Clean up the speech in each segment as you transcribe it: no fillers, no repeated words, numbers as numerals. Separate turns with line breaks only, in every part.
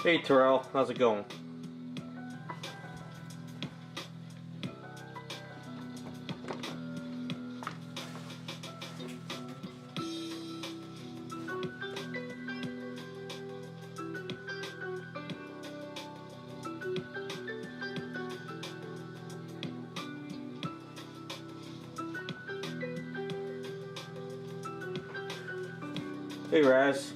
Hey Terrell, how's it going? Hey Raz.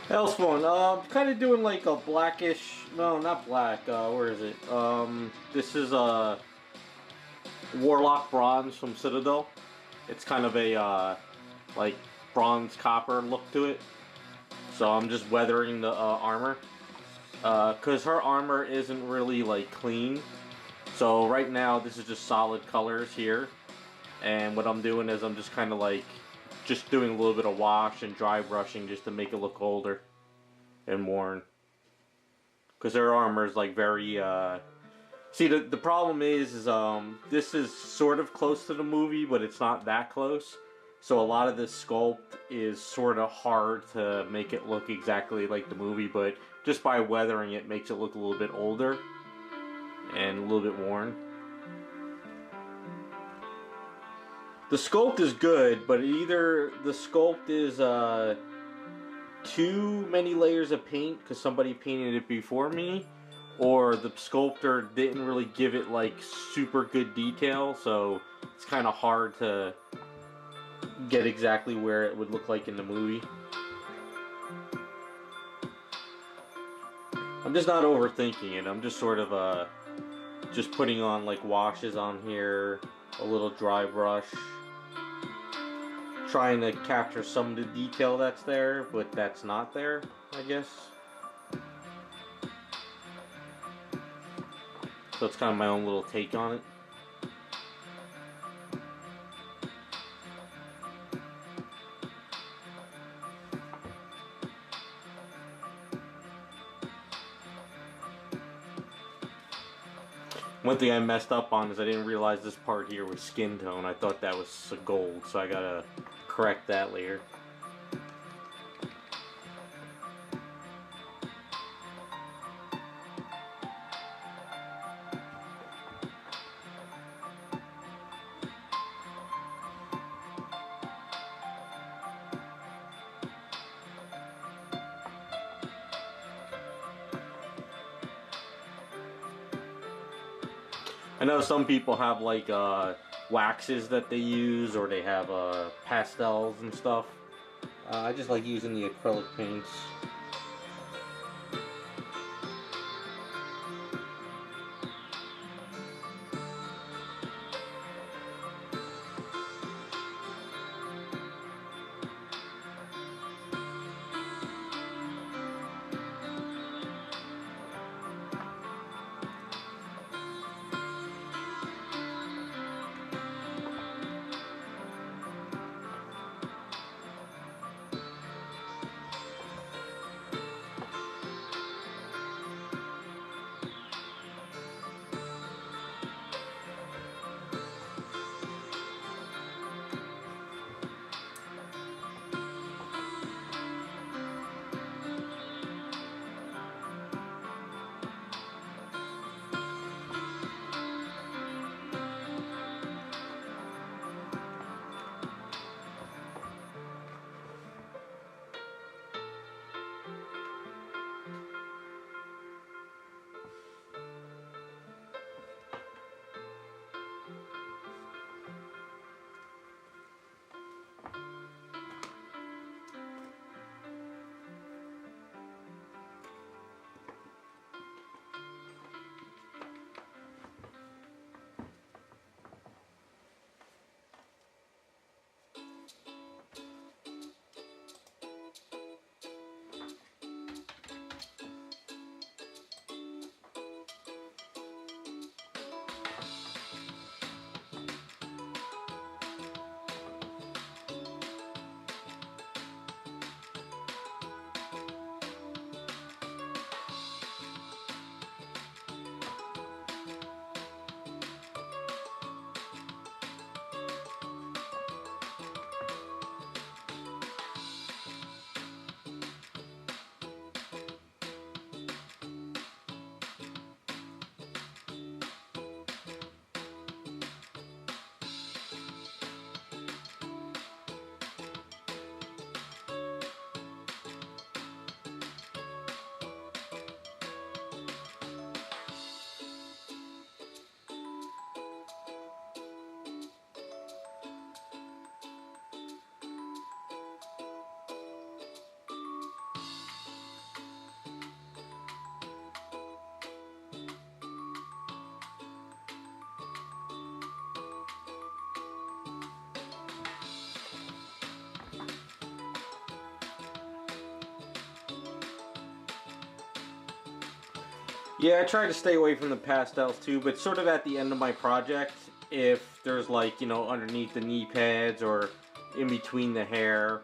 That was fun. Kind of doing like a blackish. No, not black. Where is it? This is a Warlock bronze from Citadel. It's kind of a like bronze copper look to it. So I'm just weathering the armor. Cause her armor isn't really like clean. So right now this is just solid colors here. And what I'm doing is I'm just kind of like just doing a little bit of wash and dry brushing just to make it look older and worn. Because her armor is like very see, the problem is this is sort of close to the movie, but it's not that close. So a lot of this sculpt is sort of hard to make it look exactly like the movie, but just by weathering it makes it look a little bit older and a little bit worn. The sculpt is good, but either the sculpt is too many layers of paint because somebody painted it before me, or the sculptor didn't really give it like super good detail, so it's kind of hard to get exactly where it would look like in the movie. I'm just not overthinking it. I'm just sort of just putting on like washes on here, a little dry brush, trying to capture some of the detail that's there, but that's not there, I guess. So it's kind of my own little take on it. One thing I messed up on is I didn't realize this part here was skin tone. I thought that was gold, so I gotta correct that later. I know some people have like waxes that they use, or they have pastels and stuff. I just like using the acrylic paints. Yeah, I try to stay away from the pastels too, but sort of at the end of my project, if there's like, you know, underneath the knee pads or in between the hair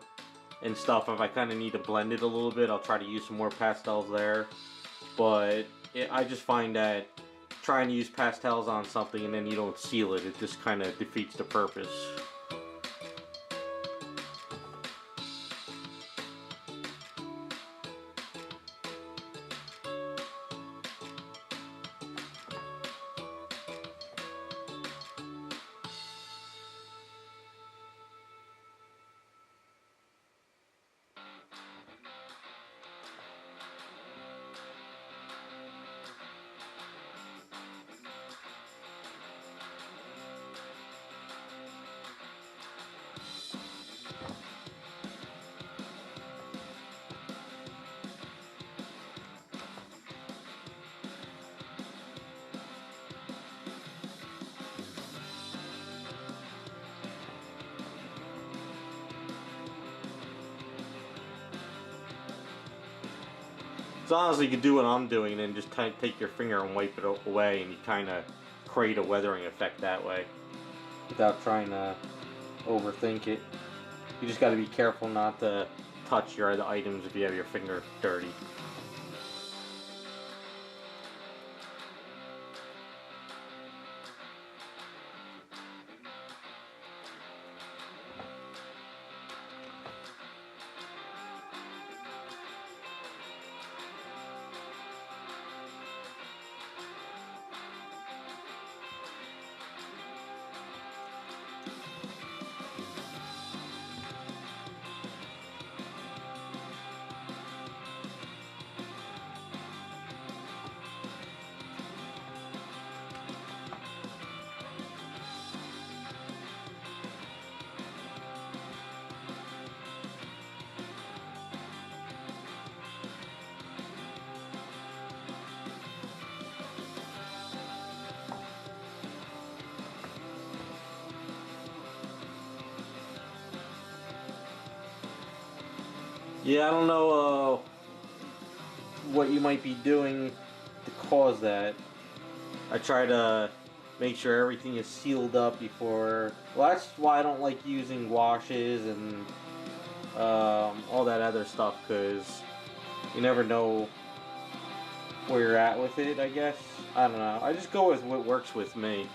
and stuff, if I kind of need to blend it a little bit, I'll try to use some more pastels there. But I just find that trying to use pastels on something and then you don't seal it, it just kind of defeats the purpose. So honestly, you can do what I'm doing and just take your finger and wipe it away, and you kind of create a weathering effect that way without trying to overthink it. You just got to be careful not to touch your other items if you have your finger dirty. Yeah, I don't know what you might be doing to cause that. I try to make sure everything is sealed up before. Well, that's why I don't like using washes and all that other stuff, because you never know where you're at with it, I guess. I don't know. I just go with what works with me.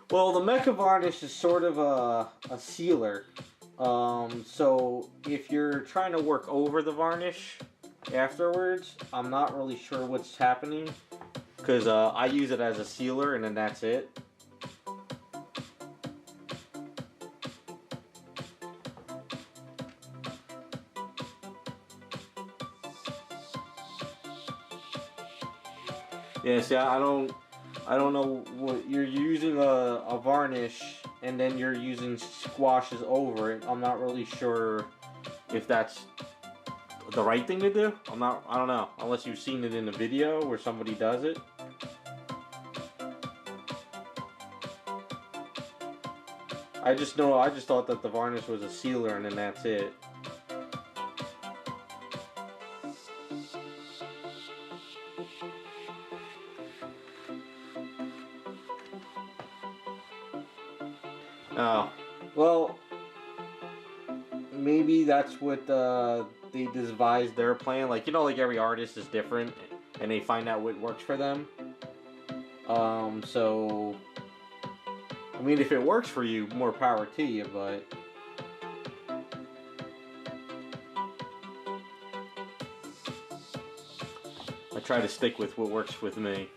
Well, the Mecha Varnish is sort of a sealer. So if you're trying to work over the varnish afterwards, I'm not really sure what's happening, because I use it as a sealer and then that's it. Yeah, see, I don't know what you're using a varnish and then you're using squashes over it. I'm not really sure if that's the right thing to do. I don't know, unless you've seen it in a video where somebody does it. I just thought that the varnish was a sealer and then that's it. Oh, well, maybe that's what they devised their plan. Like, you know, like every artist is different, and they find out what works for them. So, I mean, if it works for you, more power to you, but I try to stick with what works with me.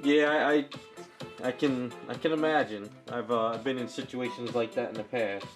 Yeah, I can imagine. I've been in situations like that in the past.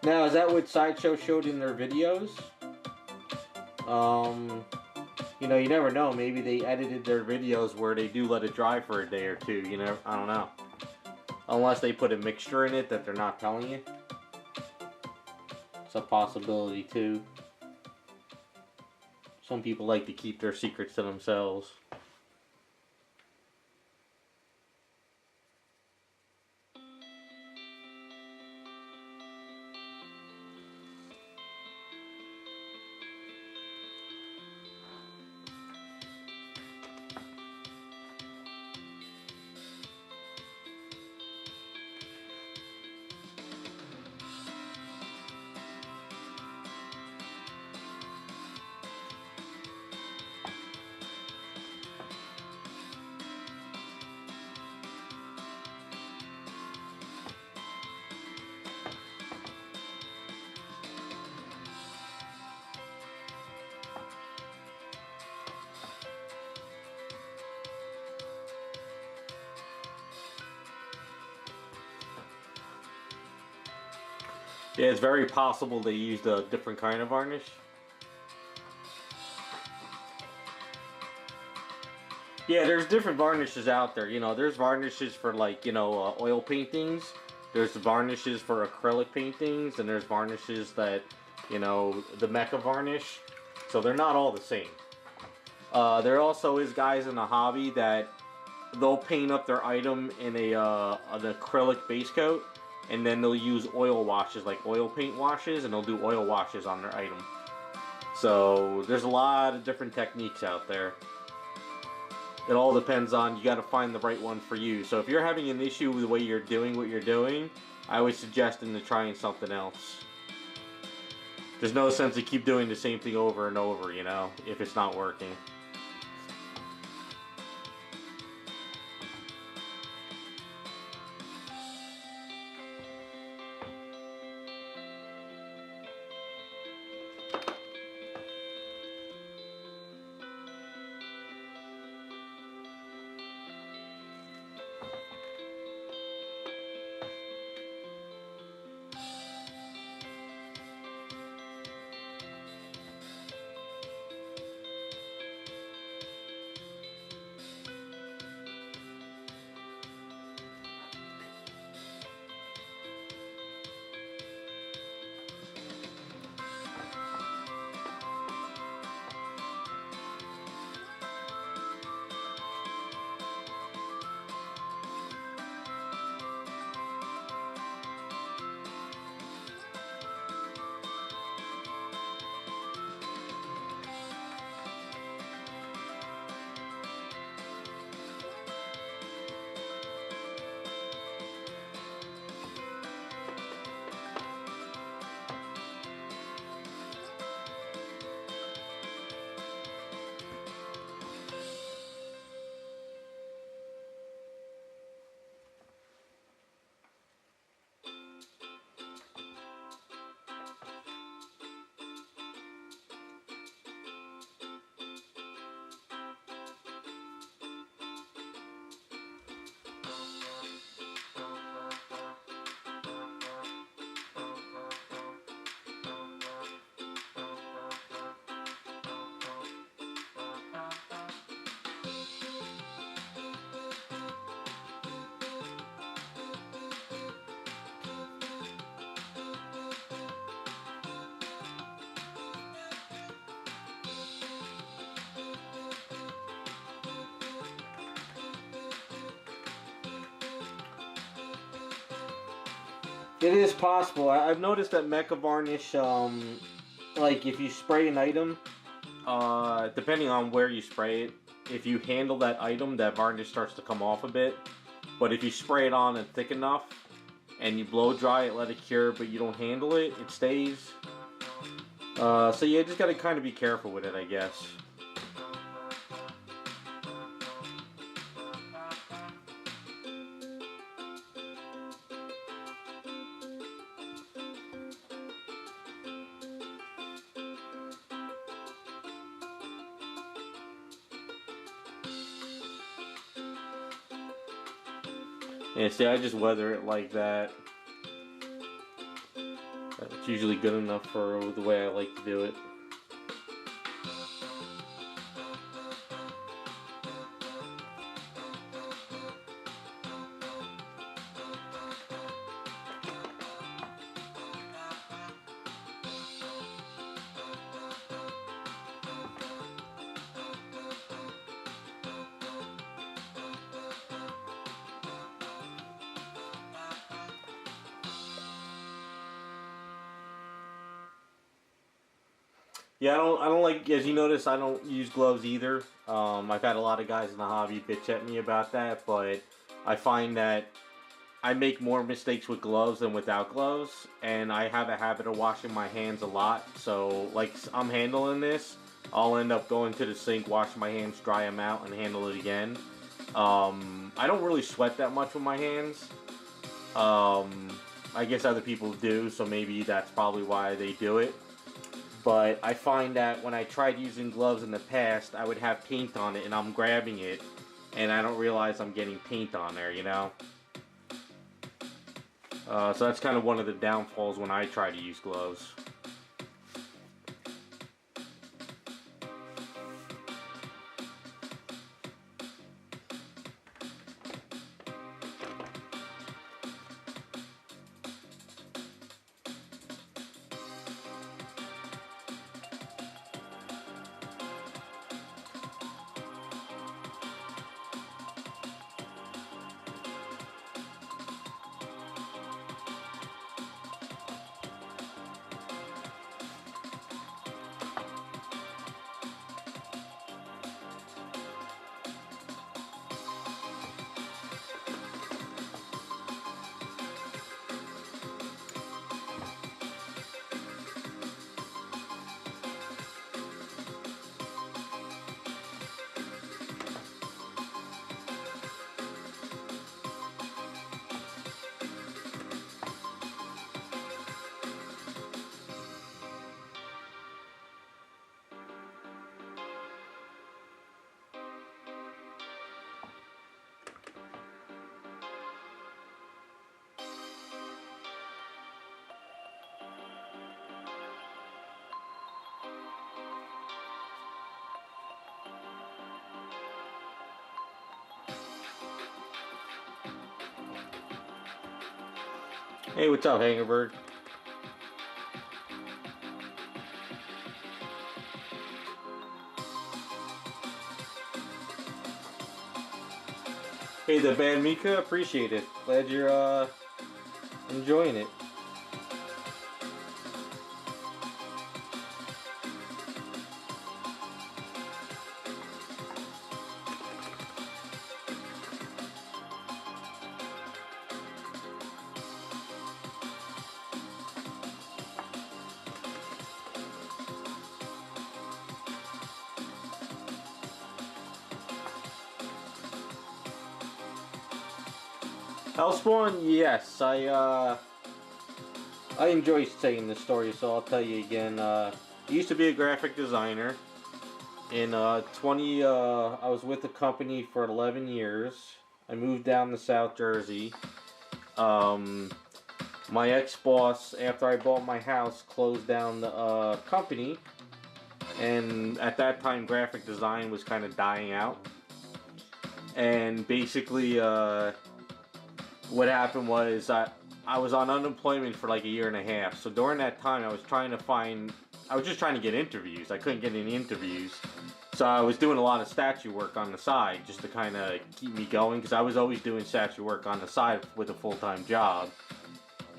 Now, is that what Sideshow showed in their videos? You know, you never know. Maybe they edited their videos where they do let it dry for a day or two. You know, I don't know. Unless they put a mixture in it that they're not telling you. It's a possibility too. Some people like to keep their secrets to themselves. Yeah, it's very possible they used a different kind of varnish. Yeah, there's different varnishes out there. You know, there's varnishes for like, you know, oil paintings. There's varnishes for acrylic paintings, and there's varnishes that, you know, the Mecha varnish. So they're not all the same. There also is guys in the hobby that they'll paint up their item in an acrylic base coat, and then they'll use oil washes, like oil paint washes, and they'll do oil washes on their item. So there's a lot of different techniques out there. It all depends on, you got to find the right one for you. So if you're having an issue with the way you're doing what you're doing, I would suggest into trying something else. There's no sense to keep doing the same thing over and over, you know, if it's not working. It is possible. I've noticed that Mecha Varnish, like if you spray an item, depending on where you spray it, if you handle that item, that varnish starts to come off a bit. But if you spray it on and thick enough, and you blow dry it, let it cure, but you don't handle it, it stays. So yeah, just gotta kind of be careful with it, I guess. Yeah, see, I just weather it like that. It's usually good enough for the way I like to do it. Yeah, I don't like, as you notice, I don't use gloves either. I've had a lot of guys in the hobby bitch at me about that, but I find that I make more mistakes with gloves than without gloves, and I have a habit of washing my hands a lot. So, like, I'm handling this, I'll end up going to the sink, wash my hands, dry them out, and handle it again. I don't really sweat that much with my hands. I guess other people do, so maybe that's probably why they do it. But I find that when I tried using gloves in the past, I would have paint on it and I'm grabbing it and I don't realize I'm getting paint on there, you know? So that's kind of one of the downfalls when I try to use gloves. Hey, what's up, Hangerbird? Hey, the band Mika, appreciate it. Glad you're enjoying it. Hellspawn, yes, I enjoy saying this story, so I'll tell you again. I used to be a graphic designer. In I was with the company for 11 years. I moved down to South Jersey. My ex-boss, after I bought my house, closed down the company. And at that time, graphic design was kind of dying out. And basically, what happened was I was on unemployment for like a year and a half. So during that time, I was just trying to get interviews. I couldn't get any interviews. So I was doing a lot of statue work on the side just to kind of keep me going, because I was always doing statue work on the side with a full-time job.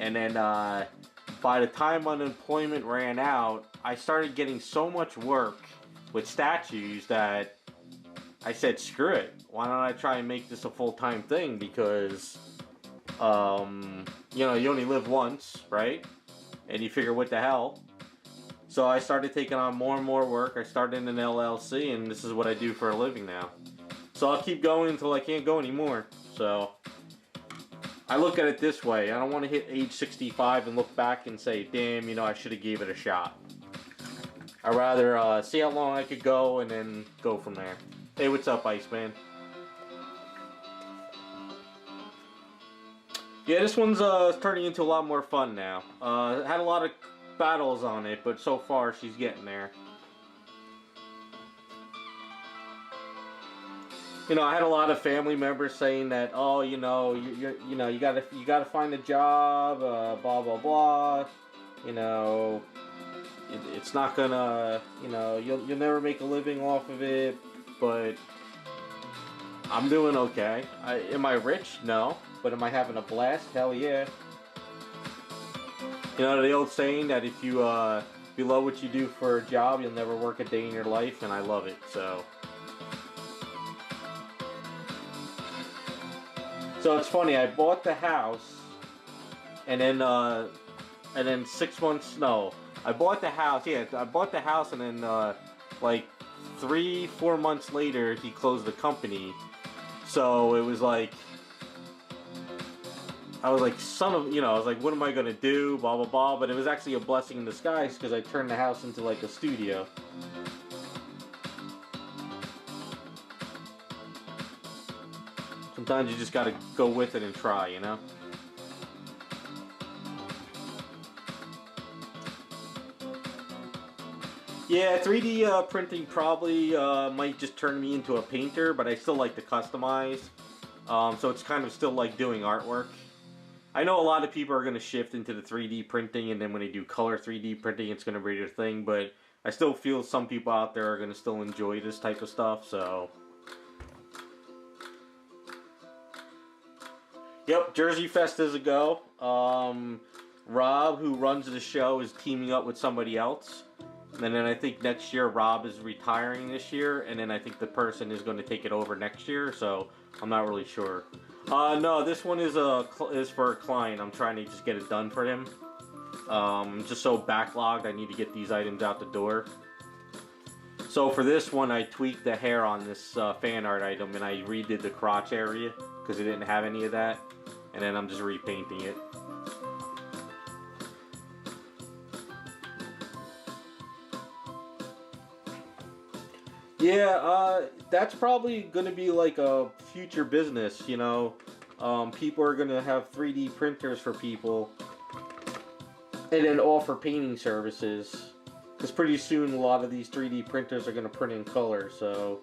And then by the time unemployment ran out, I started getting so much work with statues that I said, screw it. Why don't I try and make this a full-time thing? Because, you know, you only live once, right? And you figure, what the hell? So I started taking on more and more work. I started an LLC, and this is what I do for a living now. So I'll keep going until I can't go anymore. So I look at it this way. I don't want to hit age 65 and look back and say, damn, you know, I should have gave it a shot. I'd rather see how long I could go and then go from there. Hey, what's up, Iceman? Yeah, this one's turning into a lot more fun now. Had a lot of battles on it, but so far she's getting there. You know, I had a lot of family members saying that, oh, you know, you gotta find a job, blah blah blah. You know, it's not gonna, you know, you'll never make a living off of it. But I'm doing okay. Am I rich? No. But am I having a blast? Hell yeah. You know the old saying that if you love what you do for a job, you'll never work a day in your life, and I love it. So it's funny. I bought the house, and then 6 months. No, I bought the house. Yeah, I bought the house, and then like 3-4 months later, he closed the company. So it was like, I was like, son of, you know, I was like, what am I gonna do? Blah blah blah. But it was actually a blessing in disguise because I turned the house into like a studio. Sometimes you just gotta go with it and try, you know? Yeah, 3D printing probably might just turn me into a painter, but I still like to customize. So it's kind of still like doing artwork. I know a lot of people are going to shift into the 3D printing, and then when they do color 3D printing, it's going to be their thing, but I still feel some people out there are going to still enjoy this type of stuff, so... Yep, Jersey Fest is a go. Rob, who runs the show, is teaming up with somebody else. And then I think next year Rob is retiring this year, and then I think the person is going to take it over next year, so I'm not really sure. No, this one is for a client. I'm trying to just get it done for him. I'm just so backlogged, I need to get these items out the door. So for this one, I tweaked the hair on this fan art item, and I redid the crotch area because it didn't have any of that. And then I'm just repainting it. Yeah, that's probably going to be like a future business, you know. People are going to have 3D printers for people and then offer painting services. Because pretty soon a lot of these 3D printers are going to print in color, so...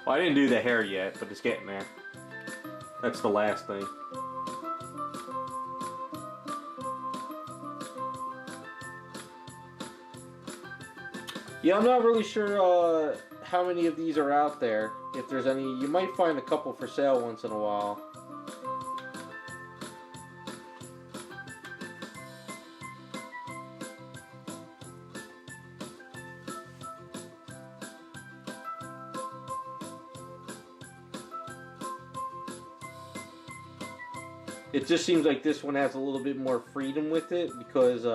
Well, I didn't do the hair yet, but it's getting there. That's the last thing. Yeah, I'm not really sure how many of these are out there. If there's any, you might find a couple for sale once in a while. It just seems like this one has a little bit more freedom with it because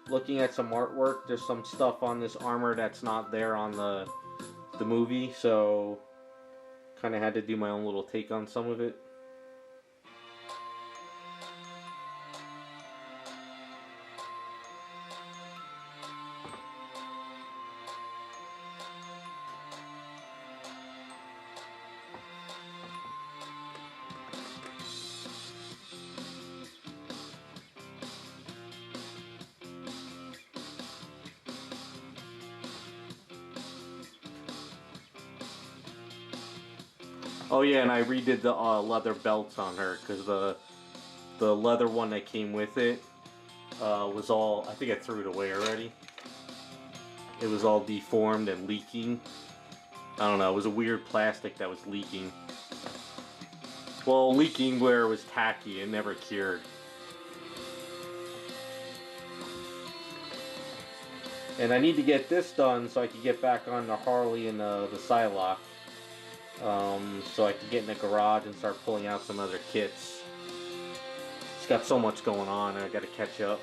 looking at some artwork, there's some stuff on this armor that's not there on the movie, so kind of had to do my own little take on some of it. Oh yeah, and I redid the leather belts on her because the leather one that came with it, was all, I think I threw it away already. It was all deformed and leaking. I don't know, it was a weird plastic that was leaking. Well, leaking where it was tacky and never cured. And I need to get this done so I can get back on the Harley and the Psylocke. So I can get in the garage and start pulling out some other kits. It's got so much going on, I gotta catch up.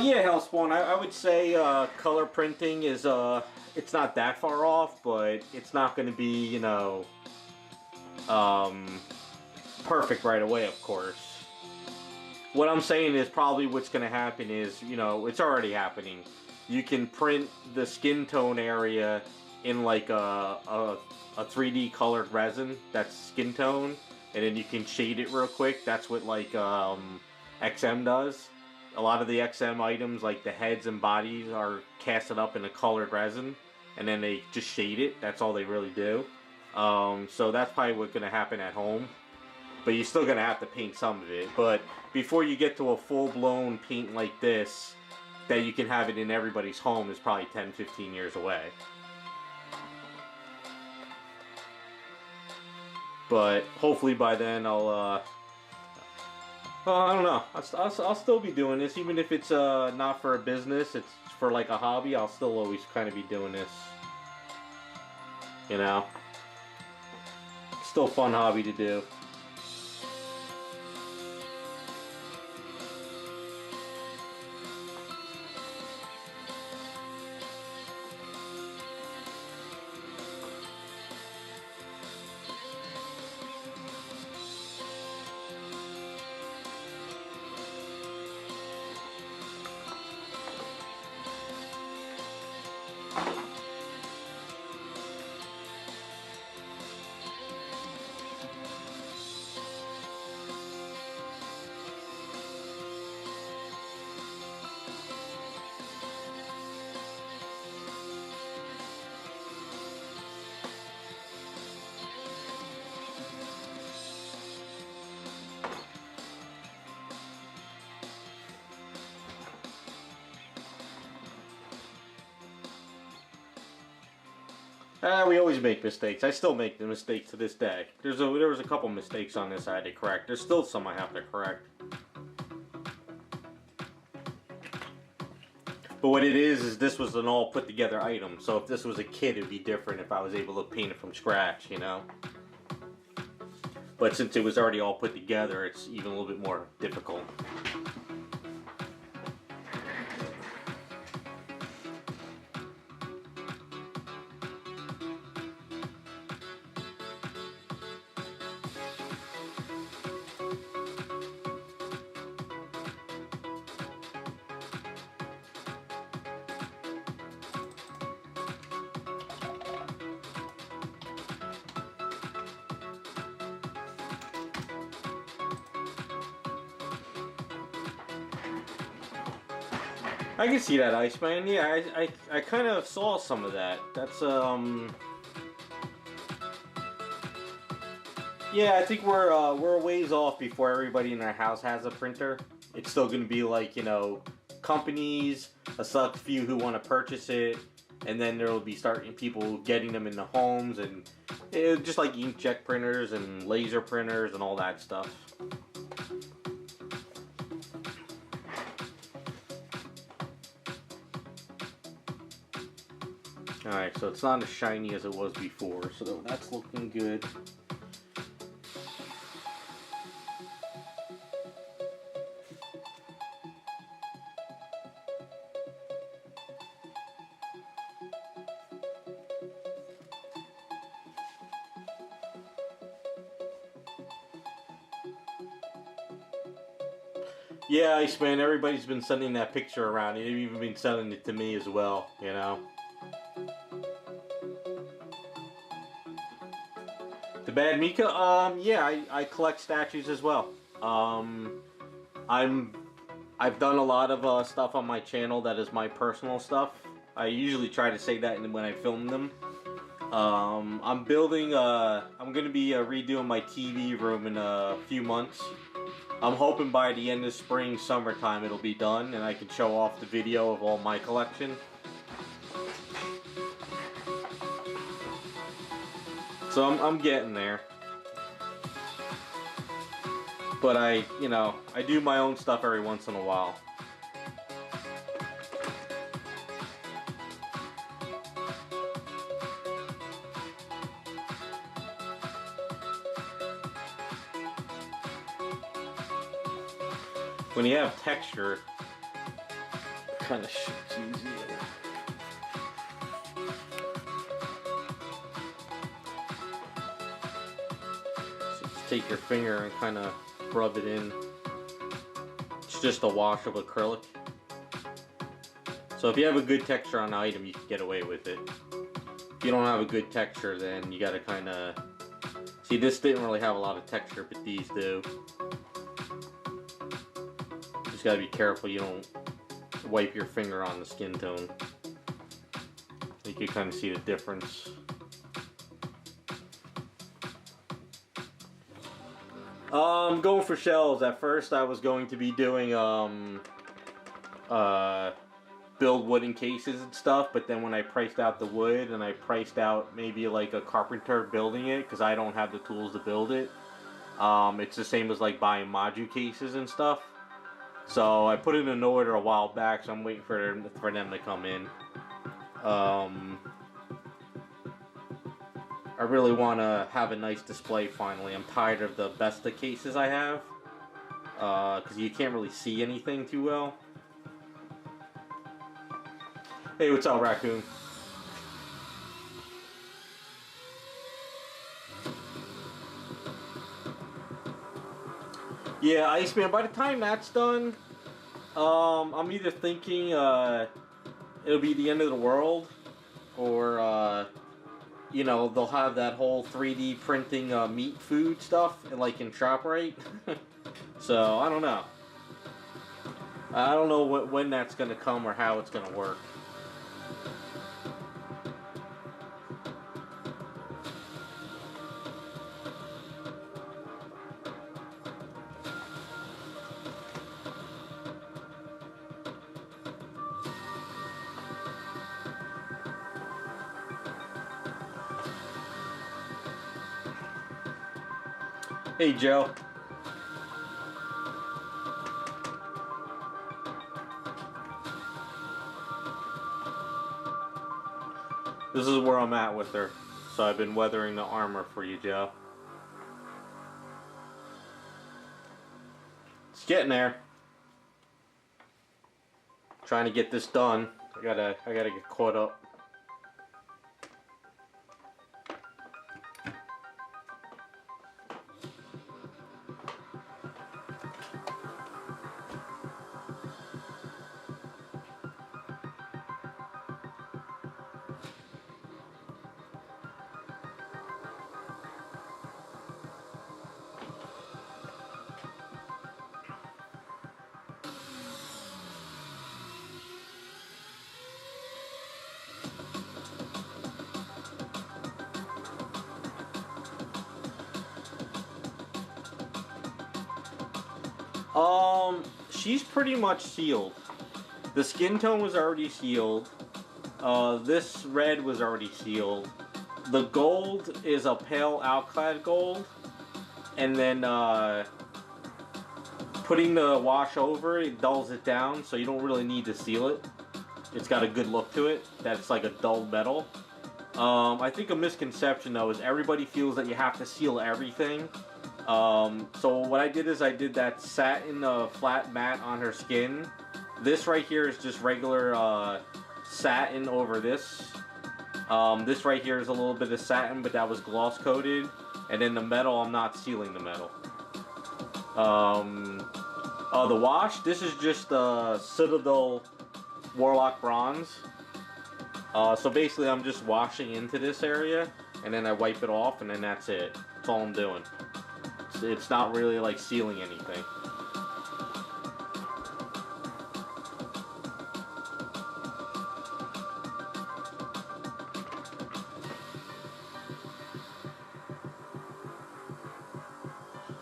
Yeah, Hellspawn, I would say color printing is, it's not that far off, but it's not going to be, you know, perfect right away, of course. What I'm saying is probably what's going to happen is, you know, it's already happening. You can print the skin tone area in like a 3D colored resin that's skin tone, and then you can shade it real quick. That's what like XM does. A lot of the XM items, like the heads and bodies, are casted up in a colored resin, and then they just shade it. That's all they really do. So that's probably what's going to happen at home. But you're still going to have to paint some of it. But before you get to a full-blown paint like this, that you can have it in everybody's home, is probably 10-15 years away. But hopefully by then I'll I don't know. I'll still be doing this, even if it's not for a business. It's for like a hobby. I'll still always kind of be doing this. You know, still a fun hobby to do. We always make mistakes. I still make the mistake to this day. There was a couple mistakes on this I had to correct. There's still some I have to correct. But what it is this was an all put together item. So if this was a kit, it'd be different if I was able to paint it from scratch, you know? But since it was already all put together, it's even a little bit more difficult. I can see that, Iceman. Yeah, I kind of saw some of that. That's, yeah, I think we're a ways off before everybody in our house has a printer. It's still going to be like, you know, companies, a select few who want to purchase it, and then there will be starting people getting them in the homes, and just like inkjet printers and laser printers and all that stuff. Alright, so it's not as shiny as it was before, so that's looking good. Yeah, Iceman, everybody's been sending that picture around. They've even been sending it to me as well, you know. The Bad Mika, yeah, I collect statues as well. I I've done a lot of stuff on my channel that is my personal stuff. I usually try to say that when I film them. I'm building, I'm going to be redoing my TV room in a few months. I'm hoping by the end of spring, summertime it'll be done and I can show off the video of all my collection. So I'm getting there. But I do my own stuff every once in a while. When you have texture, kind of shit's easier. So just take your finger and kind of rub it in. It's just a wash of acrylic. So if you have a good texture on an item, you can get away with it. If you don't have a good texture, then you gotta kind of... See, this didn't really have a lot of texture, but these do. Just gotta be careful you don't wipe your finger on the skin tone. You can kind of see the difference. Going for shells. At first I was going to be doing build wooden cases and stuff, but then when I priced out the wood and I priced out maybe like a carpenter building it, because I don't have the tools to build it, it's the same as like buying module cases and stuff. So I put it in an order a while back, so I'm waiting for them to come in. I really want to have a nice display finally. I'm tired of the Besta cases I have, because you can't really see anything too well. Hey, what's up, Raccoon? Yeah, Iceman, by the time that's done, I'm either thinking it'll be the end of the world, or you know, they'll have that whole 3D printing meat food stuff like in ShopRite. So I don't know. I don't know when that's gonna come or how it's gonna work. Hey, Joe. This is where I'm at with her. So I've been weathering the armor for you, Joe. It's getting there. Trying to get this done. I gotta get caught up. She's pretty much sealed. The skin tone was already sealed. This red was already sealed. The gold is a pale alclad gold. And then putting the wash over it dulls it down, so you don't really need to seal it. It's got a good look to it. That's like a dull metal. I think a misconception though is everybody feels that you have to seal everything. So what I did is I did that satin flat matte on her skin. This right here is just regular satin over this. This right here is a little bit of satin, but that was gloss coated. And then the metal, I'm not sealing the metal. The wash, this is just Citadel Warlock Bronze. So basically I'm just washing into this area, and then I wipe it off, and then that's it. That's all I'm doing. It's not really like sealing anything.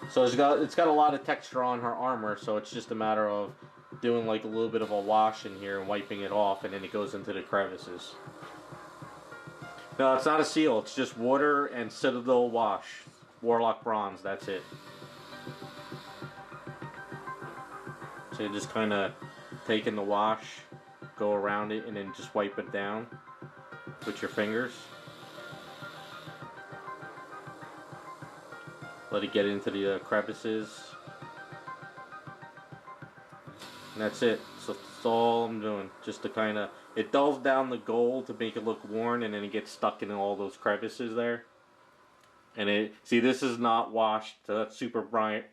So it's got a lot of texture on her armor, so it's just a matter of doing like a little bit of a wash in here and wiping it off, and then it goes into the crevices. No, it's not a seal, it's just water and Citadel wash. Warlock bronze, that's it. So you just kind of take in the wash, go around it, and then just wipe it down with your fingers. Let it get into the crevices. And that's it. So that's all I'm doing. Just to kind of, it dulls down the gold to make it look worn, and then it gets stuck in all those crevices there. And it, see, this is not washed, so that's super bright,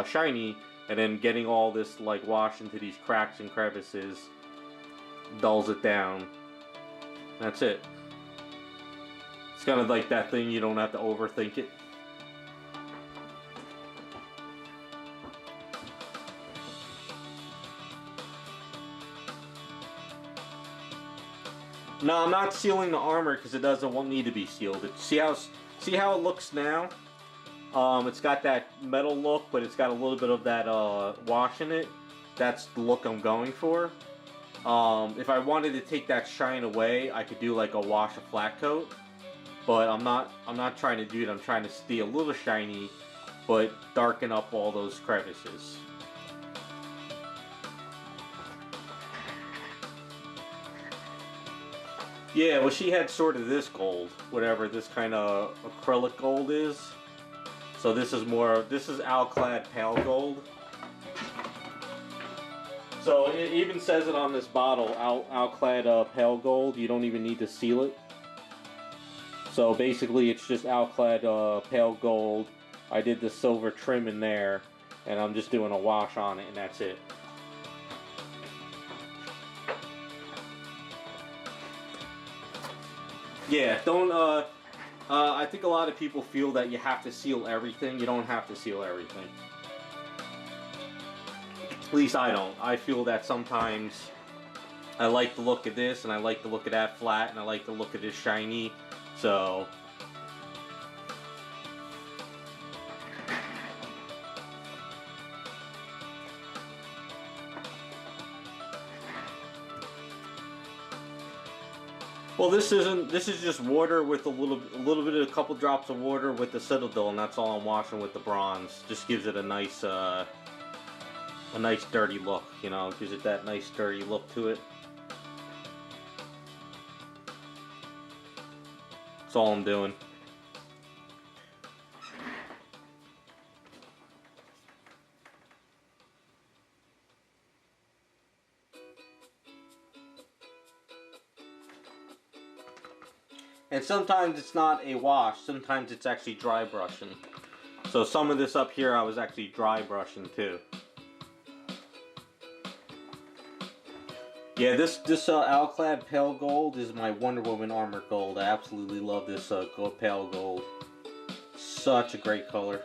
shiny, and then getting all this like wash into these cracks and crevices dulls it down. That's it. It's kind of like that thing, you don't have to overthink it. No, I'm not sealing the armor because it doesn't need to be sealed. See how it looks now? It's got that metal look, but it's got a little bit of that wash in it. That's the look I'm going for. If I wanted to take that shine away, I could do like a wash of flat coat. But I'm not trying to do it. I'm trying to stay a little shiny, but darken up all those crevices. Yeah, well, she had sort of this gold, whatever this kind of acrylic gold is. So this is Alclad pale gold. So it even says it on this bottle, Alclad pale gold. You don't even need to seal it. So basically it's just Alclad pale gold. I did the silver trim in there, and I'm just doing a wash on it, and that's it. Yeah, don't, I think a lot of people feel that you have to seal everything. You don't have to seal everything. At least I don't. I feel that sometimes I like the look of this, and I like the look of that flat, and I like the look of this shiny, so... Well, this is just water with a little bit of a couple drops of water with the Citadel, and that's all I'm washing with the bronze. Just gives it a nice dirty look, you know, gives it that nice dirty look to it. That's all I'm doing. And sometimes it's not a wash, sometimes it's actually dry brushing. So some of this up here I was actually dry brushing too. Yeah, this Alclad pale gold is my Wonder Woman armor gold. I absolutely love this pale gold. Such a great color.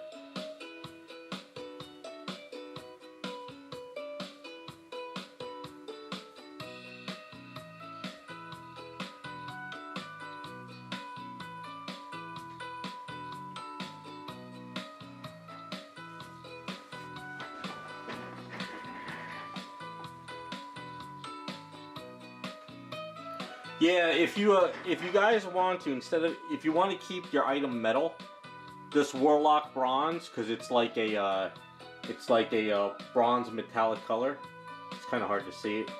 Yeah, if you guys want to, if you want to keep your item metal, this Warlock bronze, because it's like a bronze metallic color. It's kind of hard to see it.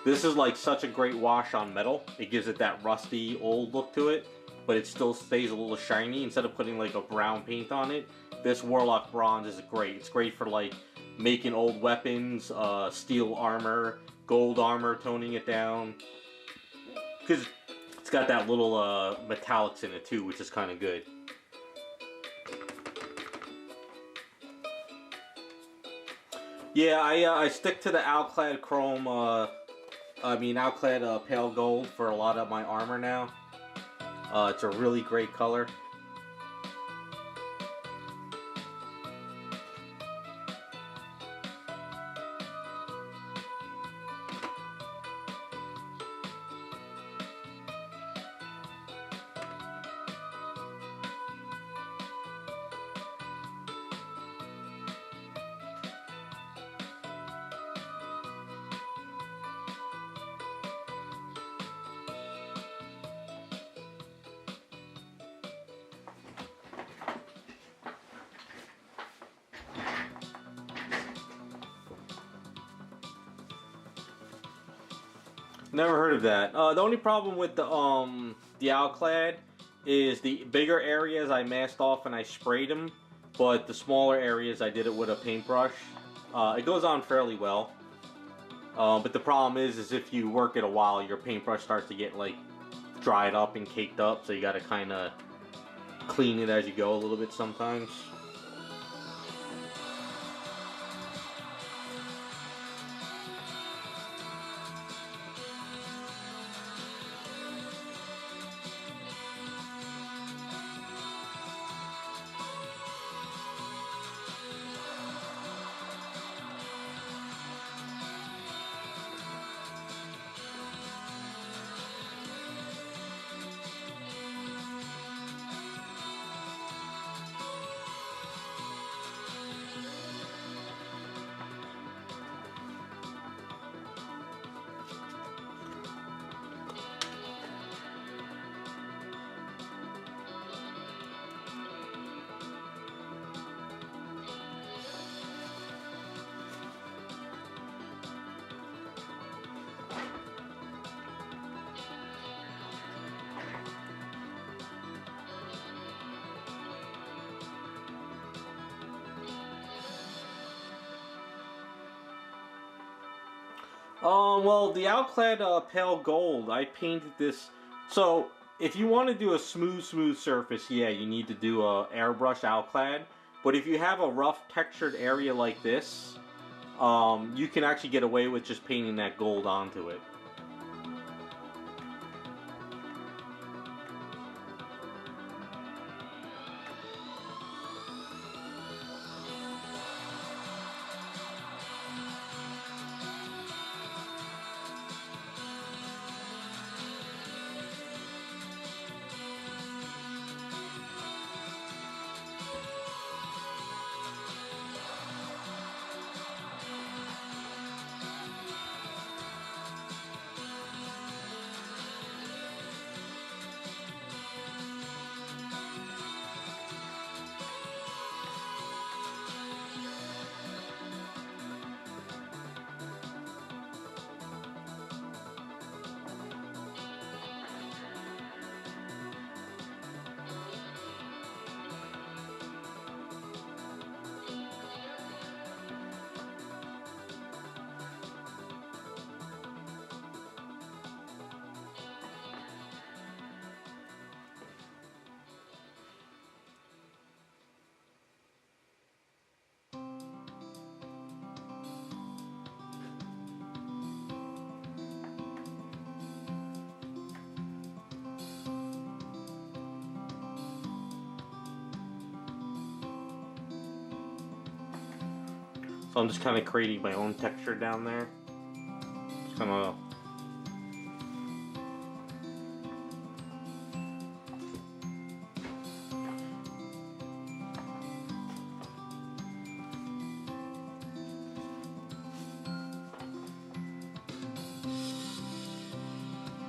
This is like such a great wash on metal. It gives it that rusty old look to it, but it still stays a little shiny. Instead of putting like a brown paint on it, this Warlock bronze is great. It's great for like making old weapons, steel armor, gold armor, toning it down. Because it's got that little metallics in it too, which is kind of good. Yeah, I stick to the Alclad chrome, Alclad pale gold for a lot of my armor now. It's a really great color. Never heard of that. The only problem with the Alclad is the bigger areas I masked off and I sprayed them, but the smaller areas I did it with a paintbrush. It goes on fairly well. But the problem is if you work it a while, your paintbrush starts to get like dried up and caked up, so you gotta kind of clean it as you go a little bit sometimes. Well, the Alclad Pale Gold, I painted this. So, if you want to do a smooth surface, yeah, you need to do a airbrush Alclad. But if you have a rough textured area like this, you can actually get away with just painting that gold onto it. So I'm just kind of creating my own texture down there. Just kind of.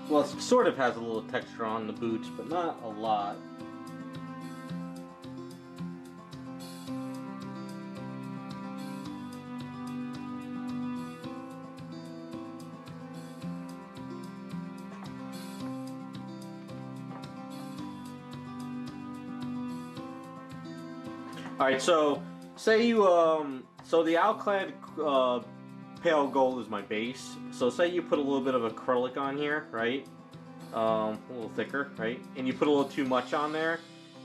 Well, it sort of has a little texture on the boots, but not a lot. Alright, so say you, so the Alclad Pale Gold is my base. So say you put a little bit of acrylic on here, right? A little thicker, right? And you put a little too much on there.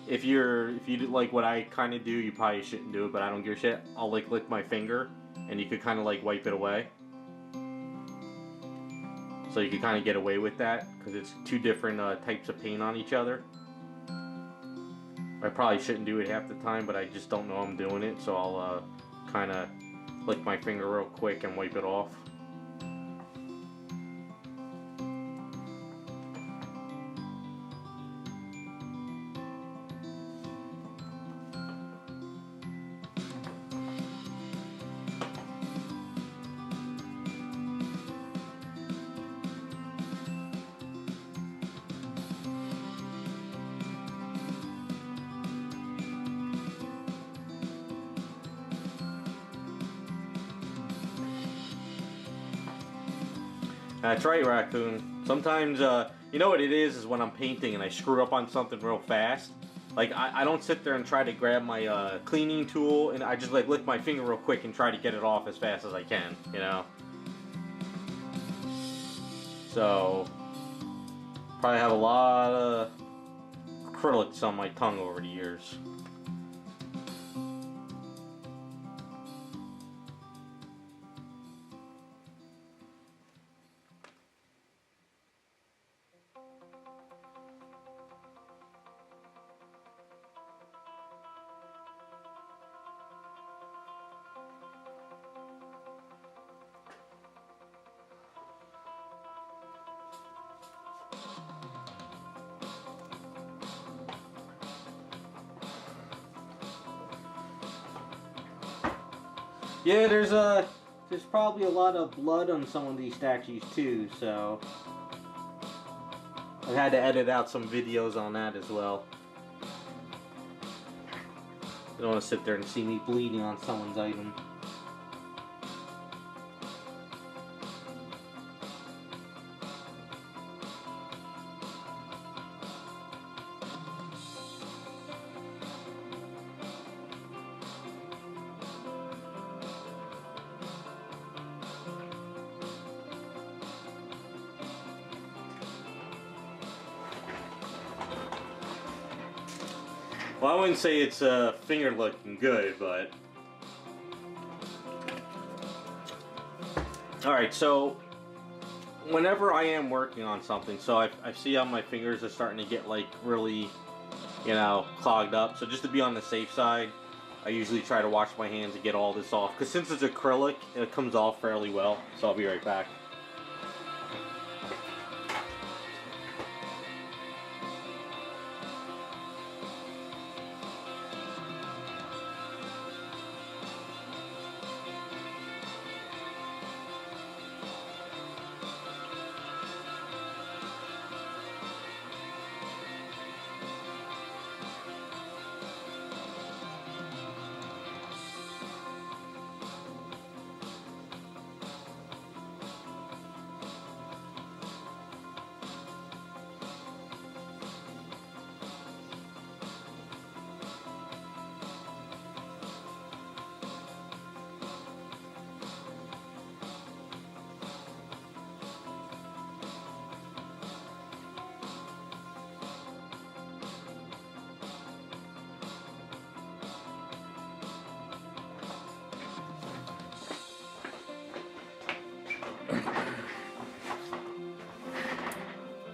If you do like what I kind of do, you probably shouldn't do it, but I don't give a shit. I'll like lick my finger, and you could kind of like wipe it away. So you could kind of get away with that, because it's two different types of paint on each other. I probably shouldn't do it half the time, but I just don't know I'm doing it, so I'll kind of lick my finger real quick and wipe it off. That's right, Raccoon. Sometimes, you know what it is when I'm painting and I screw up on something real fast. Like, I don't sit there and try to grab my cleaning tool, and I just like lick my finger real quick and try to get it off as fast as I can, you know? So, probably have a lot of acrylics on my tongue over the years. Yeah, there's probably a lot of blood on some of these statues too, so I had to edit out some videos on that as well. I don't want to sit there and see me bleeding on someone's item. Well, I wouldn't say it's finger looking good, but... Alright, so whenever I am working on something, so I see how my fingers are starting to get like really, you know, clogged up. So just to be on the safe side, I usually try to wash my hands and get all this off. Because since it's acrylic, it comes off fairly well. So I'll be right back.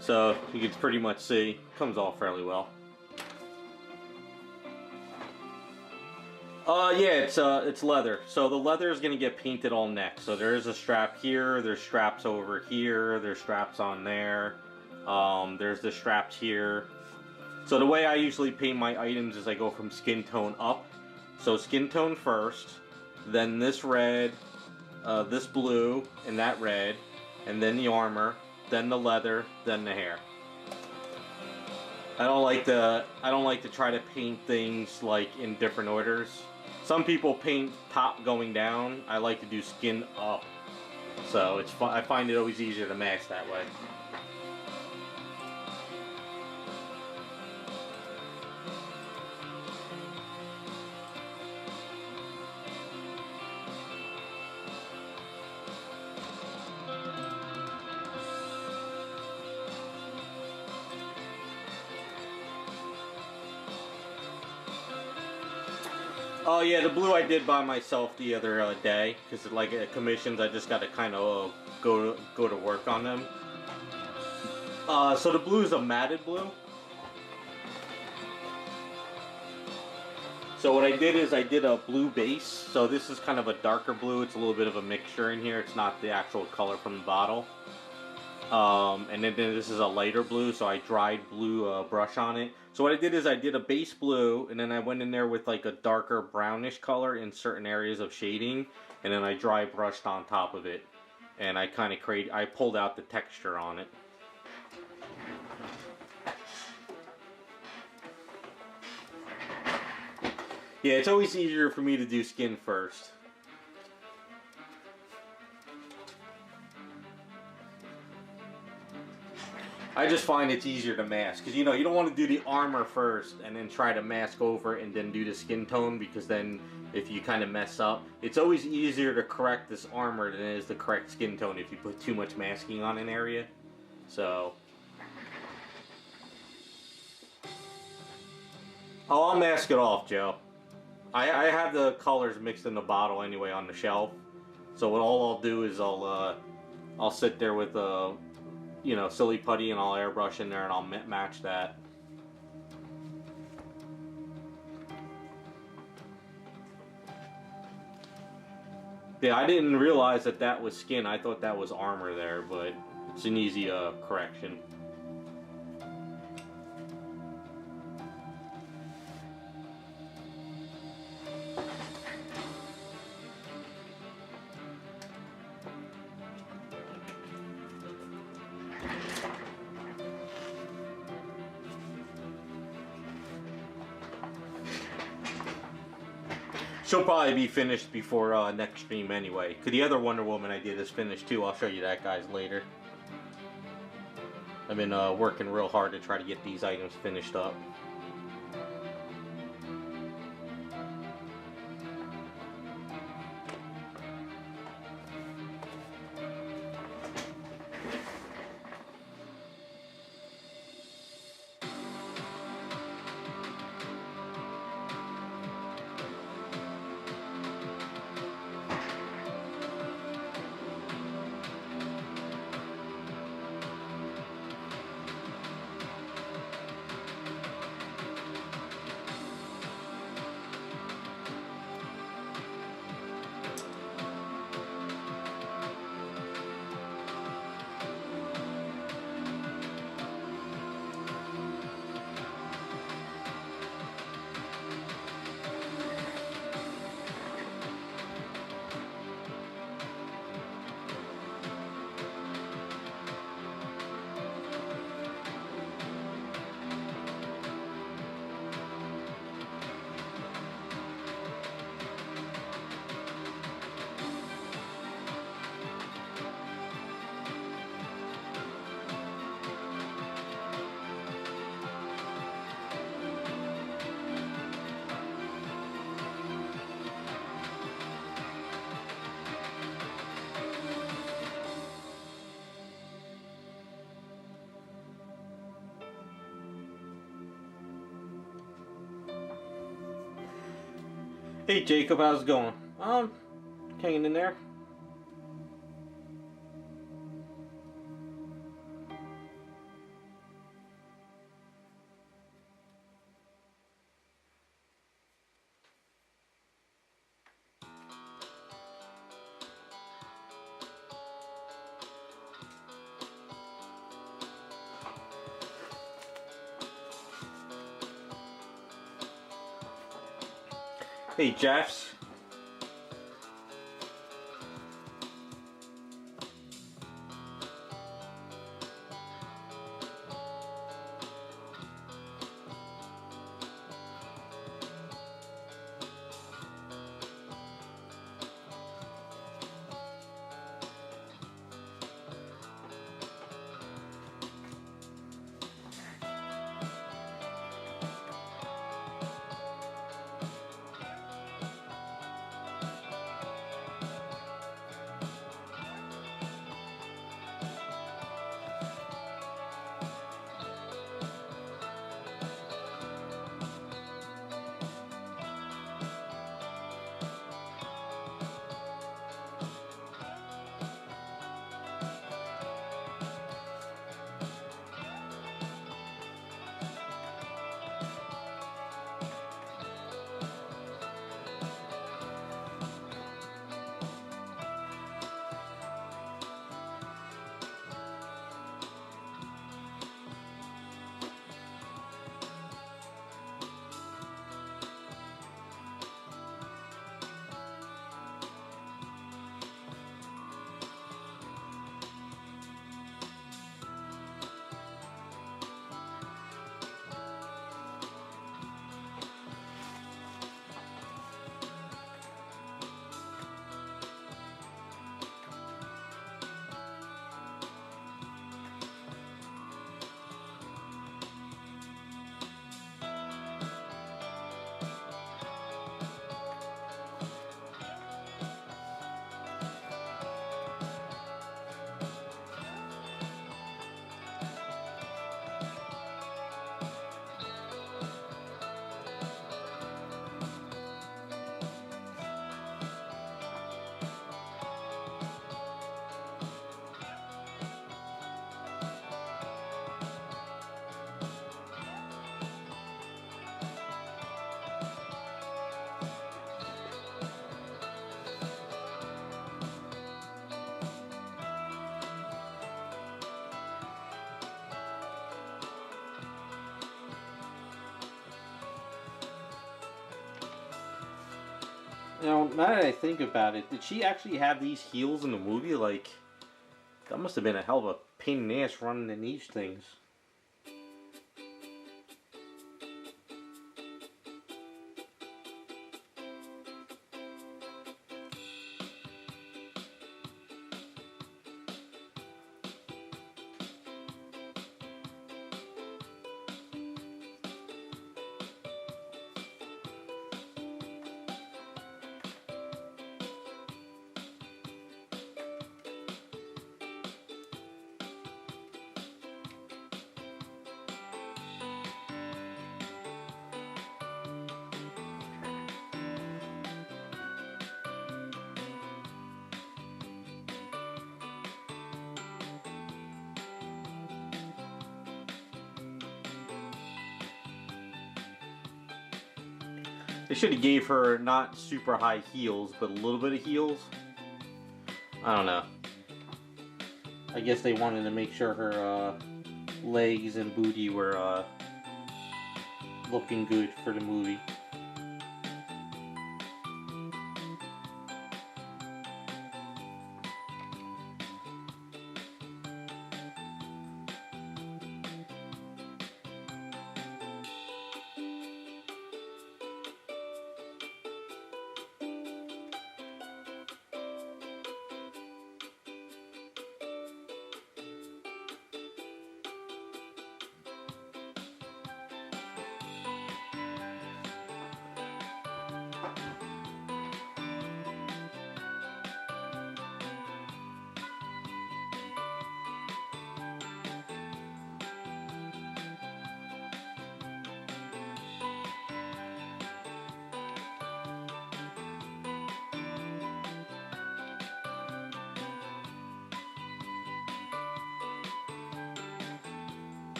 So you can pretty much see, it comes off fairly well. Yeah, it's leather. So the leather is gonna get painted all next. So there is a strap here, there's straps over here, there's straps on there. There's the straps here. So the way I usually paint my items is I go from skin tone up. So skin tone first, then this red, this blue, and that red, and then the armor, then the leather, then the hair. I don't like to try to paint things like in different orders. Some people paint top going down. I like to do skin up. So it's I find it always easier to mask that way. Oh yeah, the blue I did by myself the other day, because like at commissions I just got to kind of go to work on them. So the blue is a matted blue. So what I did is I did a blue base. So this is kind of a darker blue. It's a little bit of a mixture in here. It's not the actual color from the bottle. And then this is a lighter blue, so I dried blue brush on it. So what I did is I did a base blue, and then I went in there with like a darker brownish color in certain areas of shading, and then I dry brushed on top of it. And I kind of I pulled out the texture on it. Yeah, it's always easier for me to do skin first. I just find it's easier to mask because you know you don't want to do the armor first and then try to mask over and then do the skin tone, because then if you kind of mess up, it's always easier to correct this armor than it is to correct skin tone if you put too much masking on an area. So, oh, I'll mask it off, Joe. I have the colors mixed in the bottle anyway on the shelf. So what all I'll do is I'll sit there with you know, silly putty, and I'll airbrush in there and I'll match that. Yeah, I didn't realize that that was skin. I thought that was armor there, but it's an easy correction. She'll probably be finished before next stream anyway. Cause the other Wonder Woman I did is finished too. I'll show you that, guys, later. I've been working real hard to try to get these items finished up. Hey Jacob, how's it going? Hanging in there. Hey Jeffs. You know, now that I think about it, did she actually have these heels in the movie? Like, that must have been a hell of a pain in the ass running in these things. They should have gave her not super high heels, but a little bit of heels. I don't know. I guess they wanted to make sure her legs and booty were looking good for the movie.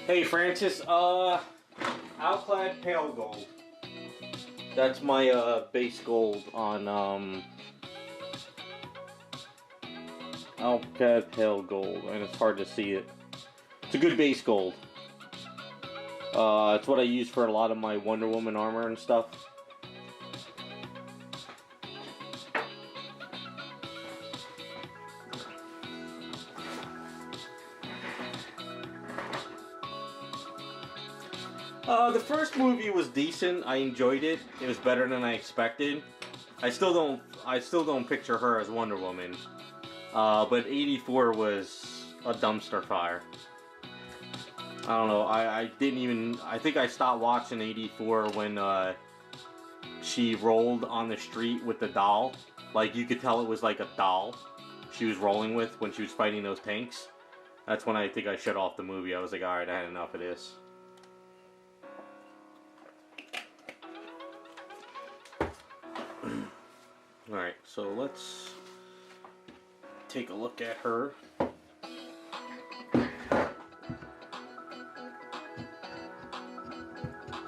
Hey Francis, Outclad Pale Gold. That's my base gold on Outclad Pale Gold, and it's hard to see it. It's a good base gold. It's what I use for a lot of my Wonder Woman armor and stuff. The first movie was decent. I enjoyed it. It was better than I expected. I still don't picture her as Wonder Woman. But 84 was a dumpster fire. I don't know. I think I stopped watching 84 when she rolled on the street with the doll. Like, you could tell it was like a doll she was rolling with when she was fighting those tanks. That's when I think I shut off the movie. I was like, alright, I had enough of this. Alright, so let's take a look at her.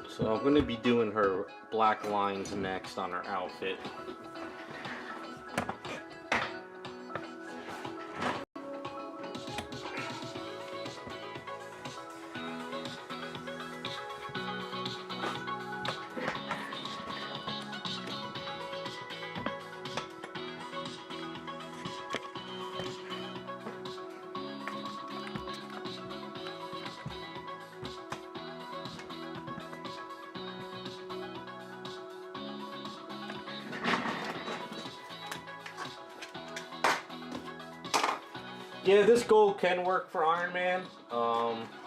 So I'm going to be doing her black lines next on her outfit. Yeah, this gold can work for Iron Man.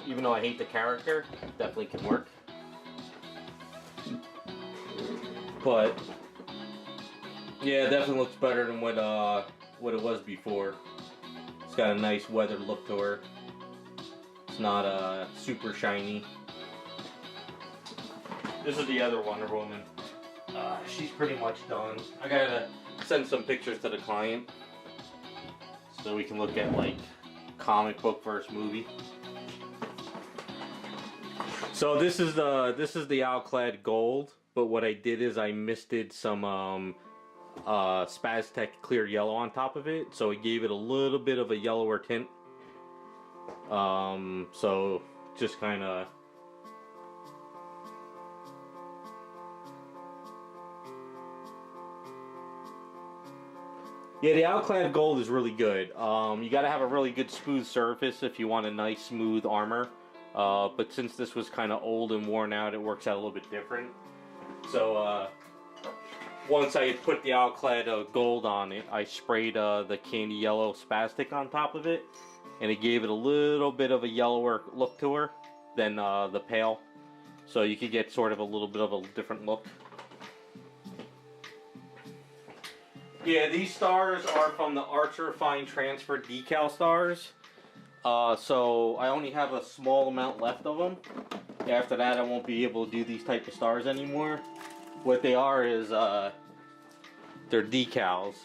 Even though I hate the character, it definitely can work. But yeah, it definitely looks better than what it was before. It's got a nice weathered look to her. It's not super shiny. This is the other Wonder Woman. She's pretty much done. I gotta send some pictures to the client so we can look at like comic book versus movie. So this is the Alclad Gold, but what I did is I misted some Spaztec clear yellow on top of it, so it gave it a little bit of a yellower tint. So just kind of. Yeah, the Alclad Gold is really good. You got to have a really good smooth surface if you want a nice smooth armor. But since this was kind of old and worn out, it works out a little bit different. So once I had put the Alclad Gold on it, I sprayed the candy yellow Spaztec on top of it, and it gave it a little bit of a yellower look to her than the pale. So you could get sort of a little bit of a different look. Yeah, these stars are from the Archer Fine Transfer decal stars. So I only have a small amount left of them. After that, I won't be able to do these type of stars anymore. What they are is they're decals.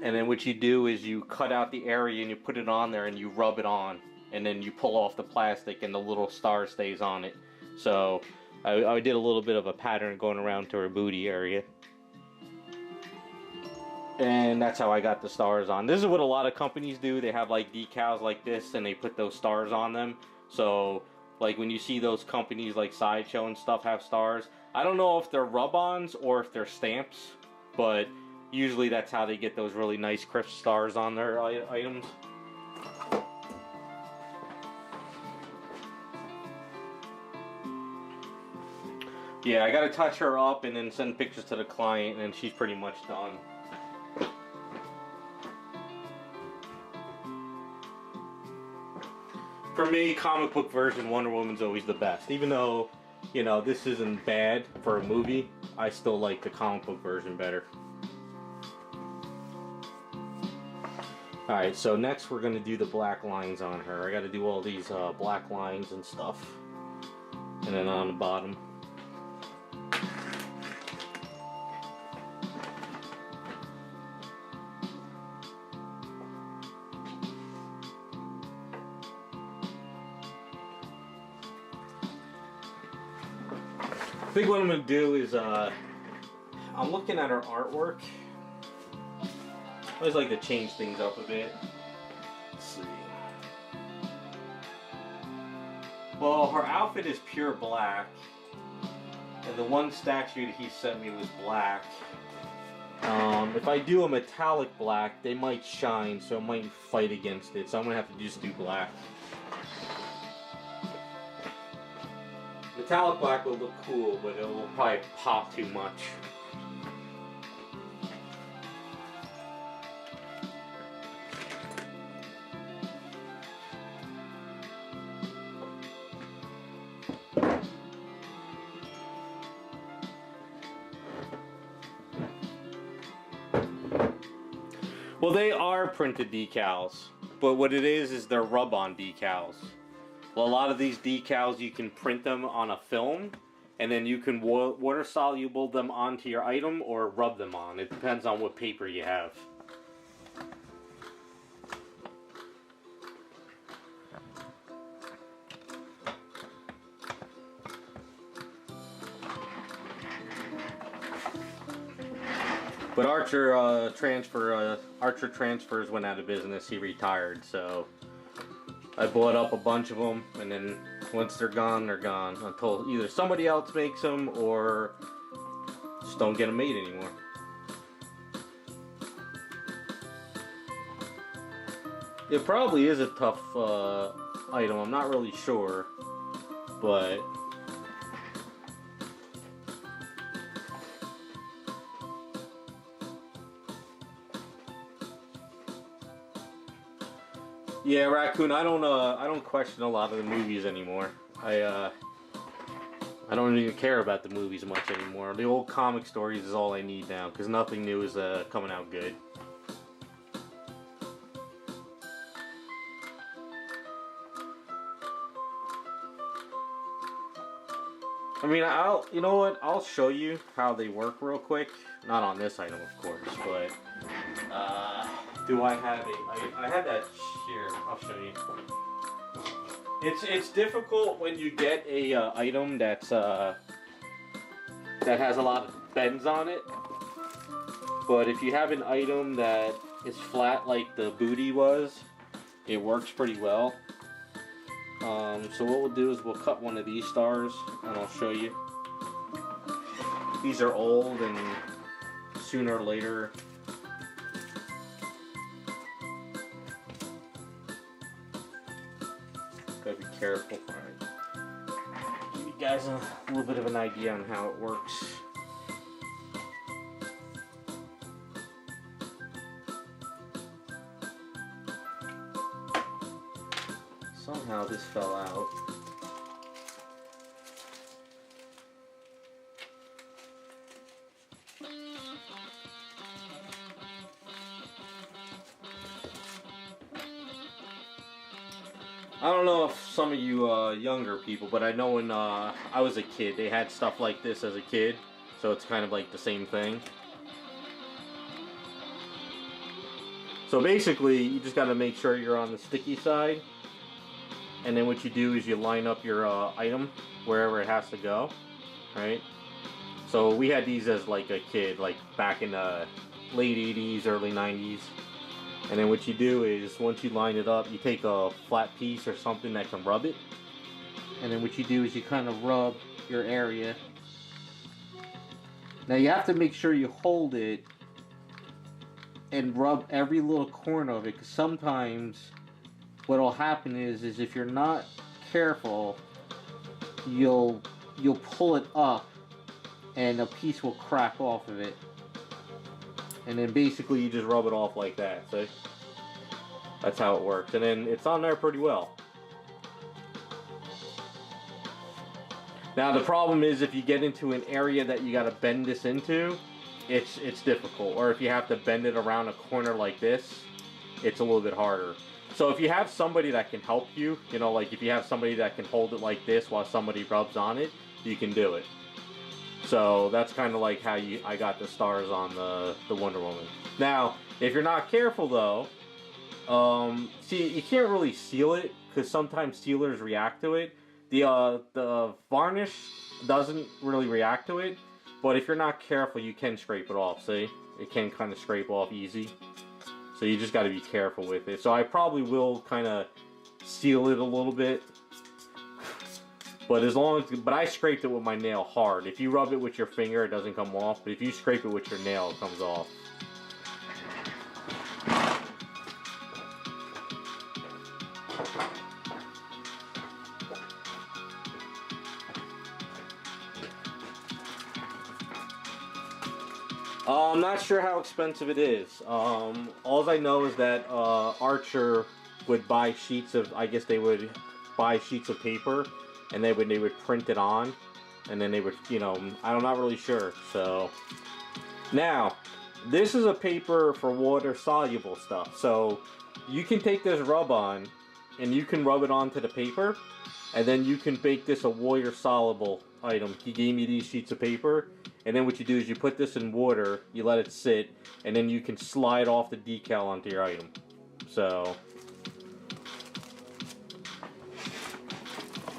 And then what you do is you cut out the area and you put it on there and you rub it on. And then you pull off the plastic and the little star stays on it. So I did a little bit of a pattern going around to her booty area. And that's how I got the stars on. This is what a lot of companies do. They have like decals like this and they put those stars on them. So like when you see those companies like Sideshow and stuff have stars, I don't know if they're rub-ons or if they're stamps, but usually that's how they get those really nice crisp stars on their items. Yeah, I gotta touch her up and then send pictures to the client, and she's pretty much done. For me, comic book version Wonder Woman's always the best. Even though, you know, this isn't bad for a movie, I still like the comic book version better. Alright, so next we're going to do the black lines on her. I got to do all these black lines and stuff. And then on the bottom. I think what I'm going to do is, I'm looking at her artwork. I always like to change things up a bit. Let's see. Well, her outfit is pure black. And the one statue that he sent me was black. If I do a metallic black, they might shine, so it might fight against it. So I'm going to have to just do black. Metallic black will look cool, but it will probably pop too much. Well, they are printed decals, but what it is they're rub-on decals. Well, a lot of these decals, you can print them on a film, and then you can water-soluble them onto your item or rub them on. It depends on what paper you have. But Archer Transfers went out of business. He retired, so I bought up a bunch of them, and then once they're gone, they're gone. Until either somebody else makes them, or just don't get them made anymore. It probably is a tough item. I'm not really sure, but Yeah, Raccoon. I don't question a lot of the movies anymore. I don't even care about the movies much anymore. The old comic stories is all I need now, because nothing new is coming out good. I mean, you know what? I'll show you how they work real quick. Not on this item, of course, but do I have I have that here. I'll show you. It's difficult when you get a item that's that has a lot of bends on it. But if you have an item that is flat like the booty was, it works pretty well. So what we'll do is we'll cut one of these stars and I'll show you. These are old and sooner or later gotta be careful. Alright. Give you guys a little bit of an idea on how it works. Somehow this fell out. I don't know if some of you younger people, but I know when I was a kid, they had stuff like this as a kid, so it's kind of like the same thing. So basically, you just got to make sure you're on the sticky side. And then what you do is you line up your item wherever it has to go, right? So we had these as like a kid, like back in the late 80s, early 90s. And then what you do is once you line it up, you take a flat piece or something that can rub it. And then what you do is you kind of rub your area. Now you have to make sure you hold it and rub every little corner of it, because sometimes what'll happen is if you're not careful, you'll pull it up and a piece will crack off of it. And then basically you just rub it off like that, see? That's how it works. And then it's on there pretty well. Now the problem is if you get into an area that you gotta bend this into, it's difficult. Or if you have to bend it around a corner like this, it's a little bit harder. So if you have somebody that can help you, you know, like if you have somebody that can hold it like this while somebody rubs on it, you can do it. So that's kind of like how I got the stars on the Wonder Woman. Now, if you're not careful though, see, you can't really seal it because sometimes sealers react to it. The varnish doesn't really react to it, but if you're not careful, you can scrape it off. See, it can kind of scrape off easy. So you just got to be careful with it. So I probably will kind of seal it a little bit. But but I scraped it with my nail hard. If you rub it with your finger, it doesn't come off. But if you scrape it with your nail, it comes off. I'm not sure how expensive it is. All I know is that Archer would buy sheets of, I guess they would buy sheets of paper, and they would print it on, and then they would, you know, I'm not really sure. So now this is a paper for water soluble stuff. So you can take this rub on, and you can rub it onto the paper, and then you can make this a water soluble item. He gave me these sheets of paper. And then what you do is you put this in water, you let it sit, and then you can slide off the decal onto your item. So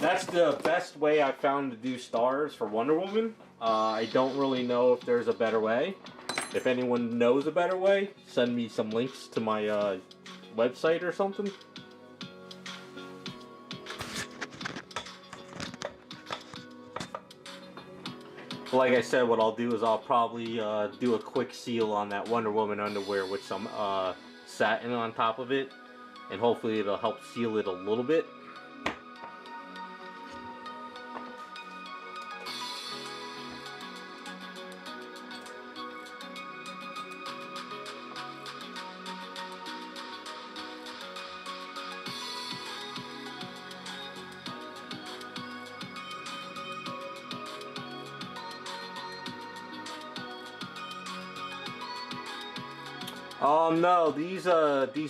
that's the best way I've found to do stars for Wonder Woman. I don't really know if there's a better way. If anyone knows a better way, send me some links to my website or something. Like I said, what I'll do is I'll probably do a quick seal on that Wonder Woman underwear with some satin on top of it, and hopefully it'll help seal it a little bit. No, these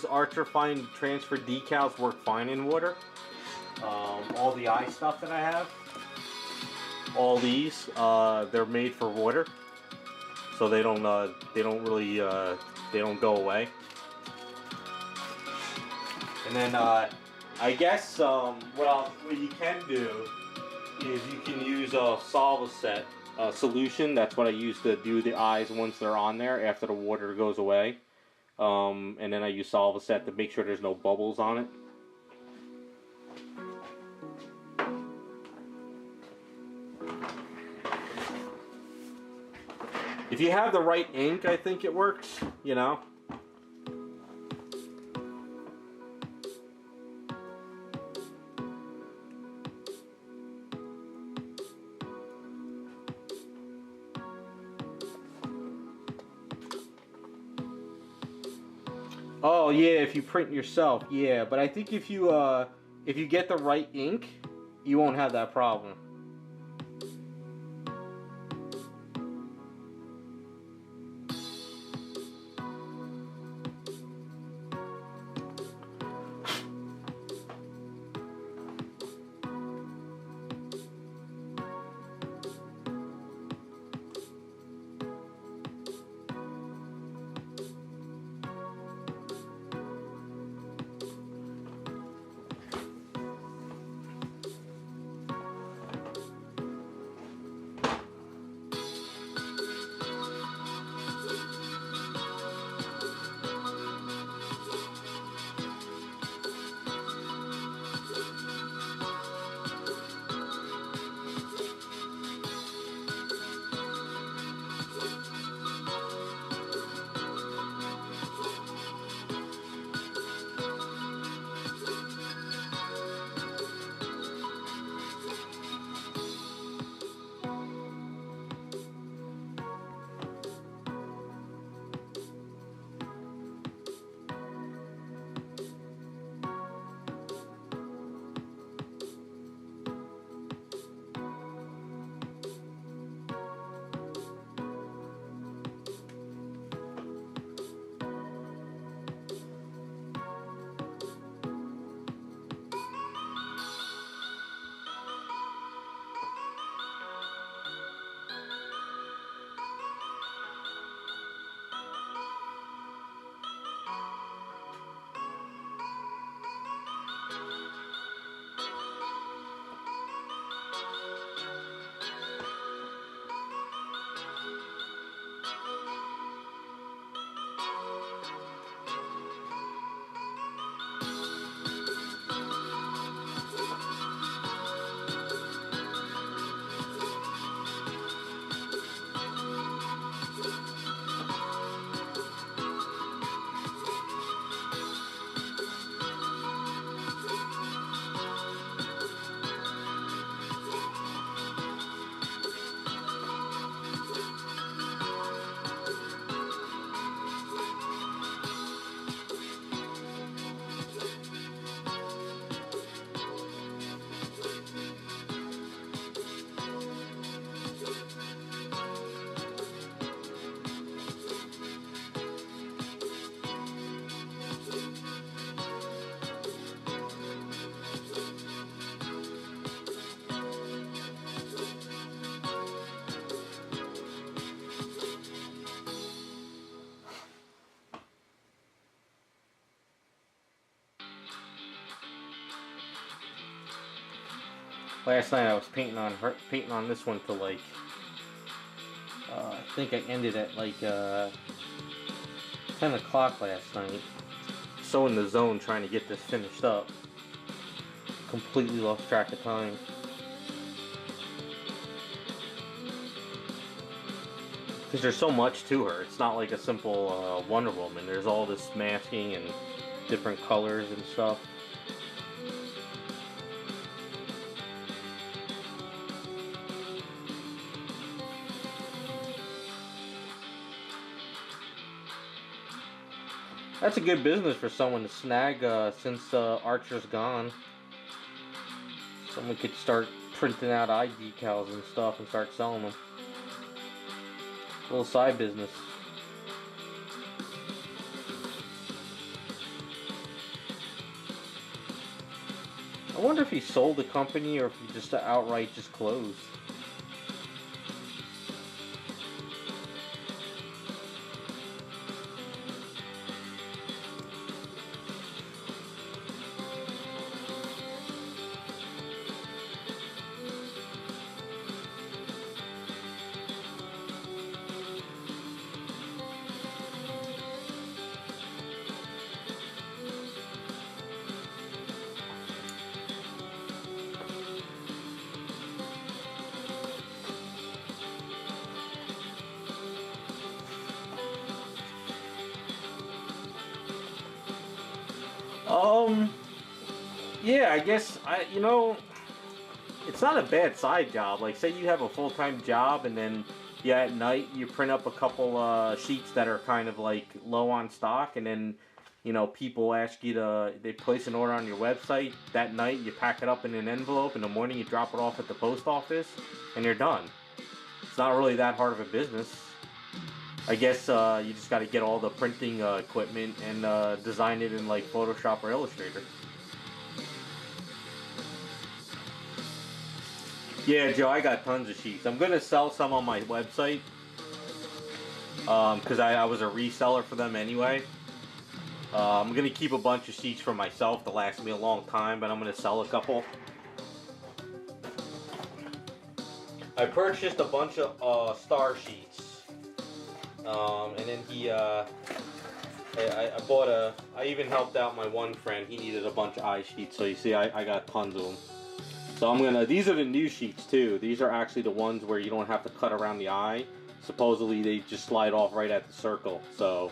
Archer Fine Transfer decals work fine in water. All the eye stuff that I have, all these, they're made for water, so they don't really, they don't go away. And then, I guess, what you can do is you can use a Solvaset solution. That's what I use to do the eyes once they're on there after the water goes away. And then I use Solvaset to make sure there's no bubbles on it. If you have the right ink, I think it works, you know. Oh yeah, if you print yourself, yeah. But I think if you get the right ink, you won't have that problem. Last night I was painting on this one till like I think I ended at like 10 o'clock last night. So in the zone trying to get this finished up. Completely lost track of time. Because there's so much to her. It's not like a simple Wonder Woman. There's all this masking and different colors and stuff. That's a good business for someone to snag since Archer's gone. Someone could start printing out eye decals and stuff and start selling them. A little side business. I wonder if he sold the company or if he just outright just closed. Yeah, I guess it's not a bad side job. Like, say you have a full-time job and then, yeah, at night you print up a couple sheets that are kind of like low on stock, and then, people ask you they place an order on your website. That night you pack it up in an envelope. In the morning you drop it off at the post office, and you're done. It's not really that hard of a business. I guess you just got to get all the printing equipment and design it in like Photoshop or Illustrator. Yeah, Joe, I got tons of sheets. I'm gonna sell some on my website because I was a reseller for them anyway. I'm gonna keep a bunch of sheets for myself to last me a long time, but I'm gonna sell a couple. I purchased a bunch of star sheets, and then I even helped out my one friend. He needed a bunch of eye sheets, so you see, I got tons of them. So these are the new sheets too. These are actually the ones where you don't have to cut around the eye. Supposedly they just slide off right at the circle. So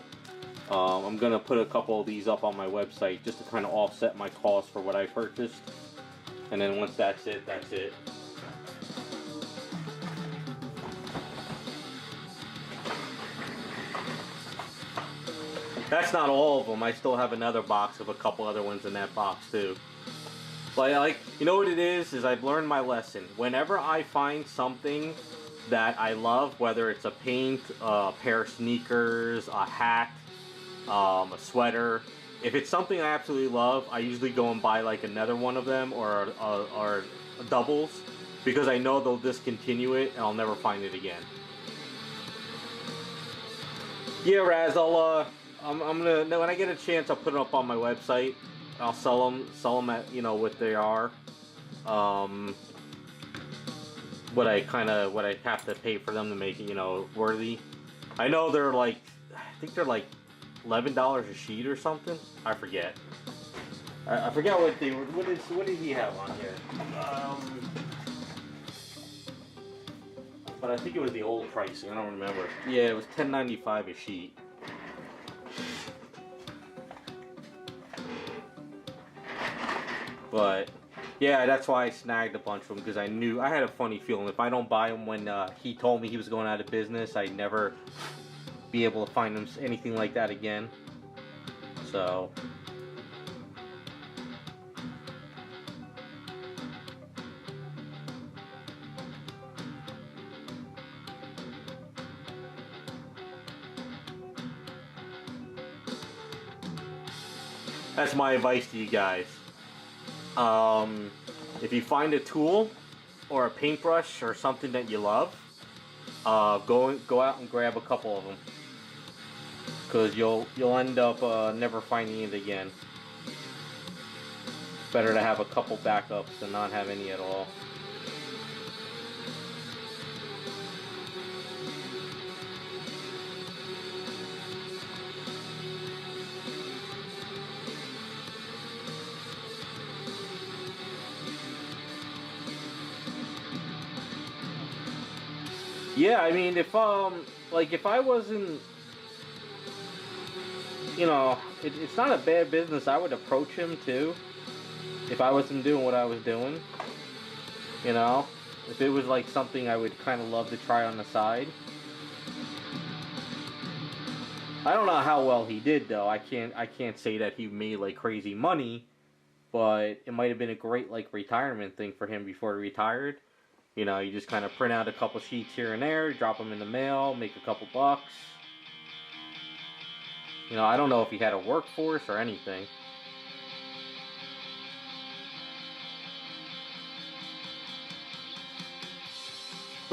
I'm gonna put a couple of these up on my website just to kind of offset my cost for what I purchased. And then once that's it, that's it. That's not all of them. I still have another box of a couple other ones in that box too. Like, you know what it is I've learned my lesson. Whenever I find something that I love, whether it's a paint, a pair of sneakers, a hat, a sweater, if it's something I absolutely love, I usually go and buy like another one of them or doubles, because I know they'll discontinue it and I'll never find it again. Yeah, Raz, I'm gonna, when I get a chance, I'll put it up on my website. I'll sell them at, what they are, what I have to pay for them to make it, worthy. I know they're like, I think they're like $11 a sheet or something. I forget. I forget what they were. What did he have on here? But I think it was the old pricing. I don't remember. Yeah, it was $10.95 a sheet. But yeah, that's why I snagged a bunch of them, because I knew, I had a funny feeling if I don't buy them when he told me he was going out of business, I'd never be able to find them anything like that again. So that's my advice to you guys. If you find a tool or a paintbrush or something that you love, go out and grab a couple of them, because you'll end up never finding it again. Better to have a couple backups than not have any at all. Yeah, I mean, if I wasn't, it's not a bad business. I would approach him too, if I wasn't doing what I was doing. If it was like something I would kind of love to try on the side. I don't know how well he did though. I can't say that he made like crazy money, but it might have been a great like retirement thing for him before he retired. You just kind of print out a couple sheets here and there, drop them in the mail, make a couple bucks. I don't know if he had a workforce or anything.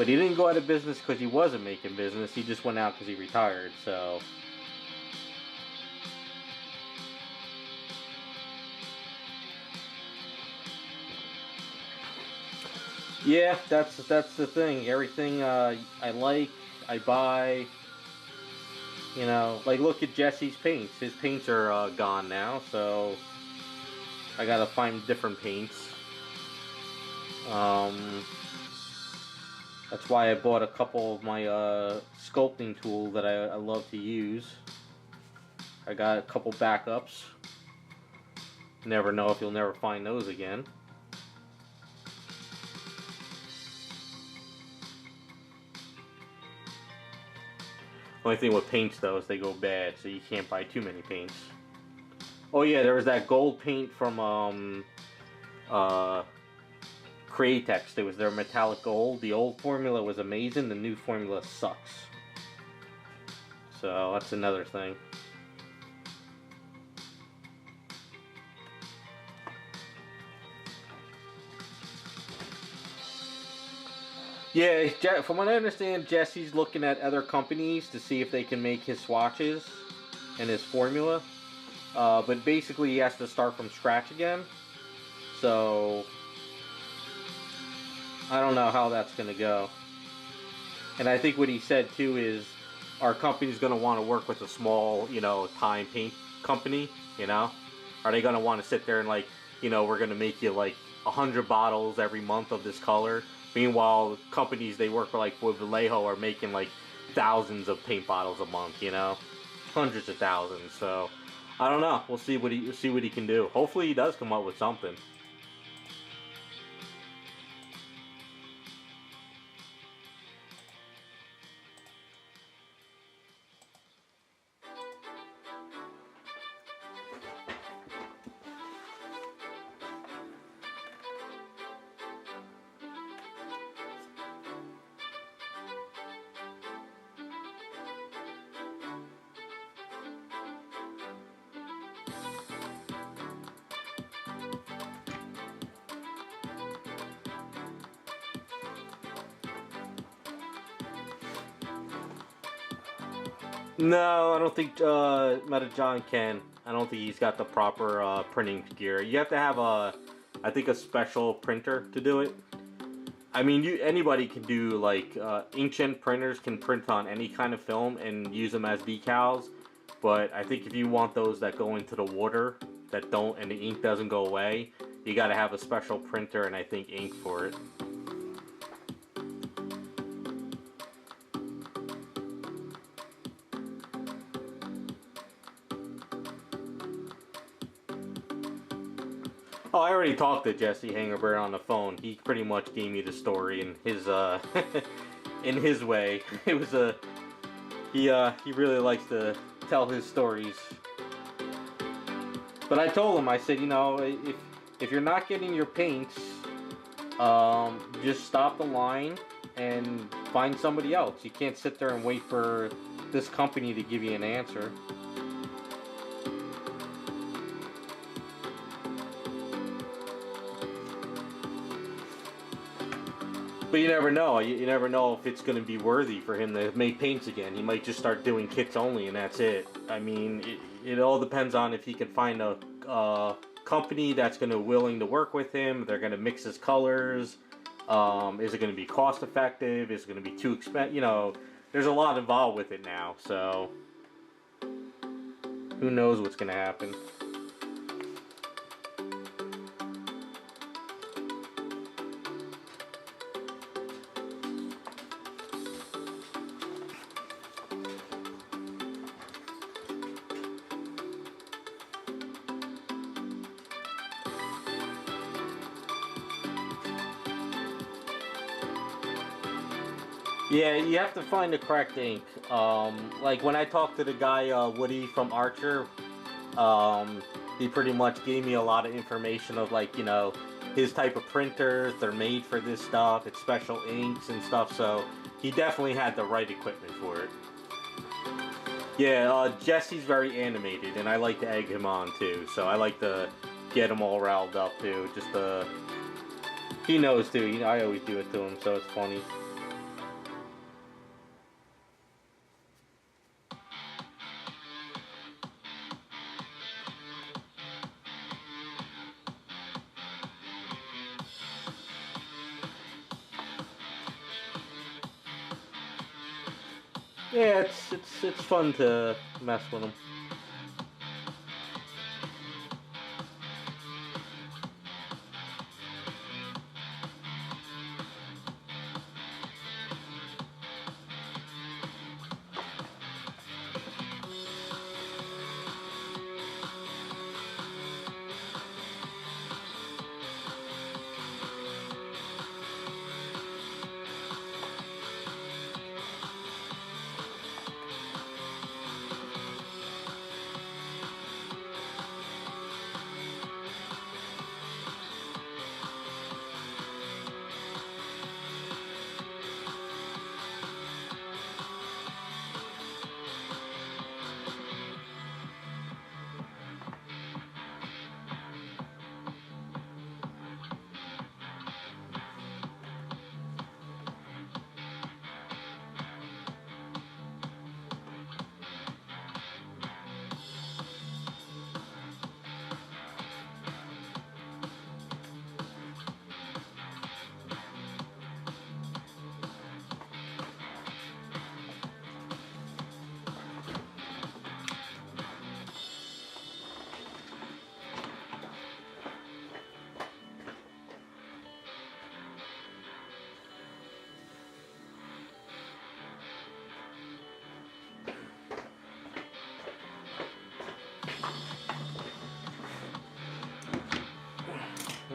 But he didn't go out of business because he wasn't making business. He just went out because he retired. So. Yeah, that's the thing. Everything I like, I buy. You know, like look at Jesse's paints. His paints are gone now, so I gotta find different paints. That's why I bought a couple of my sculpting tools that I love to use. I got a couple backups. Never know if you'll never find those again. Only thing with paints though is they go bad, so you can't buy too many paints. Oh yeah, there was that gold paint from Createx. It was their metallic gold. The old formula was amazing. The new formula sucks. So that's another thing. Yeah, from what I understand, Jesse's looking at other companies to see if they can make his swatches and his formula. But basically he has to start from scratch again. So I don't know how that's going to go. And I think what he said too is our company's going to want to work with a small, you know, time paint company, you know? Are they going to want to sit there and like, you know, we're going to make you like 100 bottles every month of this color? Meanwhile, companies they work for, like with Vallejo, are making like thousands of paint bottles a month, you know? Hundreds of thousands. So I don't know. We'll see what he can do. Hopefully he does come up with something. No, I don't think Meta John can. I don't think he's got the proper printing gear. You have to have I think a special printer to do it. I mean, anybody can do like inkjet printers can print on any kind of film and use them as decals. But I think if you want those that go into the water that don't and the ink doesn't go away, you got to have a special printer and I think ink for it. Oh, I already talked to Jesse Hangerberg on the phone. He pretty much gave me the story in his in his way. It was he really likes to tell his stories. But I told him, I said, you know, if you're not getting your paints, just stop the line and find somebody else. You can't sit there and wait for this company to give you an answer. But you never know. You never know if it's going to be worthy for him to make paints again. He might just start doing kits only, and that's it. I mean, it all depends on if he can find a company that's going to willing to work with him. They're going to mix his colors. Is it going to be cost effective? Is it going to be too expensive? You know, there's a lot involved with it now. So who knows what's going to happen? Yeah, you have to find the correct ink. Like when I talked to the guy, Woody from Archer, he pretty much gave me a lot of information of like, you know, his type of printers, they're made for this stuff, it's special inks and stuff, so he definitely had the right equipment for it. Yeah, Jesse's very animated, and I like to egg him on too, so I like to get him all riled up too, just he knows too, I always do it to him, so it's funny. Yeah, it's fun to mess with them.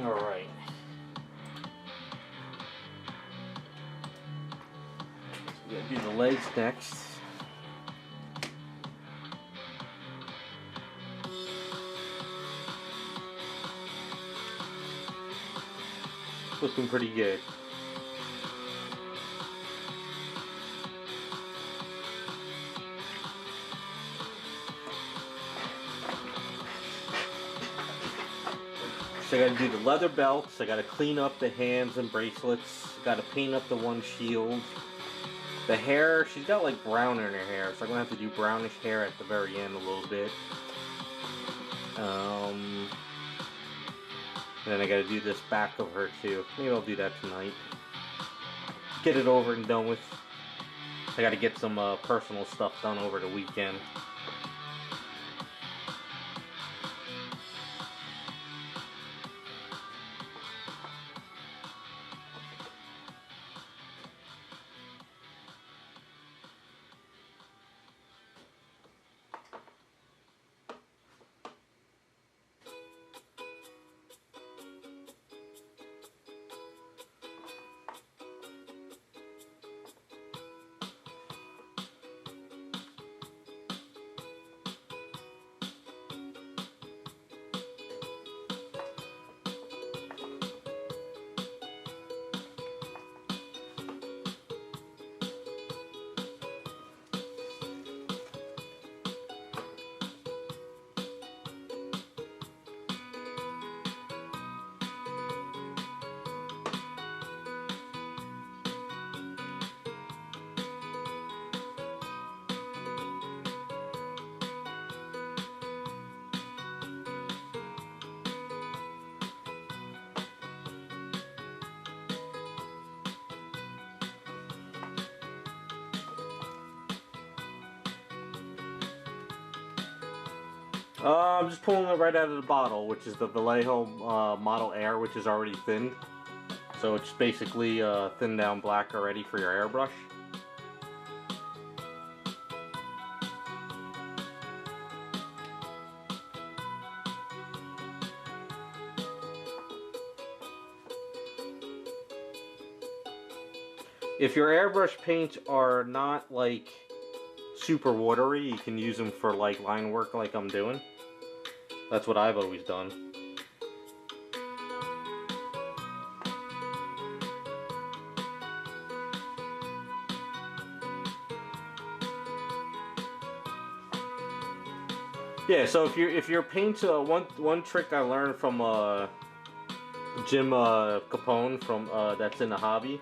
All right. So we gotta do the legs next. Looking pretty good. So I gotta do the leather belts, I gotta clean up the hands and bracelets, gotta paint up the one shield. The hair, she's got like brown in her hair, so I'm gonna have to do brownish hair at the very end a little bit. And then I gotta do this back of her too. Maybe I'll do that tonight. Get it over and done with. I gotta get some personal stuff done over the weekend. I'm just pulling it right out of the bottle, which is the Vallejo Model Air, which is already thinned. So it's basically thinned down black already for your airbrush. If your airbrush paints are not like super watery, you can use them for like line work like I'm doing. That's what I've always done. Yeah, so if your paint, one trick I learned from Jim Capone from that's in the hobby.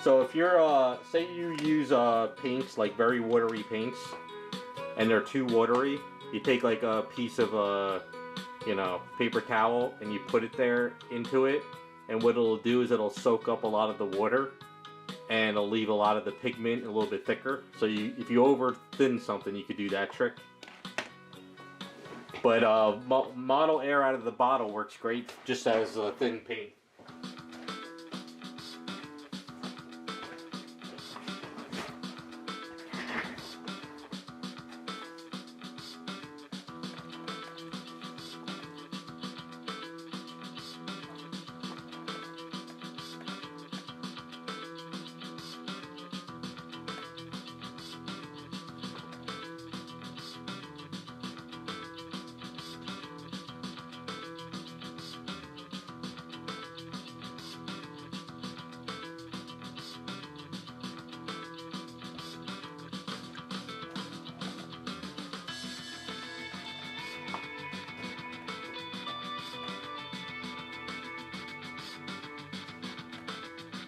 So if you're say you use paints like very watery paints, and they're too watery, you take like a piece of paper towel and you put it there into it, and what it'll do is it'll soak up a lot of the water, and it'll leave a lot of the pigment a little bit thicker. So if you over thin something, you could do that trick. But model air out of the bottle works great just as a thin paint.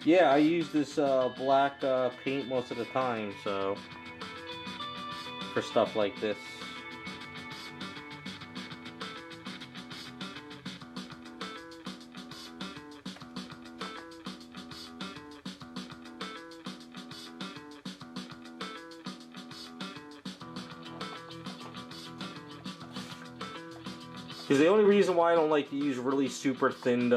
Yeah, I use this black paint most of the time, so for stuff like this. Because the only reason why I don't like to use really super thin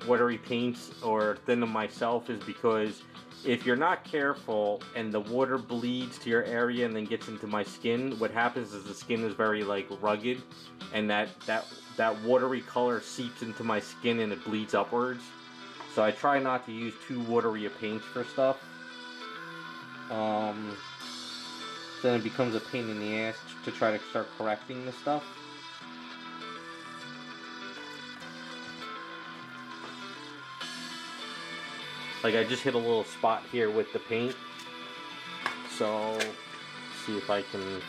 watery paints or thin them myself is because if you're not careful and the water bleeds to your area and then gets into my skin, what happens is the skin is very like rugged, and that watery color seeps into my skin and it bleeds upwards. So I try not to use too watery a paints for stuff. Then it becomes a pain in the ass to try to start correcting the stuff. Like I just hit a little spot here with the paint, so let's see if I can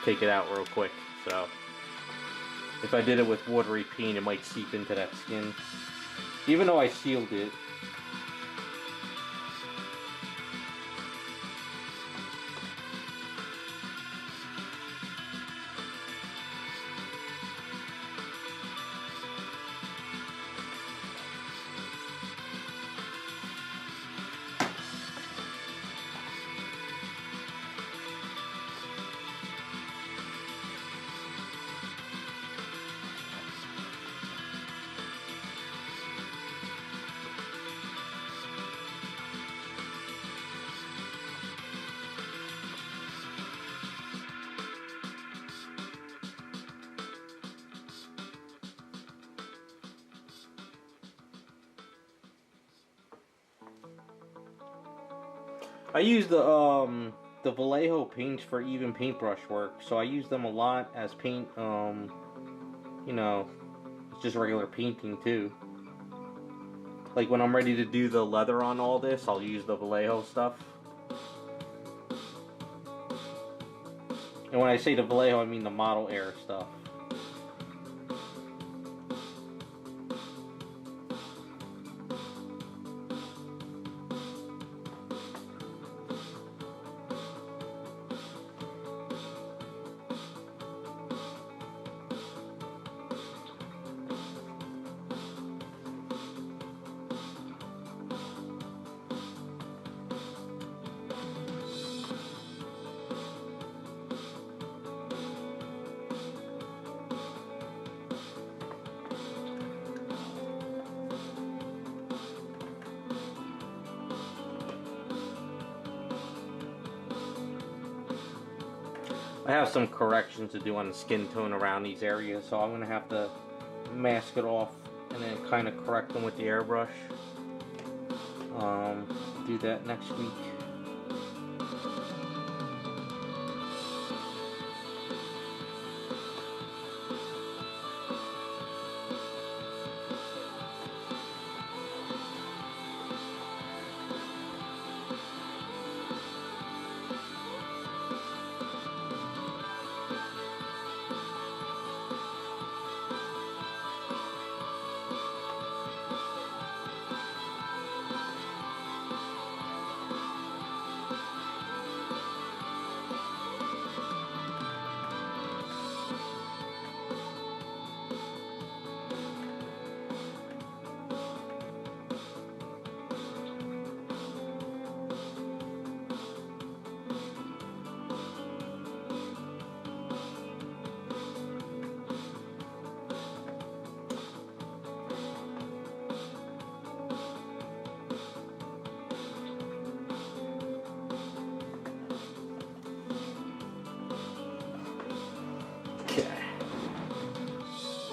take it out real quick. So if I did it with watery paint, it might seep into that skin, even though I sealed it. I use the Vallejo paints for even paintbrush work, so I use them a lot as paint. You know, it's just regular painting too. Like when I'm ready to do the leather on all this, I'll use the Vallejo stuff. And when I say the Vallejo, I mean the model air stuff. I have some corrections to do on the skin tone around these areas, so I'm going to have to mask it off and then kind of correct them with the airbrush. Do that next week.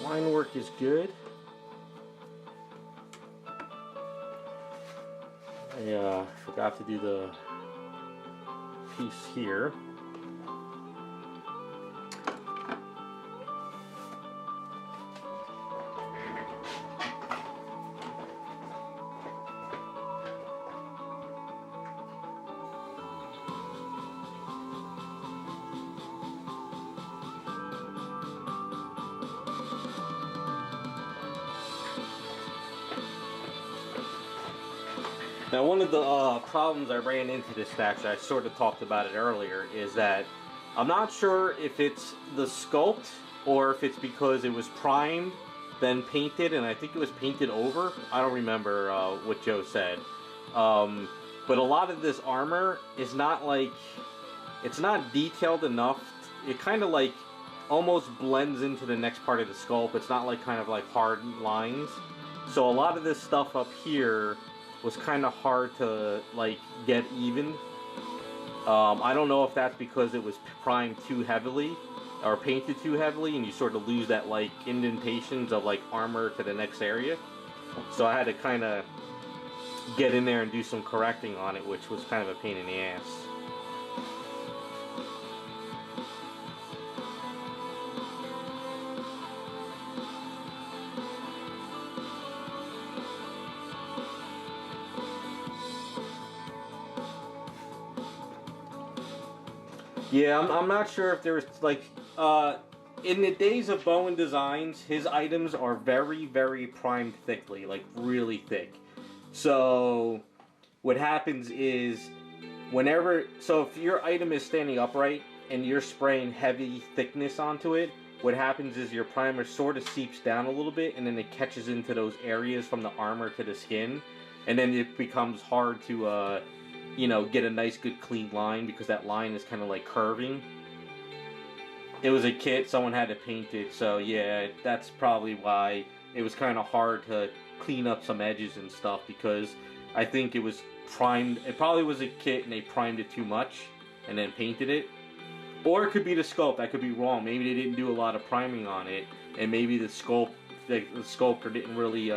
line work is good. I forgot to do the piece here. Now, one of the problems I ran into this actually, I sort of talked about it earlier, is that I'm not sure if it's the sculpt or if it's because it was primed, then painted, and I think it was painted over. I don't remember what Joe said. But a lot of this armor is not like, it's not detailed enough. It kind of like almost blends into the next part of the sculpt. It's not like kind of like hard lines. So a lot of this stuff up here was kind of hard to like get even. I don't know if that's because it was primed too heavily or painted too heavily and you sort of lose that like indentations of like armor to the next area. So I had to kind of get in there and do some correcting on it, which was kind of a pain in the ass. Yeah, I'm not sure if there was like in the days of Bowen Designs, his items are very, very primed thickly, like really thick. So what happens is so if your item is standing upright and you're spraying heavy thickness onto it, what happens is your primer sort of seeps down a little bit and then it catches into those areas from the armor to the skin, and then it becomes hard to you know, get a nice good clean line because that line is kind of like curving. It was a kit, someone had to paint it, so yeah, that's probably why it was kind of hard to clean up some edges and stuff, because I think it was primed. It probably was a kit and they primed it too much and then painted it. Or it could be the sculpt. I could be wrong. Maybe they didn't do a lot of priming on it, and maybe the sculptor didn't really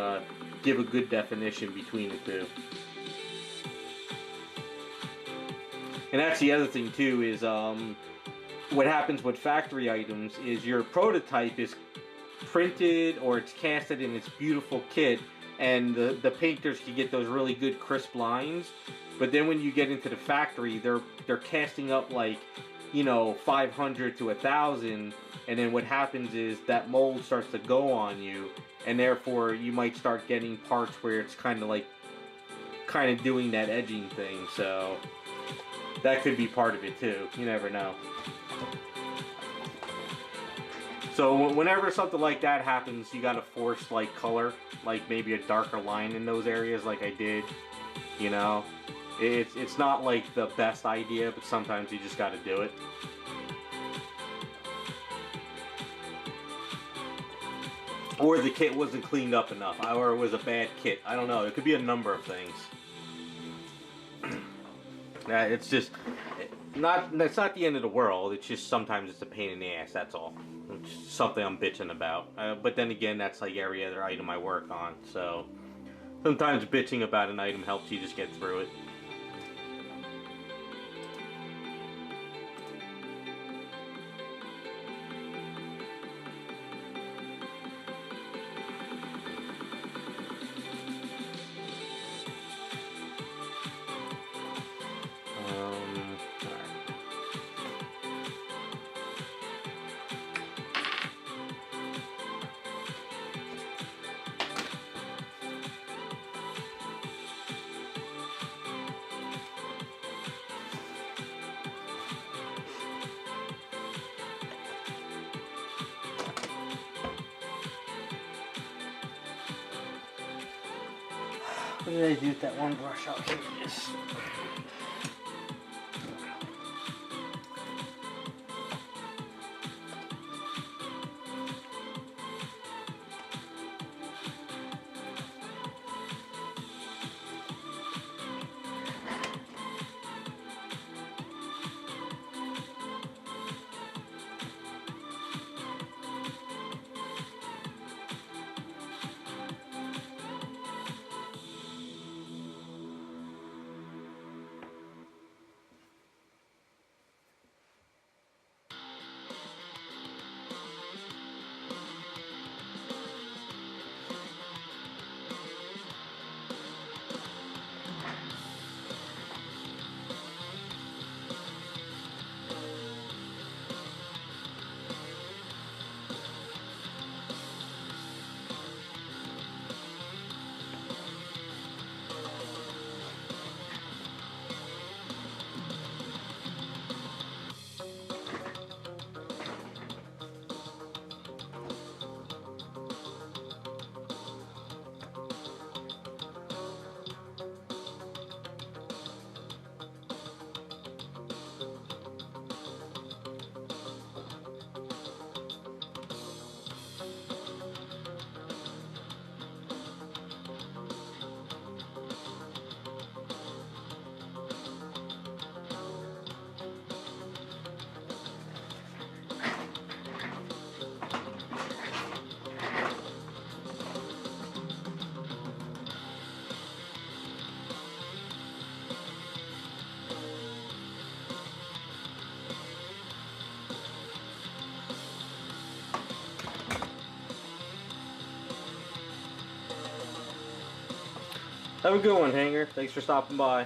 give a good definition between the two. And that's the other thing too, is what happens with factory items is your prototype is printed or it's casted in its beautiful kit, and the painters can get those really good crisp lines. But then when you get into the factory, they're casting up like, you know, 500 to 1,000, and then what happens is that mold starts to go on you, and therefore you might start getting parts where it's kind of doing that edging thing. So that could be part of it too. You never know. So whenever something like that happens, you gotta force like color, like maybe a darker line in those areas like I did. You know, it's not like the best idea, but sometimes you just gotta do it. Or the kit wasn't cleaned up enough, or it was a bad kit. I don't know, it could be a number of things. It's just it's not the end of the world. It's just sometimes it's a pain in the ass. That's all. It's something I'm bitching about. But then again, that's like every other item I work on. So sometimes bitching about an item helps you just get through it. What did I do with that one brush? Oh, here it is. Have a good one, Hanger. Thanks for stopping by.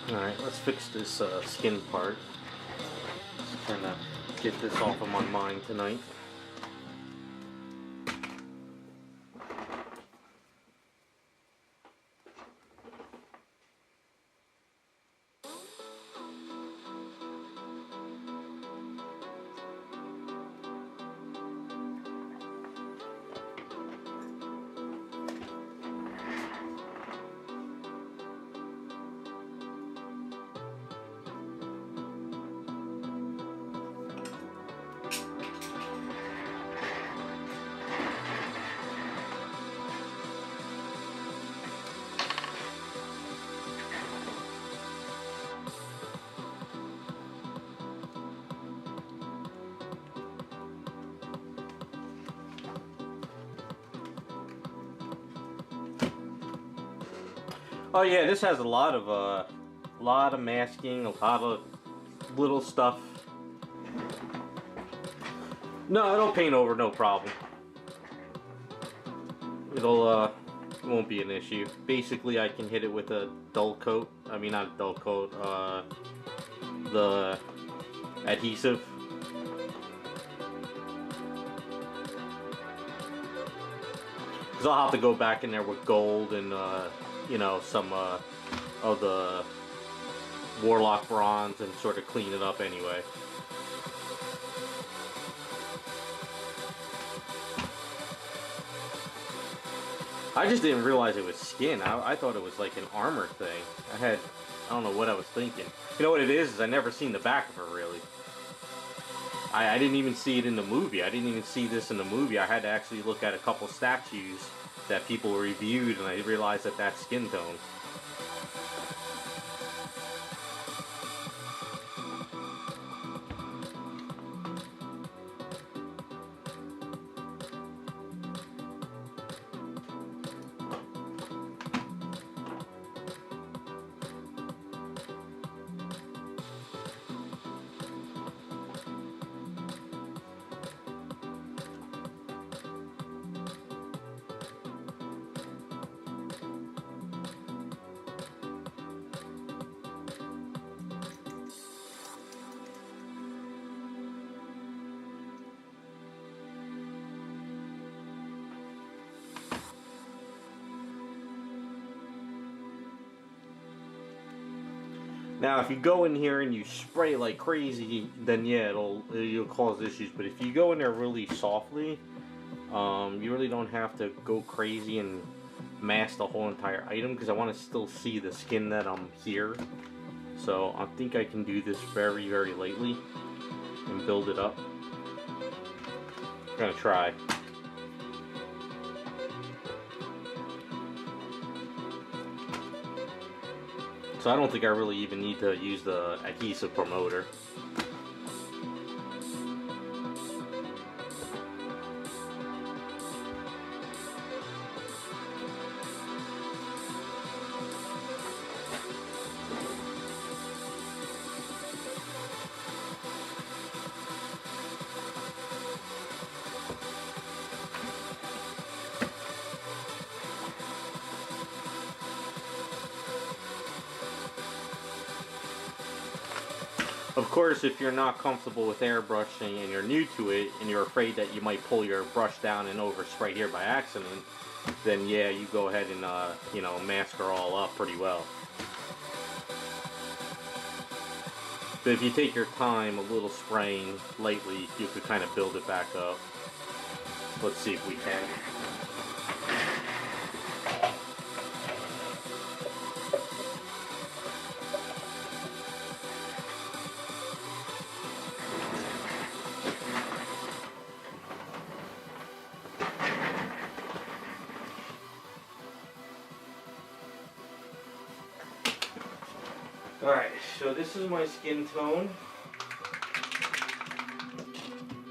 Alright, let's fix this skin part. Just trying to get this off of my mind tonight. Oh yeah, this has a lot of masking, a lot of little stuff. No, it'll paint over, no problem. It won't be an issue. Basically, I can hit it with a dull coat. I mean, not a dull coat. The adhesive. Because I'll have to go back in there with gold and you know, some of the Warlock bronze and sort of clean it up anyway. I just didn't realize it was skin. I thought it was like an armor thing. I don't know what I was thinking. You know what it is I never seen the back of her really. I didn't even see it in the movie. I didn't even see this in the movie. I had to actually look at a couple statues that people reviewed, and I realized that that's skin tone. Now, if you go in here and you spray like crazy, then yeah, you'll cause issues. But if you go in there really softly, you really don't have to go crazy and mask the whole entire item, because I want to still see the skin that I'm here. So I think I can do this very, very lightly and build it up. I'm gonna try. So I don't think I really even need to use the adhesive promoter. Of course, if you're not comfortable with airbrushing and you're new to it and you're afraid that you might pull your brush down and overspray here by accident, then yeah, you go ahead and you know, mask her all up pretty well. But if you take your time, a little spraying lightly, you could kind of build it back up. Let's see if we can. Alright, so this is my skin tone.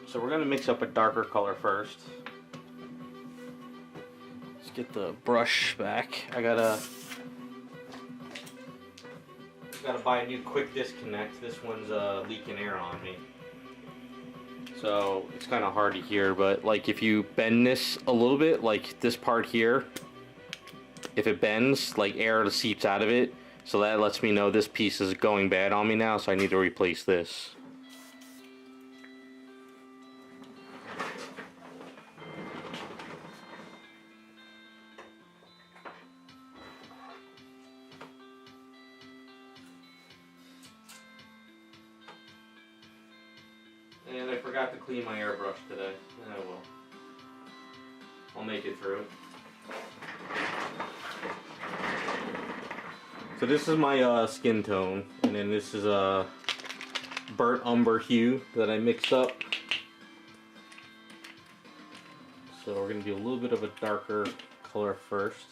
So we're going to mix up a darker color first. Let's get the brush back. I gotta buy a new quick disconnect. This one's leaking air on me. So it's kind of hard to hear, but like if you bend this a little bit, like this part here, if it bends, like air seeps out of it. So that lets me know this piece is going bad on me now, so I need to replace this. And I forgot to clean my airbrush today. I will. I'll make it through. So this is my skin tone, and then this is a burnt umber hue that I mixed up. So we're going to do a little bit of a darker color first.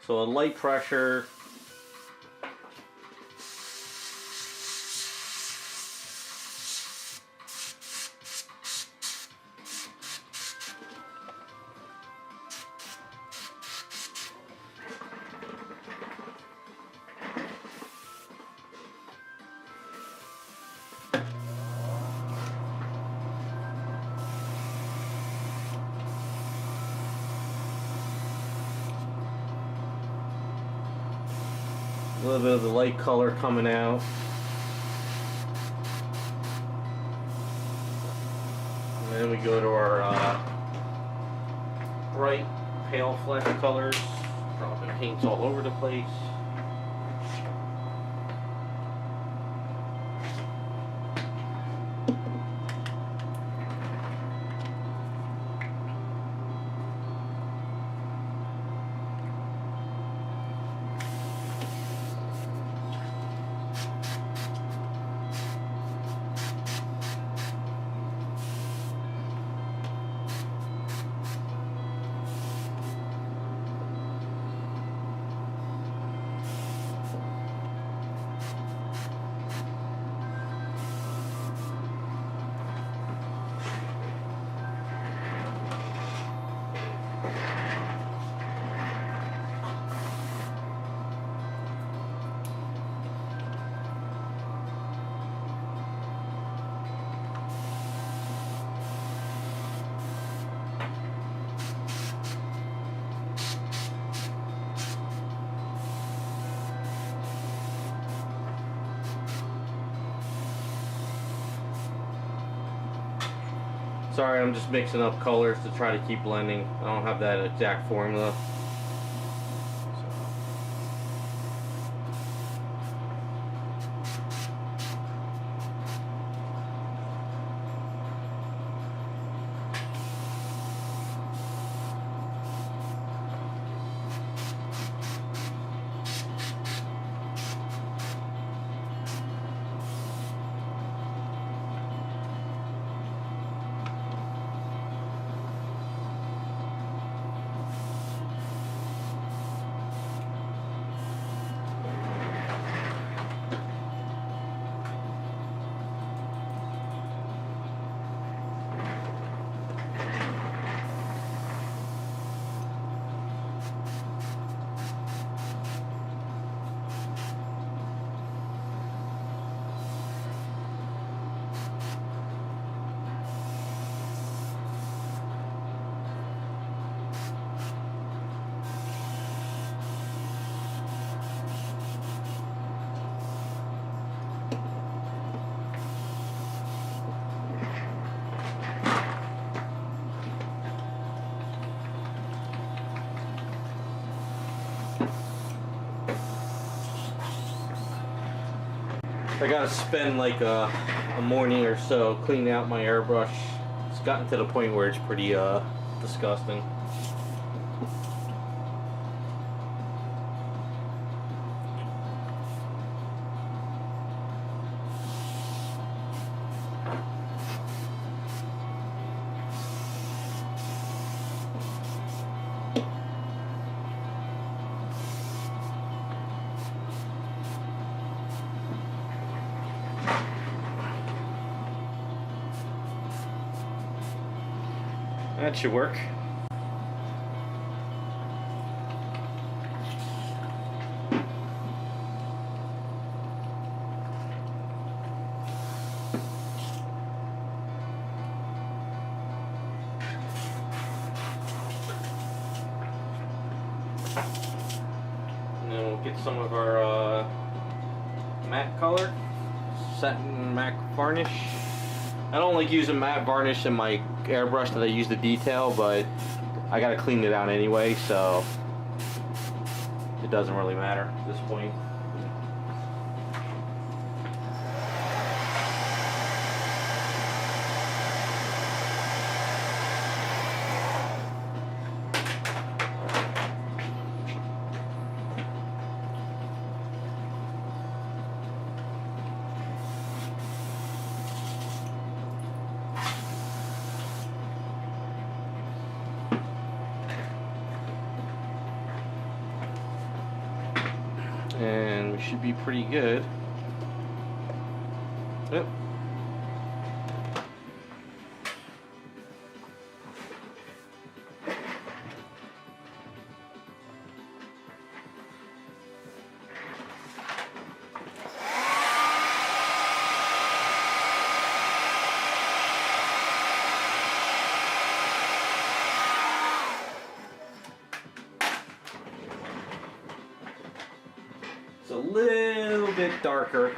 So a light pressure. A little bit of the light color coming out. And then we go to our bright pale flesh colors. Dropping paints all over the place. Sorry, I'm just mixing up colors to try to keep blending. I don't have that exact formula. I gotta spend like a morning or so cleaning out my airbrush. It's gotten to the point where it's pretty disgusting. That should work. And then we'll get some of our matte color, satin matte varnish. I don't like using matte varnish in my airbrush that I use the detail, but I gotta clean it out anyway, so it doesn't really matter at this point. And we should be pretty good. Yep. It's a little bit darker.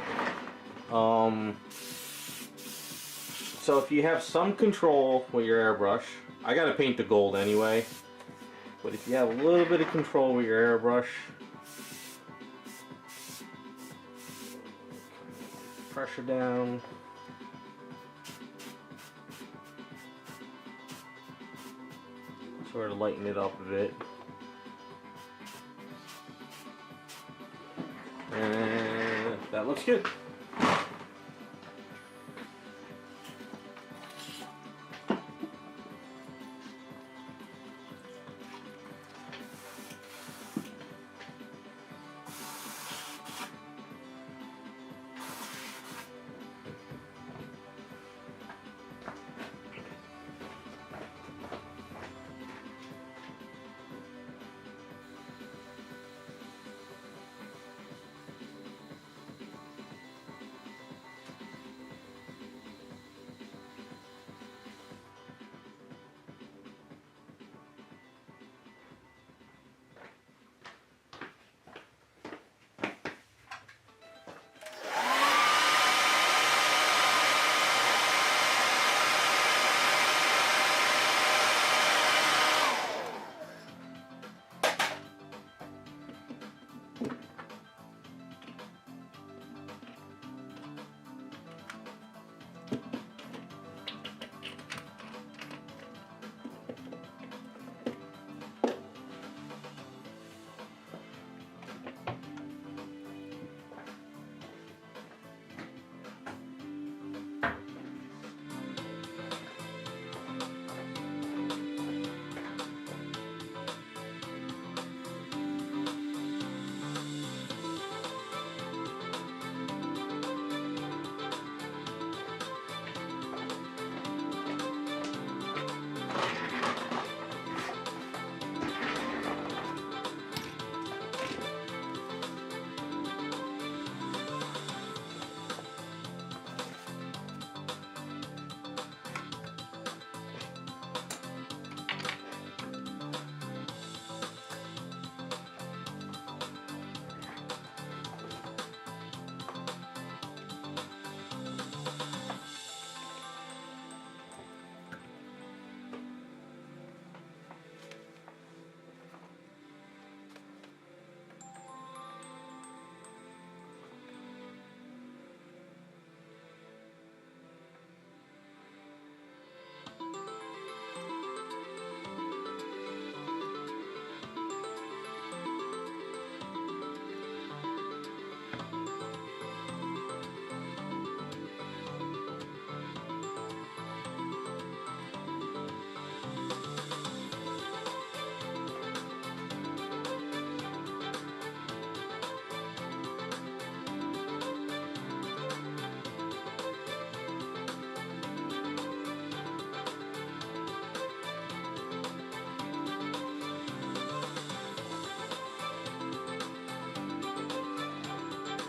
So if you have some control with your airbrush, I gotta paint the gold anyway, but if you have a little bit of control with your airbrush, pressure down. Sort of lighten it up a bit. And that looks good.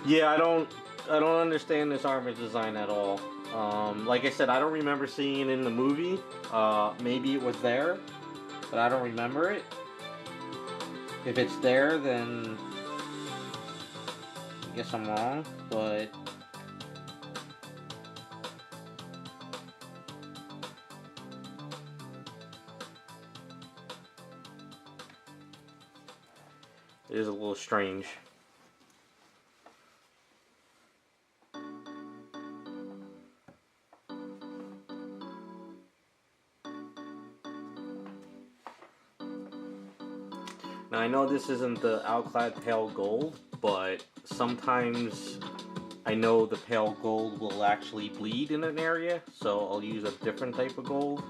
Yeah, I don't understand this armor design at all. Like I said, I don't remember seeing it in the movie. Maybe it was there, but I don't remember it. If it's there, then I guess I'm wrong, but it is a little strange. Now I know this isn't the Outclad Pale Gold, but sometimes I know the Pale Gold will actually bleed in an area, so I'll use a different type of gold.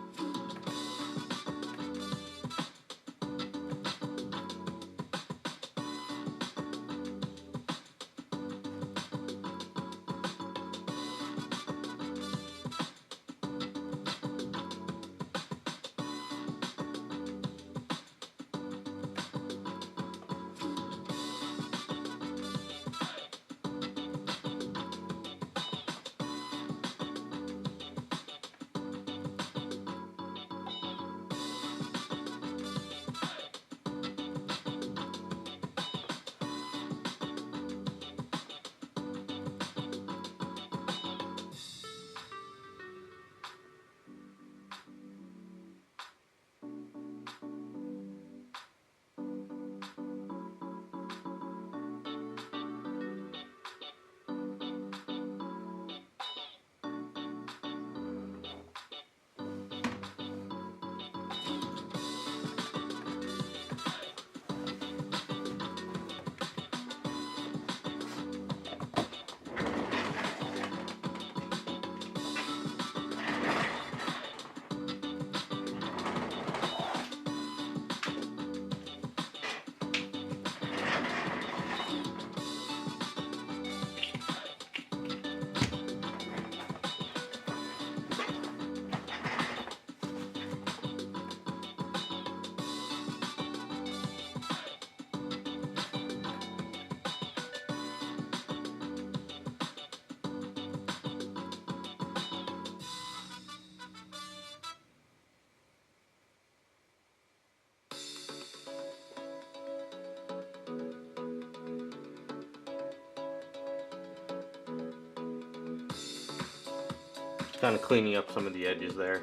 Kind of cleaning up some of the edges there.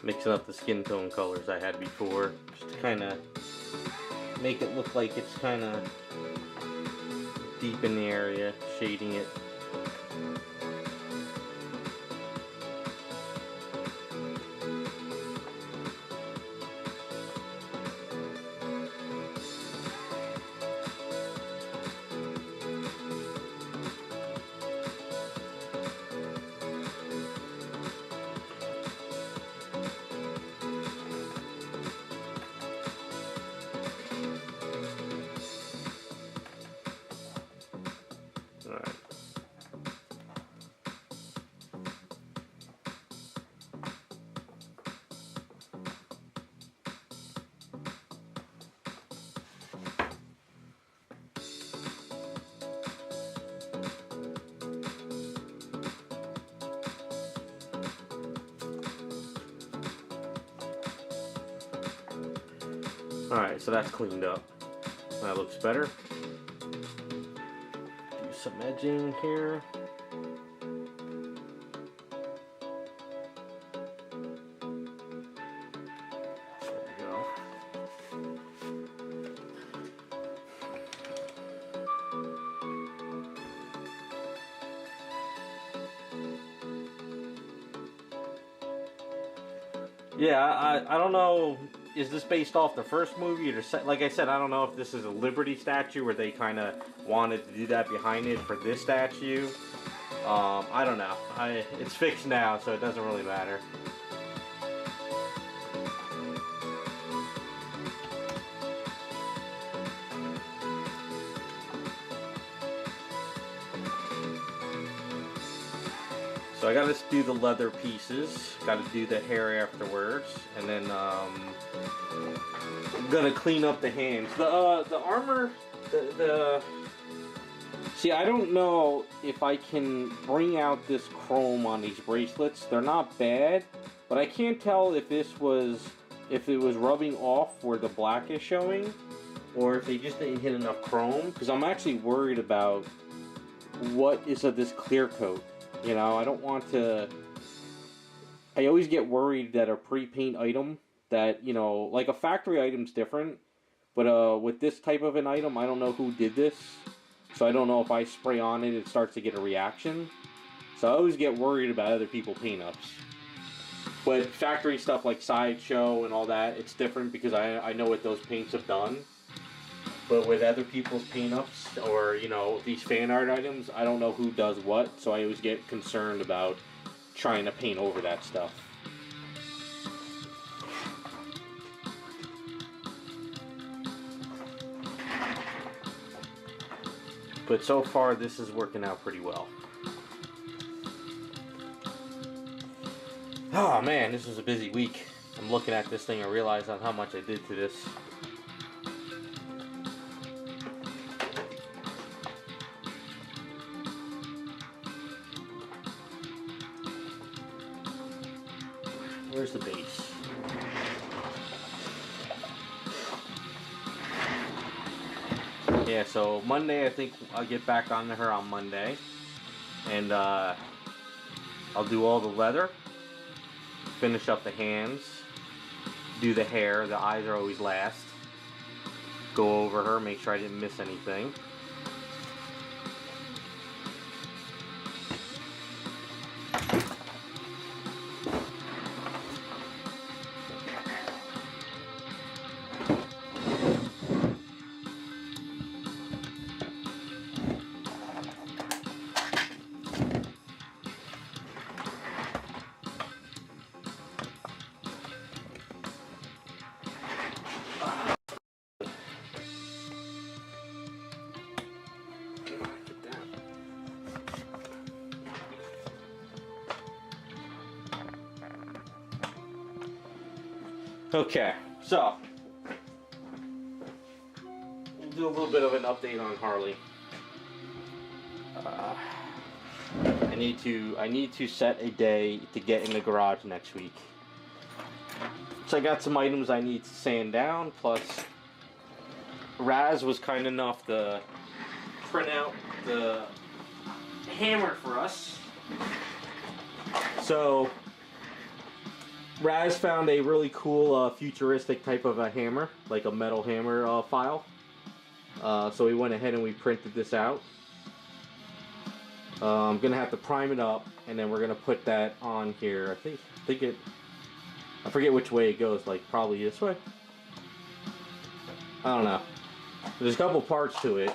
Mixing up the skin tone colors I had before, just to kind of make it look like it's kind of deep in the area, shading it. Alright, so that's cleaned up. That looks better. Do some edging here. There we go. Yeah, I don't know. Is this based off the first movie or like I said, I don't know if this is a Liberty statue where they kind of wanted to do that behind it for this statue. I don't know. It's fixed now, so it doesn't really matter. So I gotta do the leather pieces, gotta do the hair afterwards, and then I'm gonna clean up the hands. The armor, the See, I don't know if I can bring out this chrome on these bracelets. They're not bad, but I can't tell if it was rubbing off where the black is showing, or if they just didn't hit enough chrome. Because I'm actually worried about what is of this clear coat. You know, I don't want to. I always get worried that a pre-paint item that, you know, like a factory item's different, but with this type of an item, I don't know who did this. So I don't know if I spray on it, it starts to get a reaction. So I always get worried about other people's paint-ups. But factory stuff like Sideshow and all that, it's different because I know what those paints have done. But with other people's paint-ups or, you know, these fan art items, I don't know who does what. So I always get concerned about trying to paint over that stuff. But so far, this is working out pretty well. Oh man, this was a busy week. I'm looking at this thing and realize on how much I did to this. Where's the base? Yeah, so Monday, I think I'll get back on her on Monday. And I'll do all the leather. Finish up the hands. Do the hair. The eyes are always last. Go over her, make sure I didn't miss anything. Okay, so we'll do a little bit of an update on Harley. I need to set a day to get in the garage next week. So I got some items I need to sand down, plus Raz was kind enough to print out the hammer for us. So Raz found a really cool futuristic type of a hammer, like a metal hammer file. So we went ahead and we printed this out. I'm gonna have to prime it up, and then we're gonna put that on here. I forget which way it goes. Like probably this way. I don't know. There's a couple parts to it,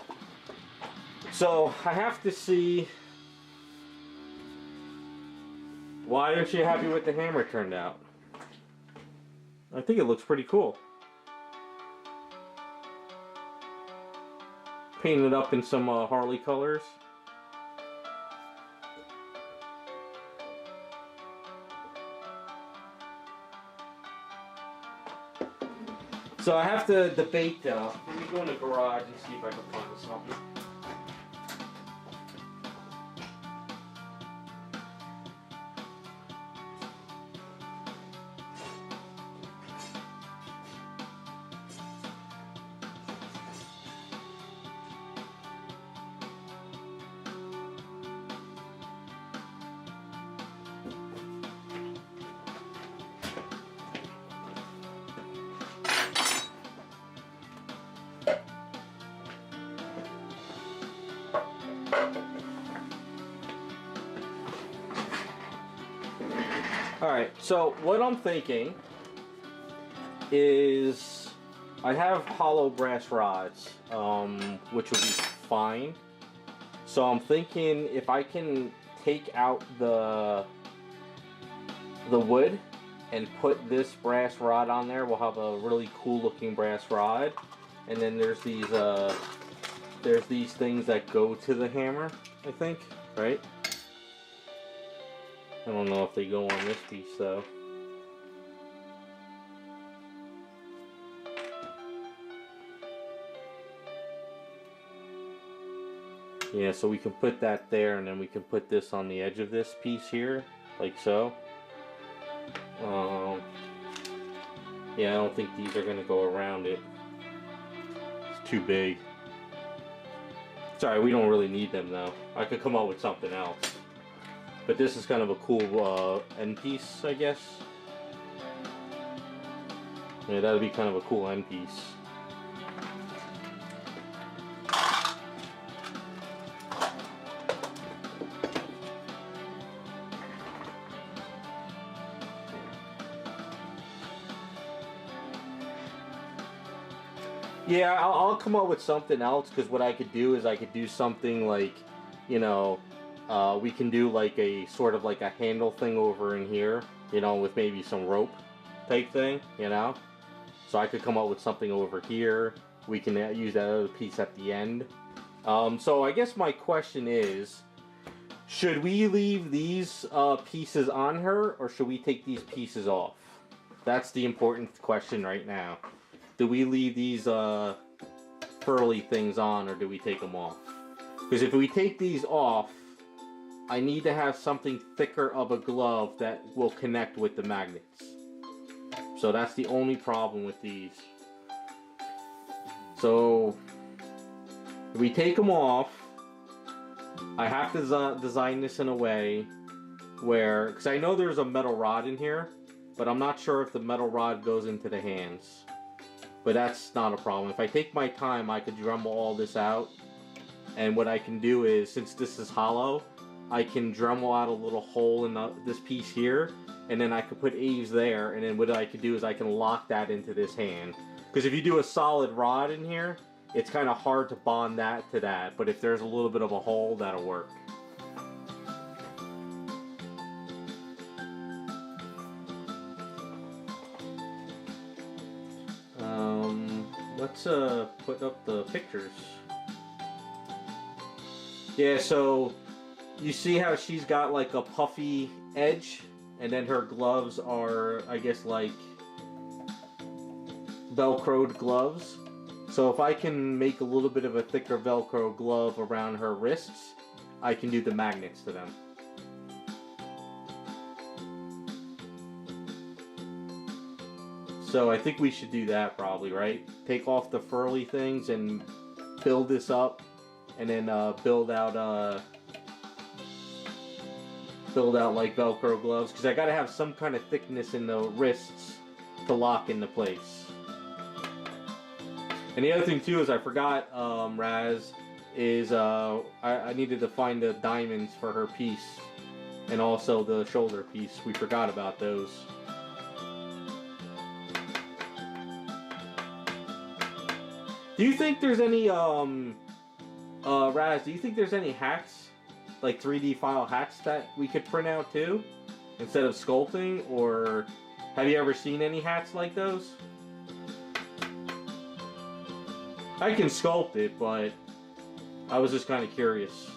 so I have to see. Why aren't you happy with the hammer turned out? I think it looks pretty cool. Painted up in some Harley colors. So I have to debate let me go in the garage and see if I can find something. Alright, so what I'm thinking is I have hollow brass rods, which would be fine. So I'm thinking if I can take out the wood and put this brass rod on there, we'll have a really cool looking brass rod. And then there's these things that go to the hammer, I think, right? I don't know if they go on this piece though. Yeah, so we can put that there, and then we can put this on the edge of this piece here, like so. Yeah, I don't think these are gonna go around it. It's too big. Sorry, we don't really need them though. I could come up with something else. But this is kind of a cool end piece, I guess. Yeah, that would be kind of a cool end piece. Yeah, I'll come up with something else, because what I could do is I could do something like, you know, we can do like a sort of like a handle thing over in here, you know, with maybe some rope type thing, you know. So I could come up with something over here. We can use that other piece at the end. So I guess my question is, should we leave these pieces on her, or should we take these pieces off? That's the important question right now. Do we leave these furly things on, or do we take them off? Because if we take these off, I need to have something thicker of a glove that will connect with the magnets. So that's the only problem with these. So if we take them off, I have to design this in a way where, because I know there's a metal rod in here, but I'm not sure if the metal rod goes into the hands. But that's not a problem. If I take my time, I could Dremel all this out. And what I can do is, since this is hollow, I can Dremel out a little hole in this piece here. And then I could put eaves there. And then what I could do is I can lock that into this hand. Because if you do a solid rod in here, it's kind of hard to bond that to that. But if there's a little bit of a hole, that'll work. Let's put up the pictures. Yeah, so you see how she's got like a puffy edge, and then her gloves are, I guess, like Velcroed gloves. So if I can make a little bit of a thicker Velcro glove around her wrists, I can do the magnets to them. So I think we should do that probably, right? Take off the furly things and build this up, and then build out like Velcro gloves, because I gotta have some kind of thickness in the wrists to lock into place. And the other thing too is I forgot, Raz, is I needed to find the diamonds for her piece, and also the shoulder piece. We forgot about those. Do you think there's any, Raz, do you think there's any hats, like 3D file hats that we could print out too, instead of sculpting? Or have you ever seen any hats like those? I can sculpt it, but I was just kind of curious.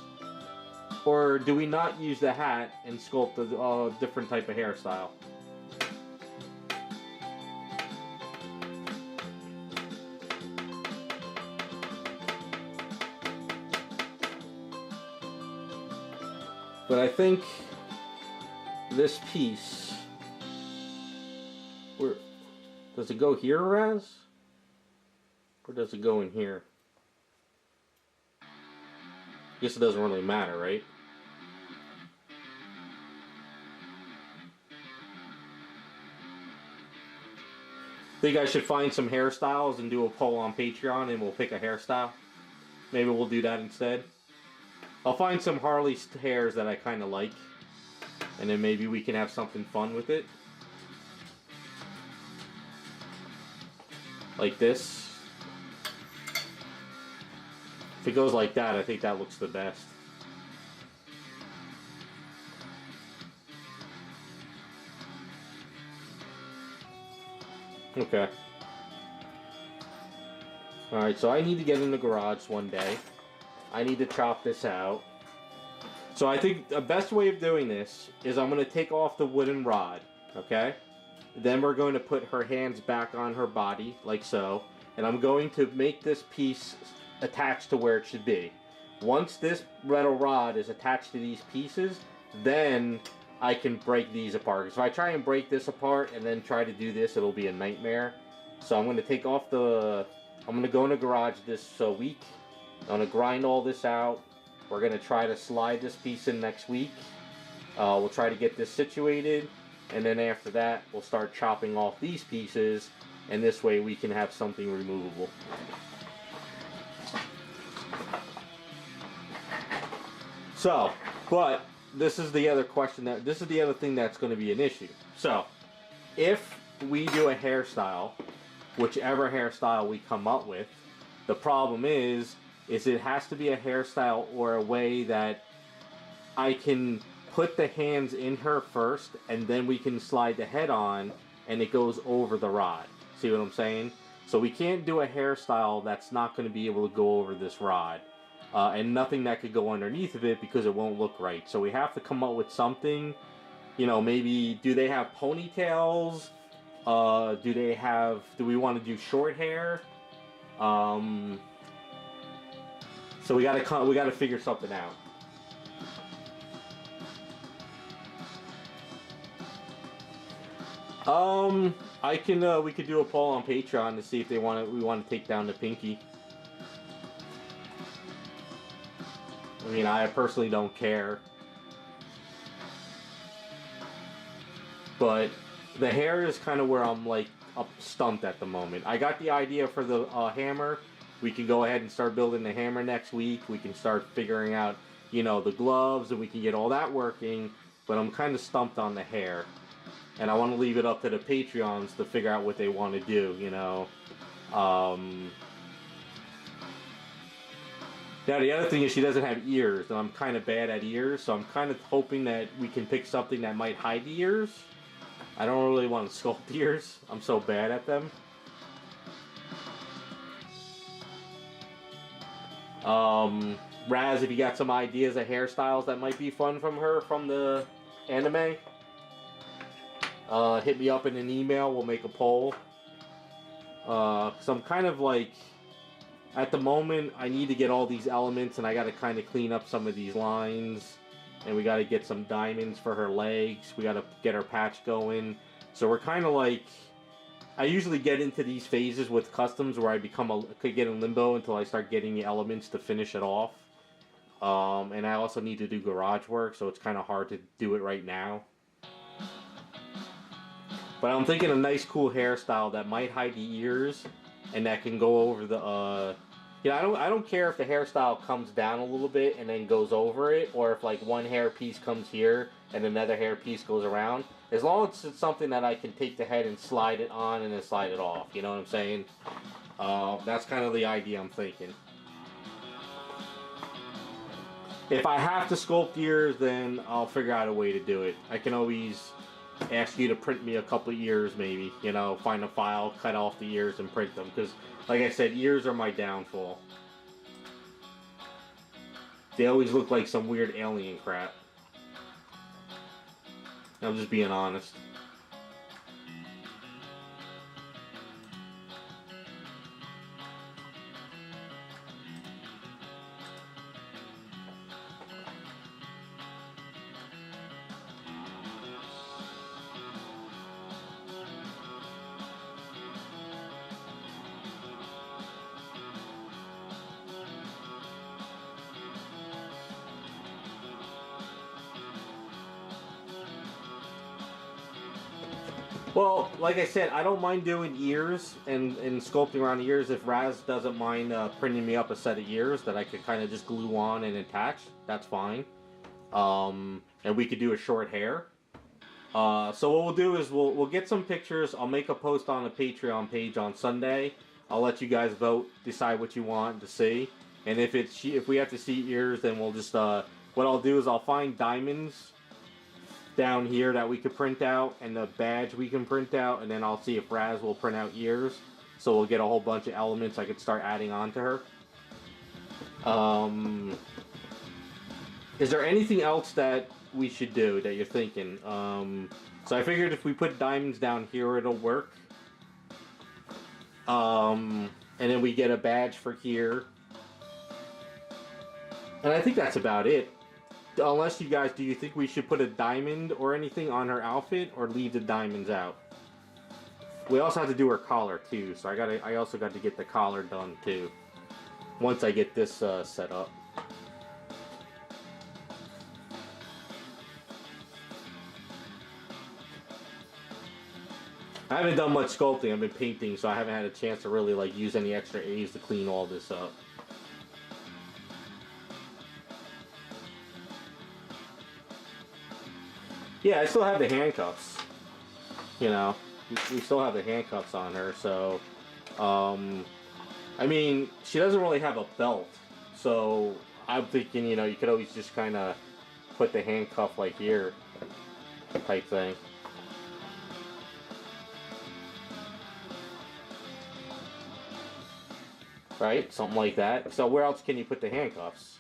Or do we not use the hat and sculpt a different type of hairstyle? But I think this piece, where does it go here, Raz? Or does it go in here? I guess it doesn't really matter, right? Think I should find some hairstyles and do a poll on Patreon, and we'll pick a hairstyle? Maybe we'll do that instead. I'll find some Harley hairs that I kind of like, and then maybe we can have something fun with it. Like this. If it goes like that, I think that looks the best. Okay. Alright, so I need to get in the garage one day. I need to chop this out. So I think the best way of doing this is I'm going to take off the wooden rod, okay? Then we're going to put her hands back on her body, like so. And I'm going to make this piece attached to where it should be. Once this metal rod is attached to these pieces, then I can break these apart. If I try and break this apart and then try to do this, it'll be a nightmare. So I'm going to take off the... I'm going to go in the garage this week. I'm going to grind all this out. We're going to try to slide this piece in next week. We'll try to get this situated. And then after that, we'll start chopping off these pieces. And this way we can have something removable. So, but this is the other question this is the other thing that's going to be an issue. So, if we do a hairstyle, whichever hairstyle we come up with, the problem is it has to be a hairstyle or a way that I can put the hands in her first and then we can slide the head on and it goes over the rod. See what I'm saying? So we can't do a hairstyle that's not going to be able to go over this rod. And nothing that could go underneath of it because it won't look right. So we have to come up with something, you know, maybe, do they have ponytails? Do we want to do short hair? So we gotta figure something out. We could do a poll on Patreon to see if we want to take down the pinky. I mean, I personally don't care. But the hair is kind of where I'm like stumped at the moment. I got the idea for the hammer. We can go ahead and start building the hammer next week. We can start figuring out, you know, the gloves, and we can get all that working. But I'm kind of stumped on the hair. And I want to leave it up to the Patreons to figure out what they want to do, you know. Now, the other thing is she doesn't have ears, and I'm kind of bad at ears, so I'm kind of hoping that we can pick something that might hide the ears. I don't really want to sculpt ears. I'm so bad at them. Raz, if you got some ideas of hairstyles that might be fun from her from the anime, hit me up in an email. We'll make a poll. So I'm kind of like... At the moment, I need to get all these elements, and I got to kind of clean up some of these lines. And we got to get some diamonds for her legs. We got to get her patch going. So we're kind of like... I usually get into these phases with customs where I could get in limbo until I start getting the elements to finish it off. And I also need to do garage work, so it's kind of hard to do it right now. But I'm thinking a nice, cool hairstyle that might hide the ears, and that can go over the, you know, I don't care if the hairstyle comes down a little bit and then goes over it, or if like one hair piece comes here and another hair piece goes around. As long as it's something that I can take the head and slide it on and then slide it off, you know what I'm saying? That's kind of the idea I'm thinking. If I have to sculpt ears, then I'll figure out a way to do it. I can always ask you to print me a couple of ears, maybe, you know, find a file, cut off the ears and print them, because like I said, ears are my downfall. They always look like some weird alien crap. I'm just being honest. Well, like I said, I don't mind doing ears and sculpting around the ears. If Raz doesn't mind printing me up a set of ears that I could kind of just glue on and attach, that's fine. And we could do a short hair. So what we'll do is we'll get some pictures. I'll make a post on the Patreon page on Sunday. I'll let you guys vote, decide what you want to see. And if we have to see ears, then we'll just what I'll do is I'll find diamonds down here that we could print out, and the badge we can print out, and then I'll see if Raz will print out ears, so we'll get a whole bunch of elements I could start adding on to her. Is there anything else that we should do that you're thinking? So I figured if we put diamonds down here, it'll work. And then we get a badge for here. And I think that's about it. Unless you guys, do you think we should put a diamond or anything on her outfit, or leave the diamonds out? We also have to do her collar too, so I also got to get the collar done too. Once I get this set up. I haven't done much sculpting. I've been painting, so I haven't had a chance to really like use any extra A's to clean all this up. Yeah, I still have the handcuffs. You know, we still have the handcuffs on her, so I mean, she doesn't really have a belt, so I'm thinking, you know, you could always just kind of put the handcuff like here, type thing. Right? Something like that. So where else can you put the handcuffs?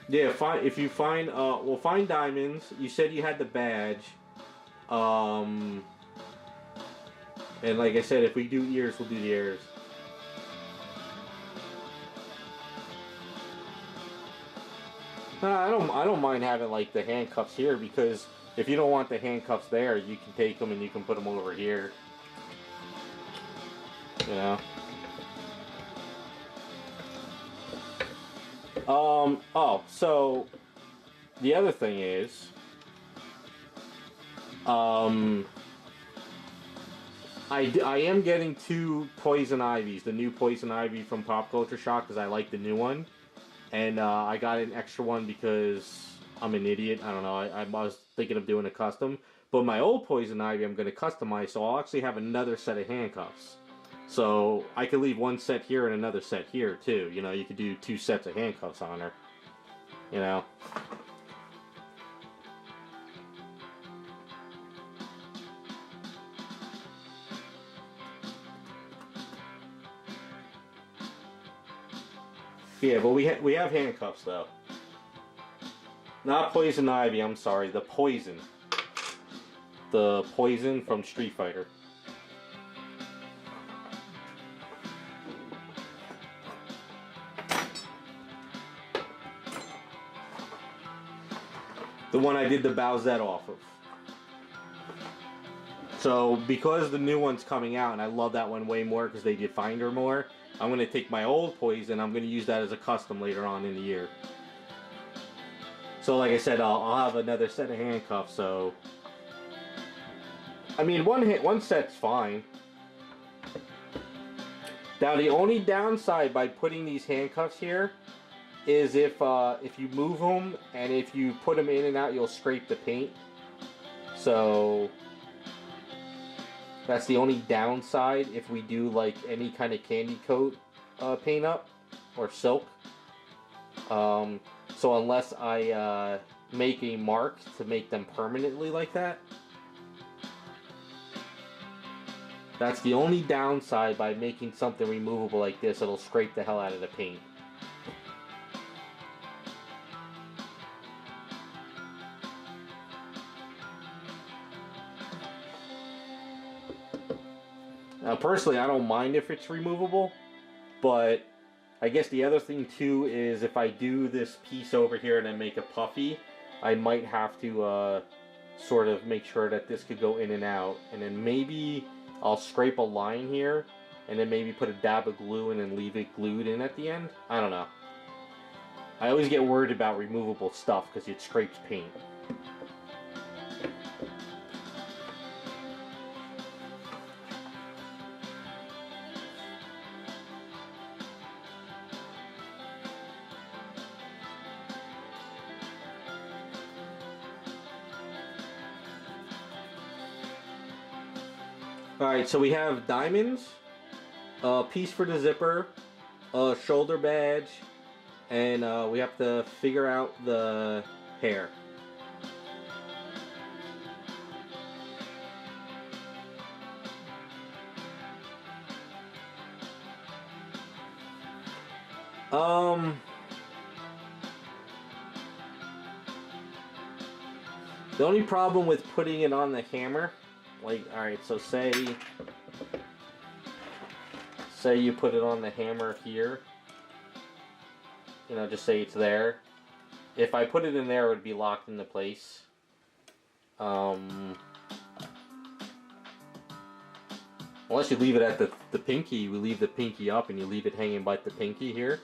Yeah, if you find, well, find diamonds. You said you had the badge. And like I said, if we do ears, we'll do the ears. I don't mind having like the handcuffs here, because if you don't want the handcuffs there, you can take them and you can put them over here. You know. Oh, so the other thing is, I am getting 2 poison ivies, the new poison ivy from Pop Culture Shock, because I like the new one. And I got an extra one because I'm an idiot. I don't know. I was thinking of doing a custom. But my old poison ivy I'm going to customize, so I'll actually have another set of handcuffs. So I could leave one set here and another set here too. You know, you could do 2 sets of handcuffs on her. You know. Yeah, but we have handcuffs though. Not poison ivy. I'm sorry. The poison. The poison from Street Fighter. The one I did the Bowsette off of. So because the new one's coming out, and I love that one way more because they defined her more, I'm going to take my old poison, I'm going to use that as a custom later on in the year. So like I said, I'll have another set of handcuffs, so... I mean, one set's fine. Now the only downside by putting these handcuffs here is if you move them and if you put them in and out, you'll scrape the paint. So that's the only downside if we do like any kind of candy coat paint up or silk. So unless I make a mark to make them permanently like that. That's the only downside by making something removable like this. It'll scrape the hell out of the paint. Now, personally, I don't mind if it's removable, but I guess the other thing too is if I do this piece over here and I make a puffy, I might have to sort of make sure that this could go in and out, and then maybe I'll scrape a line here and then maybe put a dab of glue and then leave it glued in at the end. I don't know. I always get worried about removable stuff because it scrapes paint. Alright, so we have diamonds, a piece for the zipper, a shoulder badge, and we have to figure out the hair. The only problem with putting it on the hammer, like, alright, so say you put it on the hammer here, you know, just say it's there. If I put it in there, it would be locked into place. Unless you leave it at the pinky, we leave the pinky up and you leave it hanging by the pinky here.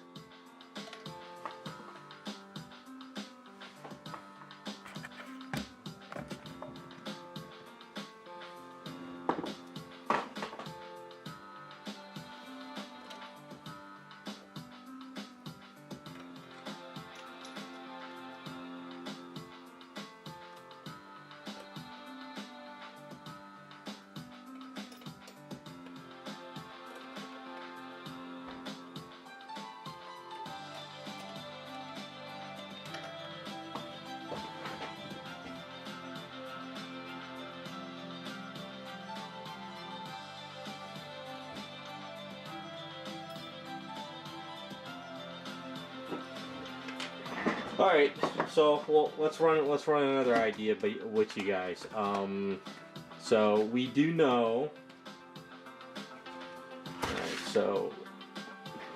All right, so well, let's run another idea with you guys. So we do know. All right, so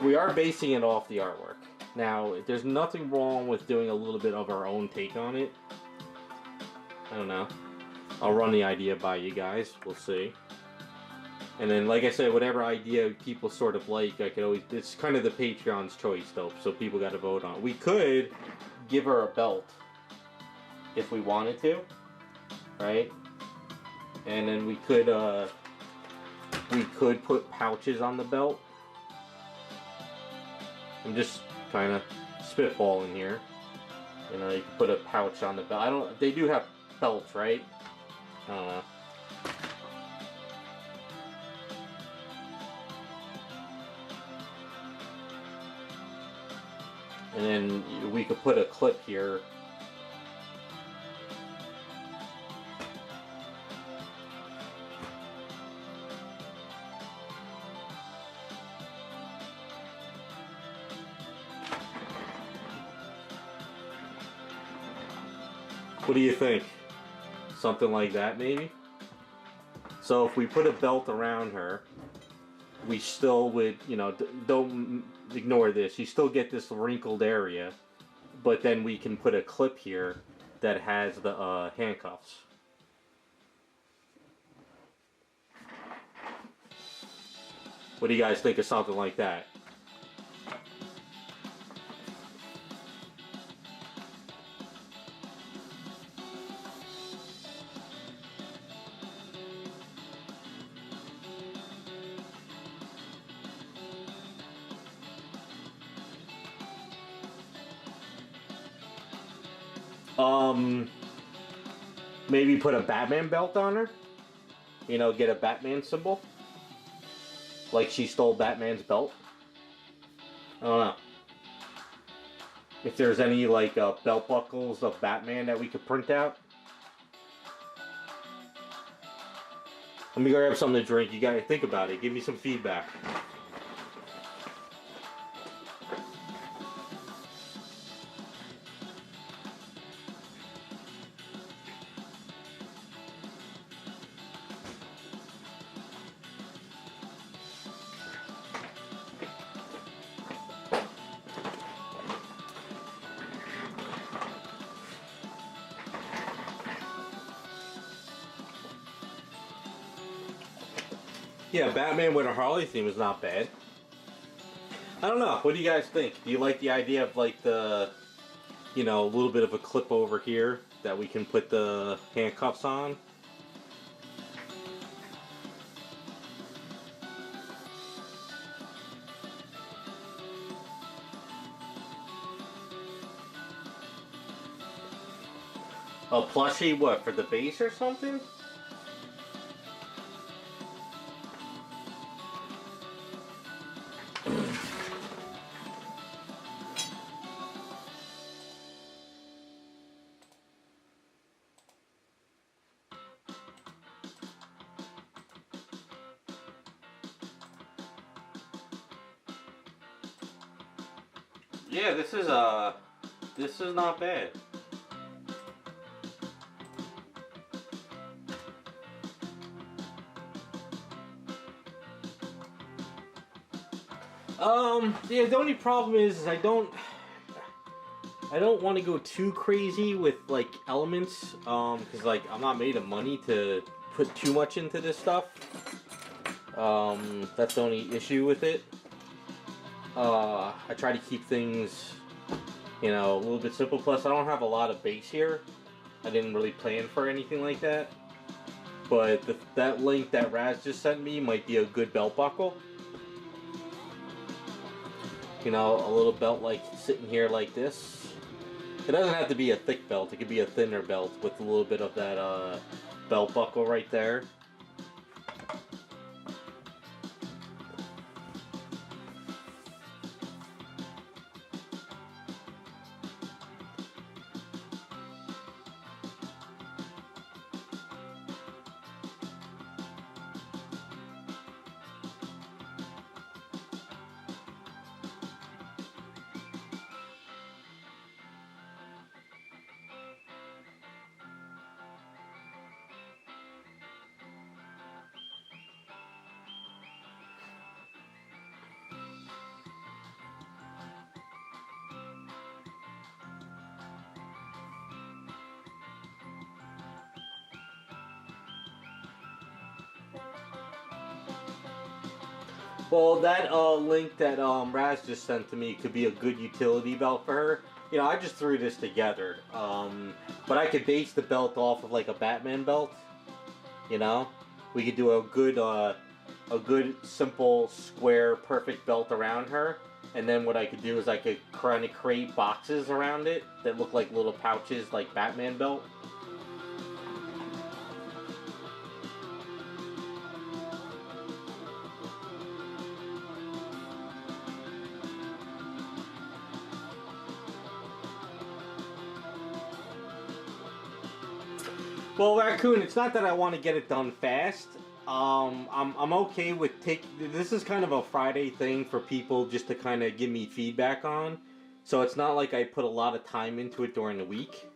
we are basing it off the artwork. Now, there's nothing wrong with doing a little bit of our own take on it. I don't know. I'll run the idea by you guys. We'll see. And then, like I said, whatever idea people sort of like, I could always. It's kind of the Patreon's choice, though, so people got to vote on it. We could give her a belt if we wanted to, right? And then we could put pouches on the belt. I'm just kind of spitballing here. You know, you can put a pouch on the belt. They do have belts, right? I don't know. And then we could put a clip here. What do you think? Something like that, maybe? So if we put a belt around her, we still would, you know, don't ignore this. You still get this wrinkled area, but then we can put a clip here that has the handcuffs. What do you guys think of something like that? Maybe put a Batman belt on her. You know, get a Batman symbol. Like she stole Batman's belt. I don't know. If there's any, like, belt buckles of Batman that we could print out. Let me go grab something to drink. You gotta think about it. Give me some feedback. Yeah, Batman with a Harley theme is not bad. I don't know. What do you guys think? Do you like the idea of, like, the, you know, a little bit of a clip over here that we can put the handcuffs on? A plushie, what, for the base or something? Yeah, this is not bad. Yeah, the only problem is I don't want to go too crazy with like elements, because like I'm not made of money to put too much into this stuff. That's the only issue with it. I try to keep things, you know, a little bit simple. Plus, I don't have a lot of base here. I didn't really plan for anything like that. But that link that Raz just sent me might be a good belt buckle. You know, a little belt like sitting here like this. It doesn't have to be a thick belt. It could be a thinner belt with a little bit of that belt buckle right there. Well, that link that Raz just sent to me could be a good utility belt for her. You know, I just threw this together. But I could base the belt off of like a Batman belt. You know, we could do a good simple square perfect belt around her. And then what I could do is I could kind of create boxes around it that look like little pouches, like Batman belt. Well, Raccoon, it's not that I want to get it done fast. I'm okay with this is kind of a Friday thing for people just to kind of give me feedback on. So it's not like I put a lot of time into it during the week.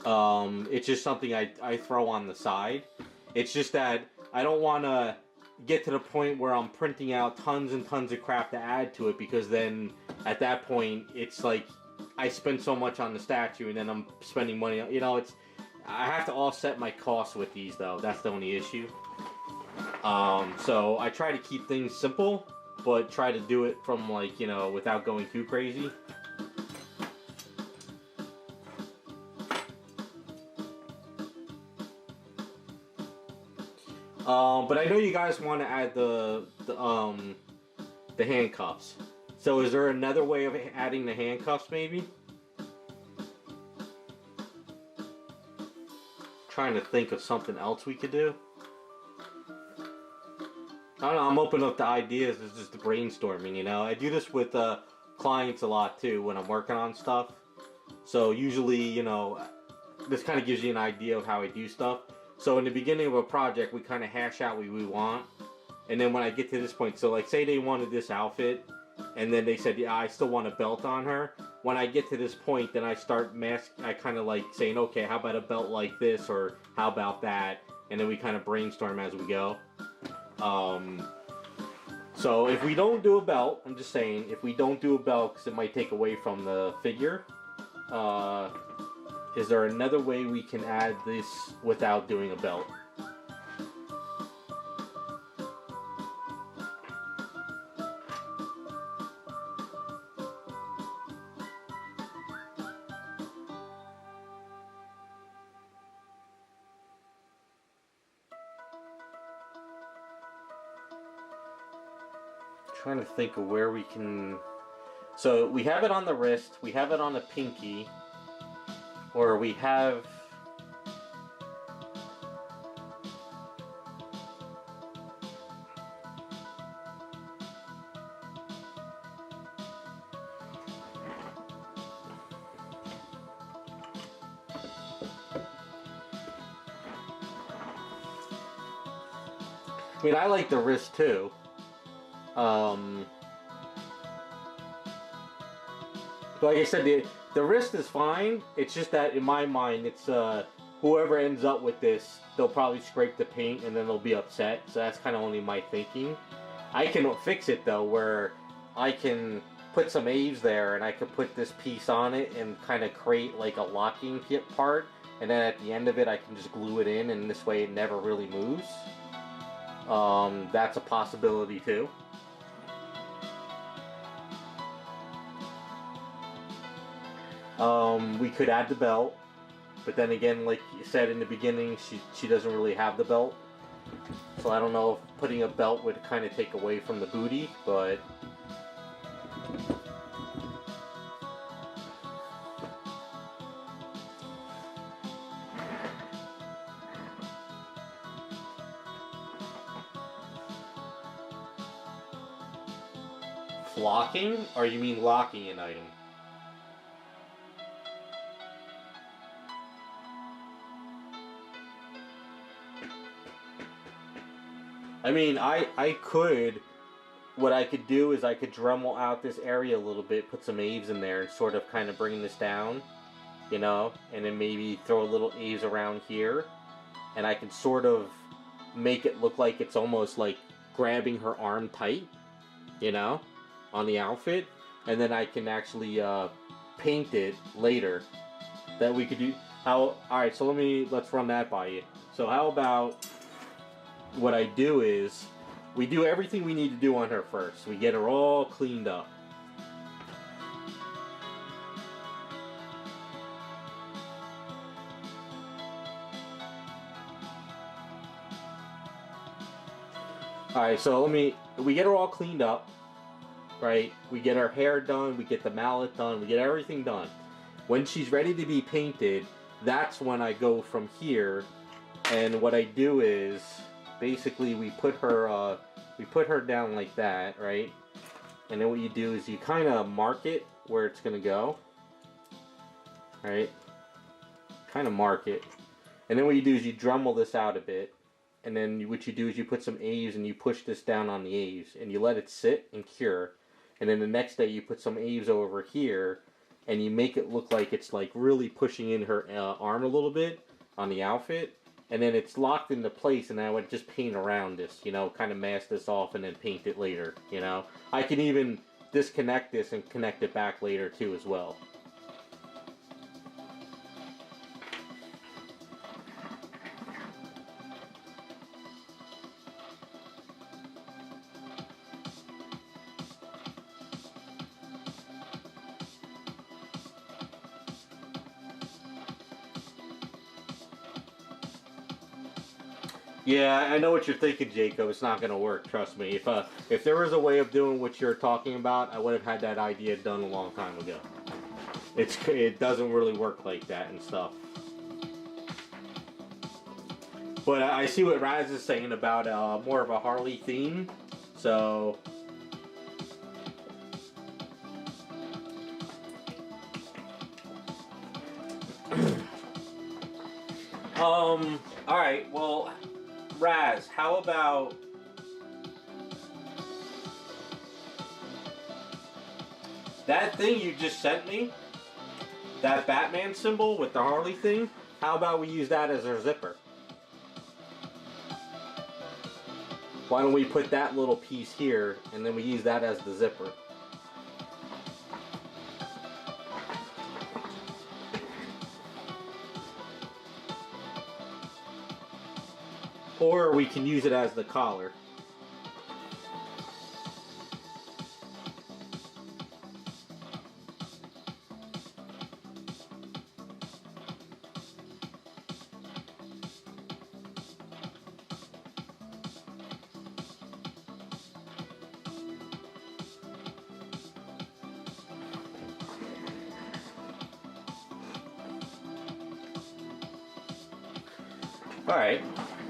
It's just something I throw on the side. It's just that I don't want to get to the point where I'm printing out tons and tons of crap to add to it, because then at that point it's like I spend so much on the statue and then I'm spending money on, you know, I have to offset my costs with these though. That's the only issue. So I try to keep things simple, but try to do it from like, you know, without going too crazy. But I know you guys want to add the handcuffs. So is there another way of adding the handcuffs maybe? Trying to think of something else we could do. I don't know, I'm open up to ideas. It's just brainstorming, you know. I do this with clients a lot too when I'm working on stuff. So usually, you know, this kind of gives you an idea of how I do stuff. So in the beginning of a project, we kind of hash out what we want. And then when I get to this point, so like say they wanted this outfit, and then they said, yeah, I still want a belt on her. When I get to this point, then I start I kind of like saying, okay, how about a belt like this, or how about that? And then we kind of brainstorm as we go. So if we don't do a belt, I'm just saying, if we don't do a belt, because it might take away from the figure, is there another way we can add this without doing a belt? Trying to think of where we can. So we have it on the wrist, we have it on the pinky, or we have. I mean, I like the wrist too. Like I said, the wrist is fine. It's just that in my mind, it's whoever ends up with this, they'll probably scrape the paint and then they'll be upset. So that's kind of only my thinking. I can fix it though, where I can put some Aves there, and I could put this piece on it and kind of create like a locking kit part, and then at the end of it I can just glue it in, and this way it never really moves. That's a possibility too. We could add the belt, but then again, like you said in the beginning, she doesn't really have the belt, so I don't know if putting a belt would kind of take away from the booty, but flocking, or you mean locking an item? I mean, I could, what I could do is I could Dremel out this area a little bit, put some Aves in there, and sort of kind of bring this down, you know, and then maybe throw a little Aves around here, and I can sort of make it look like it's almost like grabbing her arm tight, you know, on the outfit, and then I can actually paint it later. That we could do. Alright, so let's run that by you. So how about, what I do is, we do everything we need to do on her first. We get her all cleaned up. Alright, so we get her all cleaned up, right? We get her hair done, we get the mallet done, we get everything done. When she's ready to be painted, that's when I go from here, and what I do is, basically we put her down like that, right? And then what you do is you kind of mark it where it's gonna go, right? Kind of mark it, and then what you do is you Dremel this out a bit, and then what you do is you put some Aves and you push this down on the Aves, and you let it sit and cure, and then the next day you put some Aves over here, and you make it look like it's like really pushing in her arm a little bit on the outfit. And then it's locked into place, and I would just paint around this, you know, kind of mask this off and then paint it later, you know. I can even disconnect this and connect it back later too as well. Yeah, I know what you're thinking, Jacob. It's not going to work, trust me. If there was a way of doing what you're talking about, I would have had that idea done a long time ago. It doesn't really work like that and stuff. But I see what Raz is saying about more of a Harley theme. So alright, well, Raz, how about that thing you just sent me? That Batman symbol with the Harley thing? How about we use that as our zipper? Why don't we put that little piece here, and then we use that as the zipper? Or we can use it as the collar. Alright,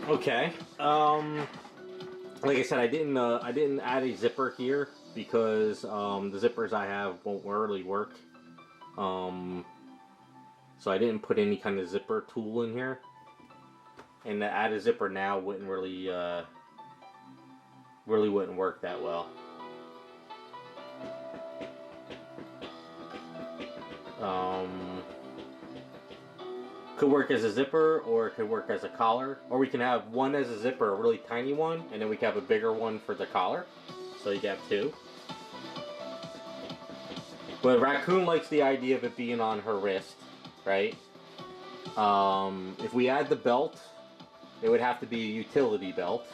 okay. Like I said, I didn't add a zipper here because the zippers I have won't really work. So I didn't put any kind of zipper tool in here. And to add a zipper now wouldn't really wouldn't work that well. Could work as a zipper, or it could work as a collar, or we can have one as a zipper, a really tiny one, and then we can have a bigger one for the collar, so you can have two. But Raccoon likes the idea of it being on her wrist, right? If we add the belt, it would have to be a utility belt.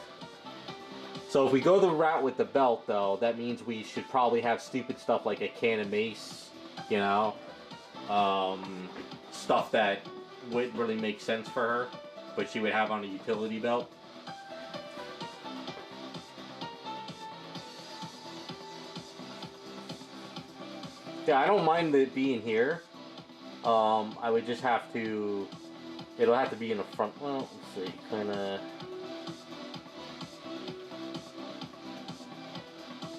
So if we go the route with the belt, though, that means we should probably have stupid stuff like a can of mace, you know? Stuff that wouldn't really make sense for her, but she would have on a utility belt. Yeah, I don't mind it being here. I would just have to... It'll have to be in the front. Well, let's see, kind of...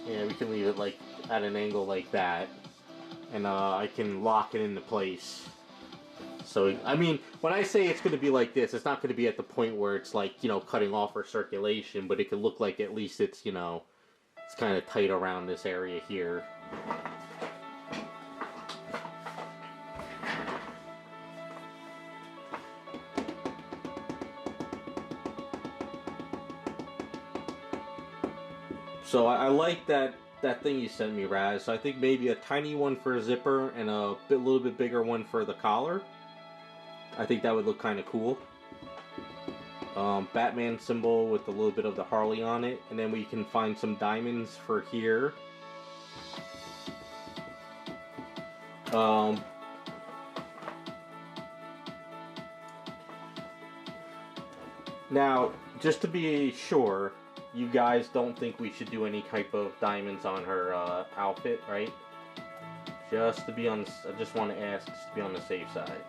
Yeah, we can leave it like at an angle like that. And I can lock it into place. So, I mean, when I say it's going to be like this, it's not going to be at the point where it's like, you know, cutting off her circulation, but it could look like at least it's, you know, it's kind of tight around this area here. So I like that thing you sent me, Raz. So I think maybe a tiny one for a zipper and a little bit bigger one for the collar. I think that would look kind of cool. Batman symbol with a little bit of the Harley on it, and then we can find some diamonds for here. Now, just to be sure, you guys don't think we should do any type of diamonds on her outfit, right? Just to be on, I just want to ask, just to be on the safe side.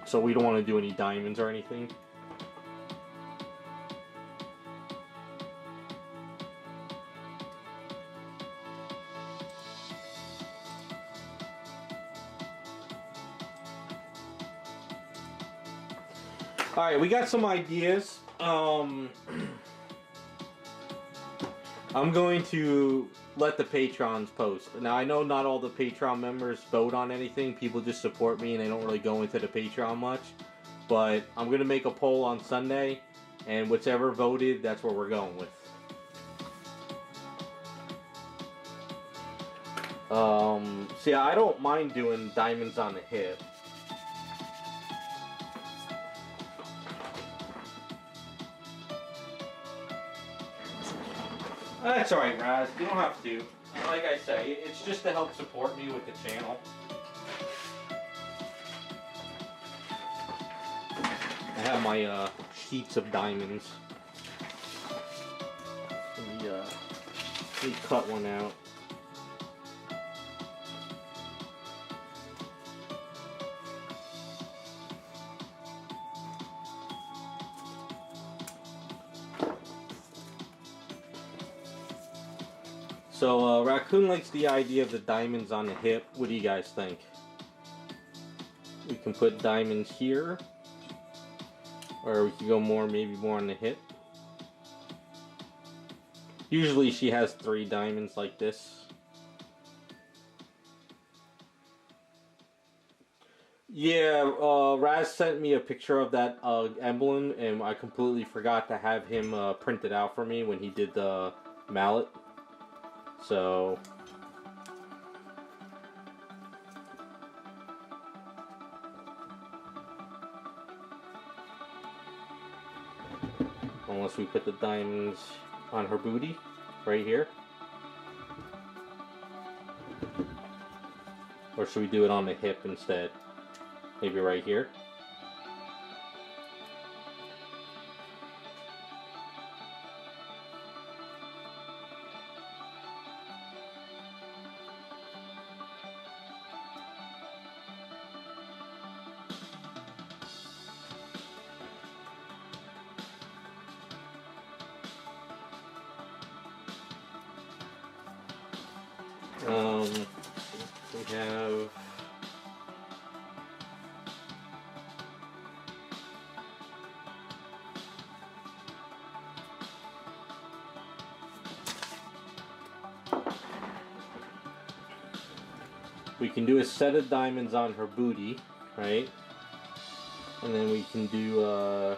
So we don't want to do any diamonds or anything. Alright, we got some ideas. I'm going to let the patrons post. Now, I know not all the Patreon members vote on anything. People just support me and they don't really go into the Patreon much. But I'm going to make a poll on Sunday, and whichever voted, that's what we're going with. See, I don't mind doing diamonds on the hip. That's alright, Raz. You don't have to. Like I say, it's just to help support me with the channel. I have my sheets of diamonds. Let me cut one out. So, Raccoon likes the idea of the diamonds on the hip. What do you guys think? We can put diamonds here. Or we could go maybe more on the hip. Usually she has 3 diamonds like this. Yeah, Raz sent me a picture of that emblem, and I completely forgot to have him print it out for me when he did the mallet. So... unless we put the diamonds on her booty, right here. Or should we do it on the hip instead? Maybe right here. We have... we can do a set of diamonds on her booty, right? And then we can do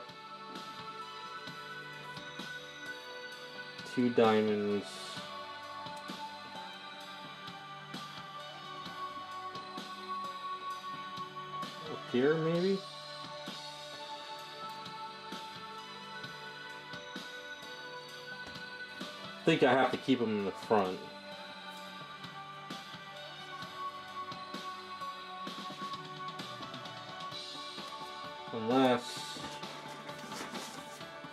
2 diamonds Up here, maybe? I think I have to keep them in the front. Unless...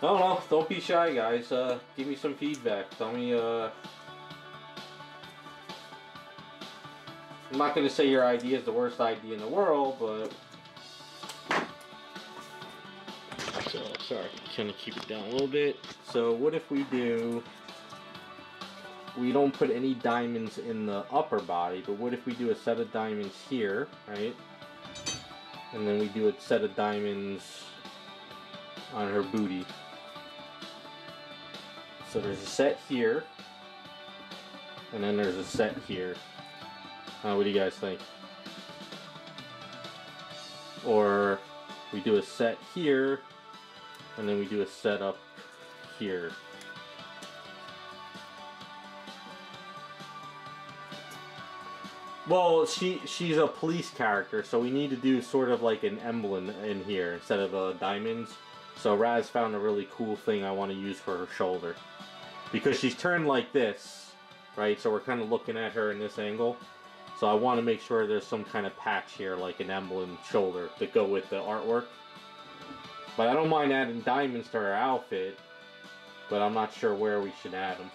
I don't know, don't be shy, guys. Give me some feedback. Tell me, I'm not gonna say your idea is the worst idea in the world, but... So, sorry, kind of keep it down a little bit. So, what if we do... We don't put any diamonds in the upper body, but what if we do a set of diamonds here, right? And then we do a set of diamonds on her booty. So there's a set here, and then there's a set here. What do you guys think? Or we do a set here, and then we do a set up here. Well, she's a police character, so we need to do sort of like an emblem in here instead of diamonds. So Raz found a really cool thing I want to use for her shoulder. Because she's turned like this, right? So we're kind of looking at her in this angle. So I want to make sure there's some kind of patch here, like an emblem shoulder, to go with the artwork. But I don't mind adding diamonds to her outfit, but I'm not sure where we should add them.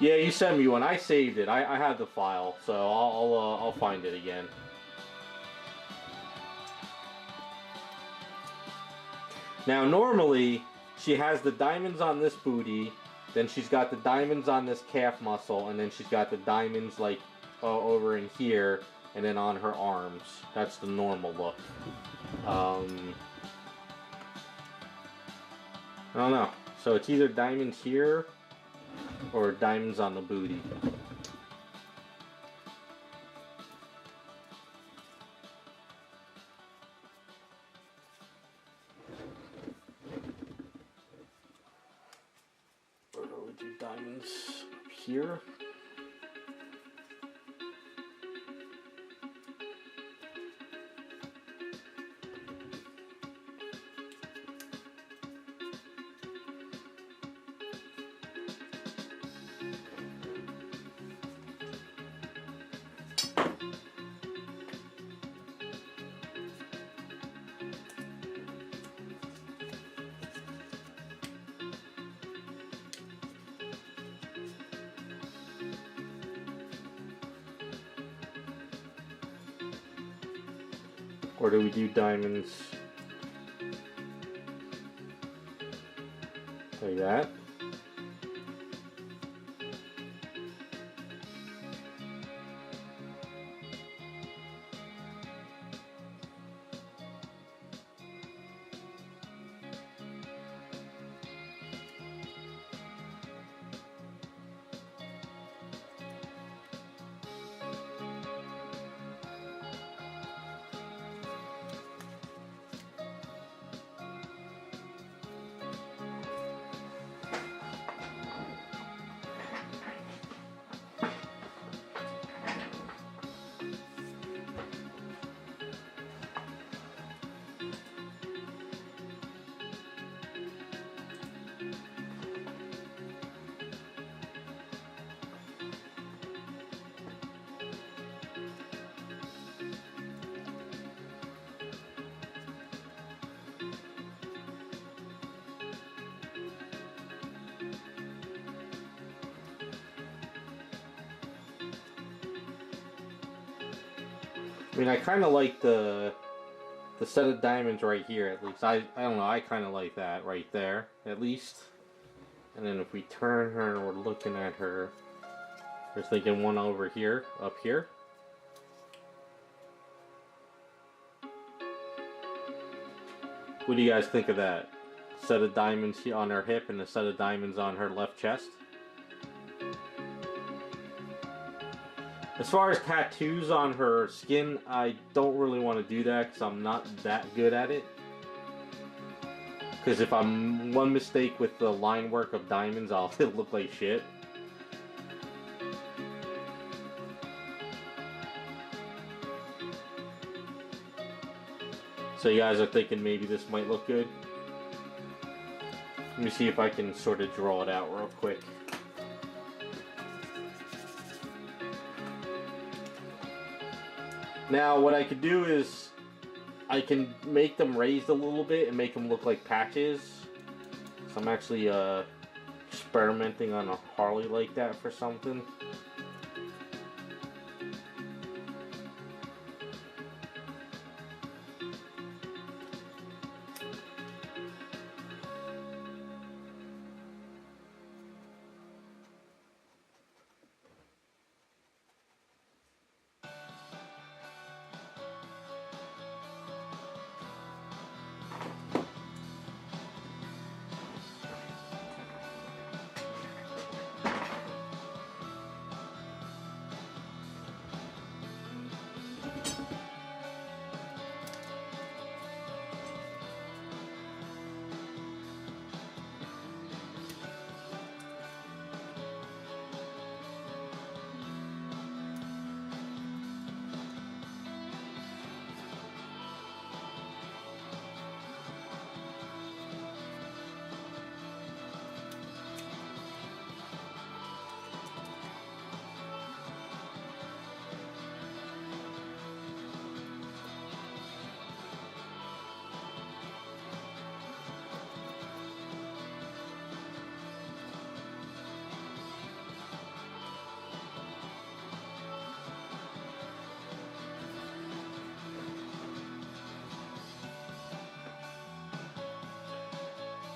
Yeah, you sent me one. I saved it. I had the file, so I'll find it again. Now, normally, she has the diamonds on this booty, then she's got the diamonds on this calf muscle, and then she's got the diamonds, like, over in here, and then on her arms. That's the normal look. I don't know. So it's either diamonds here, or diamonds on the booty. Or do we do diamonds up here? Or do we do diamonds like that? I mean, I kind of like the set of diamonds right here, at least. I don't know, I kind of like that right there, at least. And then if we turn her and we're looking at her, we're thinking one over here, up here. What do you guys think of that? Set of diamonds here on her hip and a set of diamonds on her left chest. As far as tattoos on her skin, I don't really want to do that because I'm not that good at it. Because if I'm one mistake with the line work of diamonds, I'll look like shit. So you guys are thinking maybe this might look good. Let me see if I can sort of draw it out real quick. Now what I could do is I can make them raised a little bit and make them look like patches. So I'm actually experimenting on a Harley like that for something.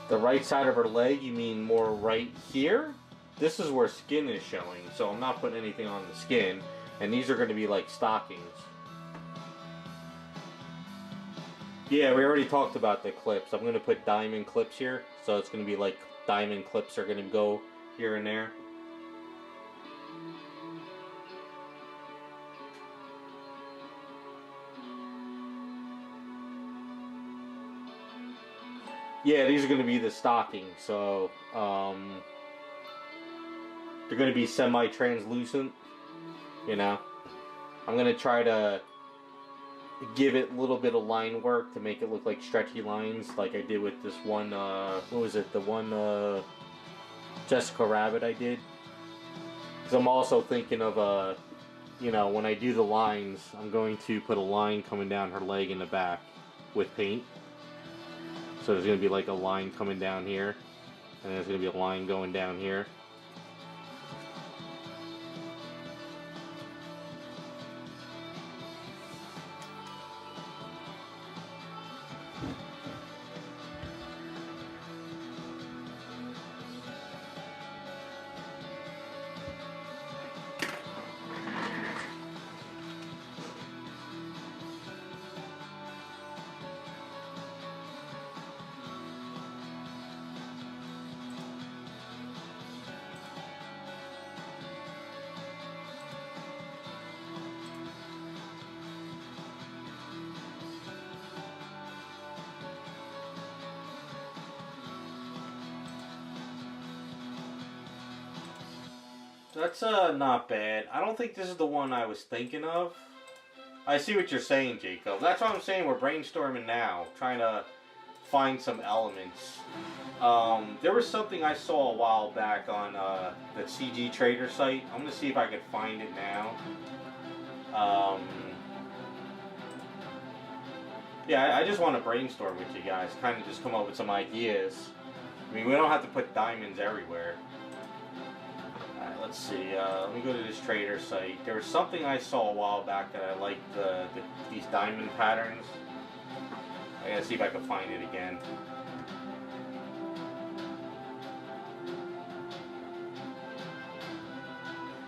The right side of her leg, you mean more right here? This is where skin is showing, so I'm not putting anything on the skin. And these are going to be like stockings. Yeah, we already talked about the clips. I'm going to put diamond clips here. So it's going to be like diamond clips are going to go here and there. Yeah, these are going to be the stockings, so they're going to be semi-translucent, you know. I'm going to try to give it a little bit of line work to make it look like stretchy lines, like I did with this one, what was it, the one Jessica Rabbit I did. Because I'm also thinking of, you know, when I do the lines, I'm going to put a line coming down her leg in the back with paint. So there's going to be like a line coming down here, and there's going to be a line going down here. That's not bad. I don't think this is the one I was thinking of. I see what you're saying, Jacob. That's what I'm saying. We're brainstorming now, trying to find some elements. There was something I saw a while back on the CG Trader site. I'm gonna see if I can find it now. Yeah, I just want to brainstorm with you guys, kind of just come up with some ideas. I mean, we don't have to put diamonds everywhere. Alright, let's see. Let me go to this trader site. There was something I saw a while back that I liked, these diamond patterns. I gotta see if I can find it again.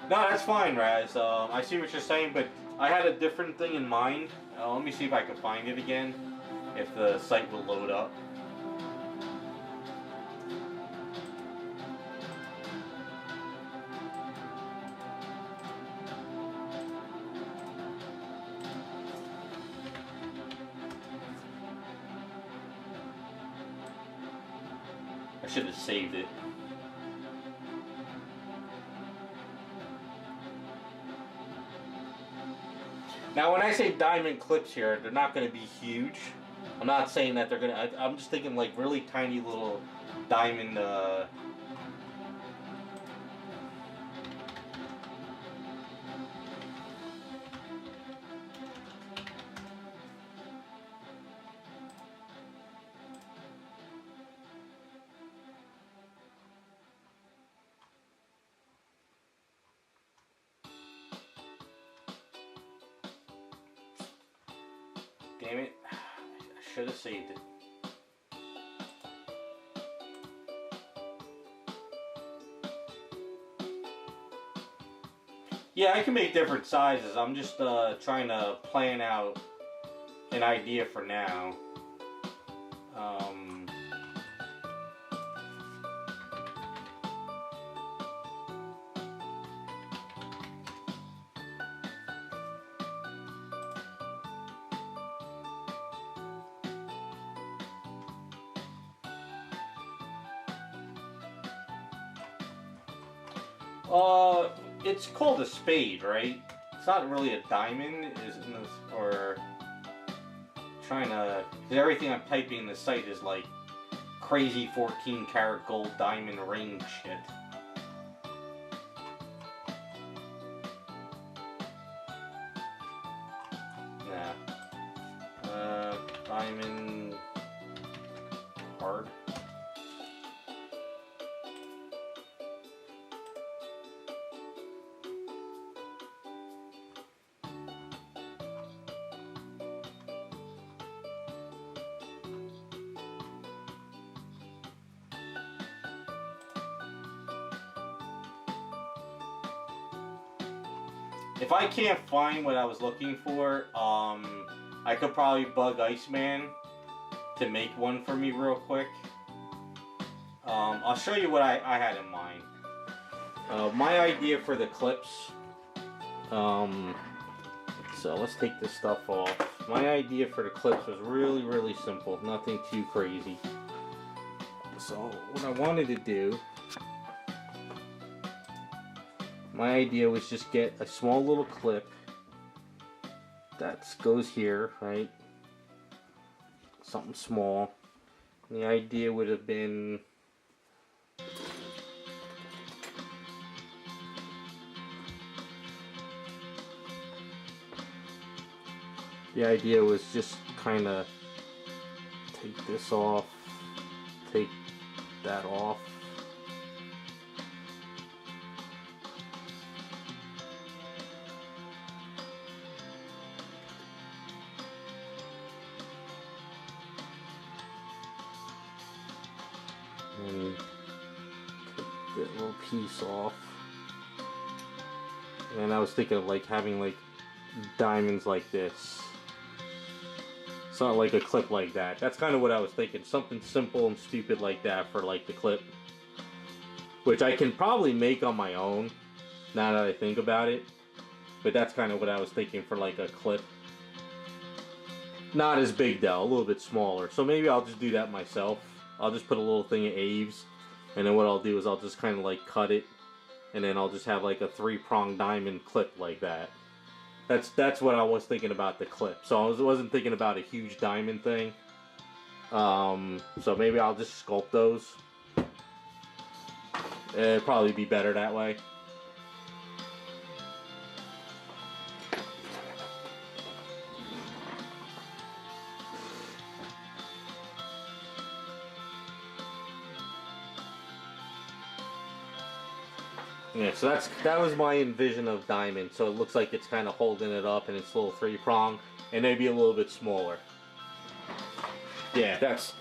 No, that's fine, Raz. I see what you're saying, but I had a different thing in mind. Let me see if I can find it again, if the site will load up. I should have saved it. Now when I say diamond clips here, they're not going to be huge. I'm not saying that they're gonna. I'm just thinking like really tiny little diamond. Damn it! I should have saved it. Yeah, I can make different sizes. I'm just trying to plan out an idea for now. It's called a spade, right? It's not really a diamond, isn't this? Or trying to, because everything I'm typing in the site is like crazy 14 karat gold diamond ring shit. Nah. Diamond hard. If I can't find what I was looking for, I could probably bug Iceman to make one for me real quick. I'll show you what I had in mind. My idea for the clips, so let's take this stuff off. My idea for the clips was really, really simple, nothing too crazy. So what I wanted to do, my idea was just get a small little clip that goes here, right? Something small. And the idea would have been just kind of take this off, take that off. And take that little piece off. And I was thinking of like having like diamonds like this. It's not like a clip like that. That's kind of what I was thinking. Something simple and stupid like that for like the clip. Which I can probably make on my own, now that I think about it. But that's kind of what I was thinking for like a clip. Not as big though, a little bit smaller. So maybe I'll just do that myself. I'll just put a little thing of Aves, and then what I'll do is I'll just kind of like cut it, and then I'll just have like a 3-pronged diamond clip like that. That's what I was thinking about the clip. So I wasn't thinking about a huge diamond thing. So maybe I'll just sculpt those. It'd probably be better that way. Yeah, so that was my envision of diamond. So it looks like it's kind of holding it up, and it's a little 3-prong, and maybe a little bit smaller. Yeah, that's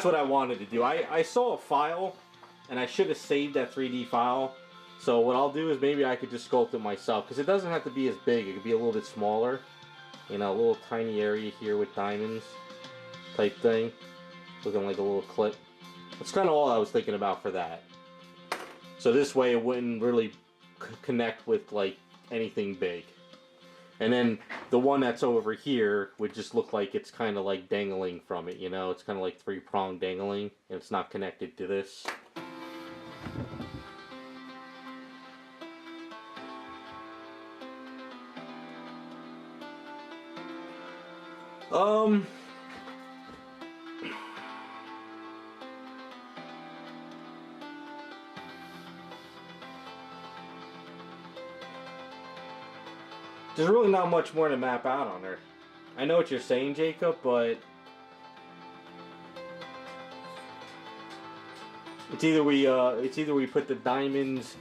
what I wanted to do. I saw a file, and I should have saved that 3D file. So what I'll do is maybe I could just sculpt it myself, because it doesn't have to be as big. It could be a little bit smaller. You know, a little tiny area here with diamonds type thing, looking like a little clip. That's kind of all I was thinking about for that. So this way it wouldn't really connect with like anything big. And then the one that's over here would just look like it's kind of like dangling from it, you know? It's kind of like 3-pronged dangling, and it's not connected to this. There's really not much more to map out on her. I know what you're saying, Jacob, but it's either we put the diamonds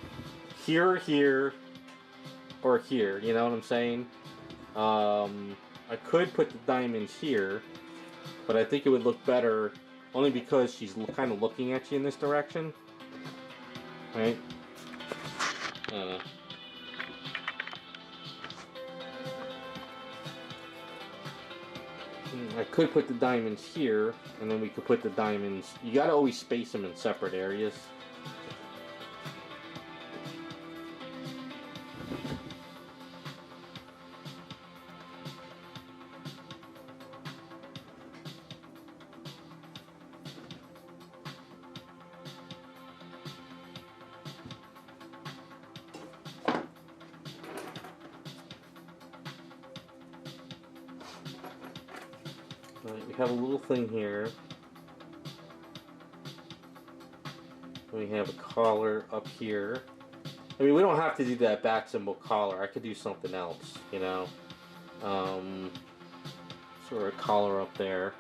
here, or here. You know what I'm saying? I could put the diamonds here, but I think it would look better only because she's kind of looking at you in this direction, right? I could put the diamonds here, and then we could put the diamonds. You gotta always space them in separate areas. Right, we have a little thing here. We have a collar up here. I mean, we don't have to do that bat symbol collar. I could do something else, you know. Sort of collar up there.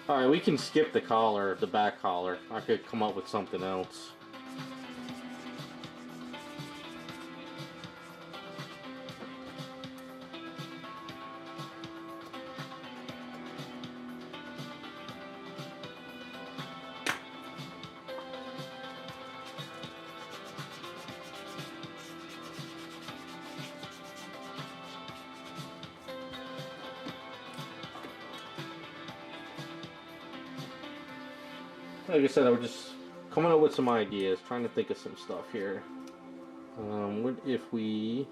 Alright, we can skip the collar, the back collar. I could come up with something else. Like I said, I was just coming up with some ideas, trying to think of some stuff here. What if we...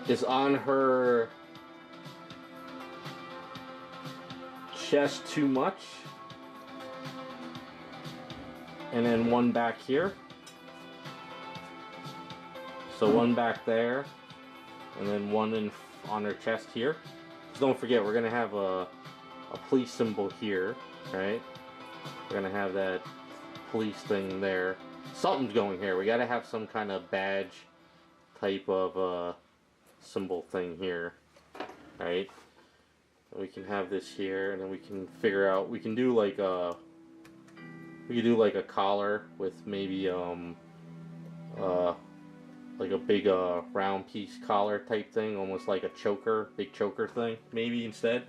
is on her chest too much? And then one back here. So one back there, and then one on her chest here. Just don't forget, we're gonna have a police symbol here, right? We're gonna have that police thing there. Something's going here. We gotta have some kind of badge type of symbol thing here, right? We can have this here, and then we can figure out. We can do like a collar with maybe like a big round piece collar type thing, almost like a choker, big choker thing, maybe instead.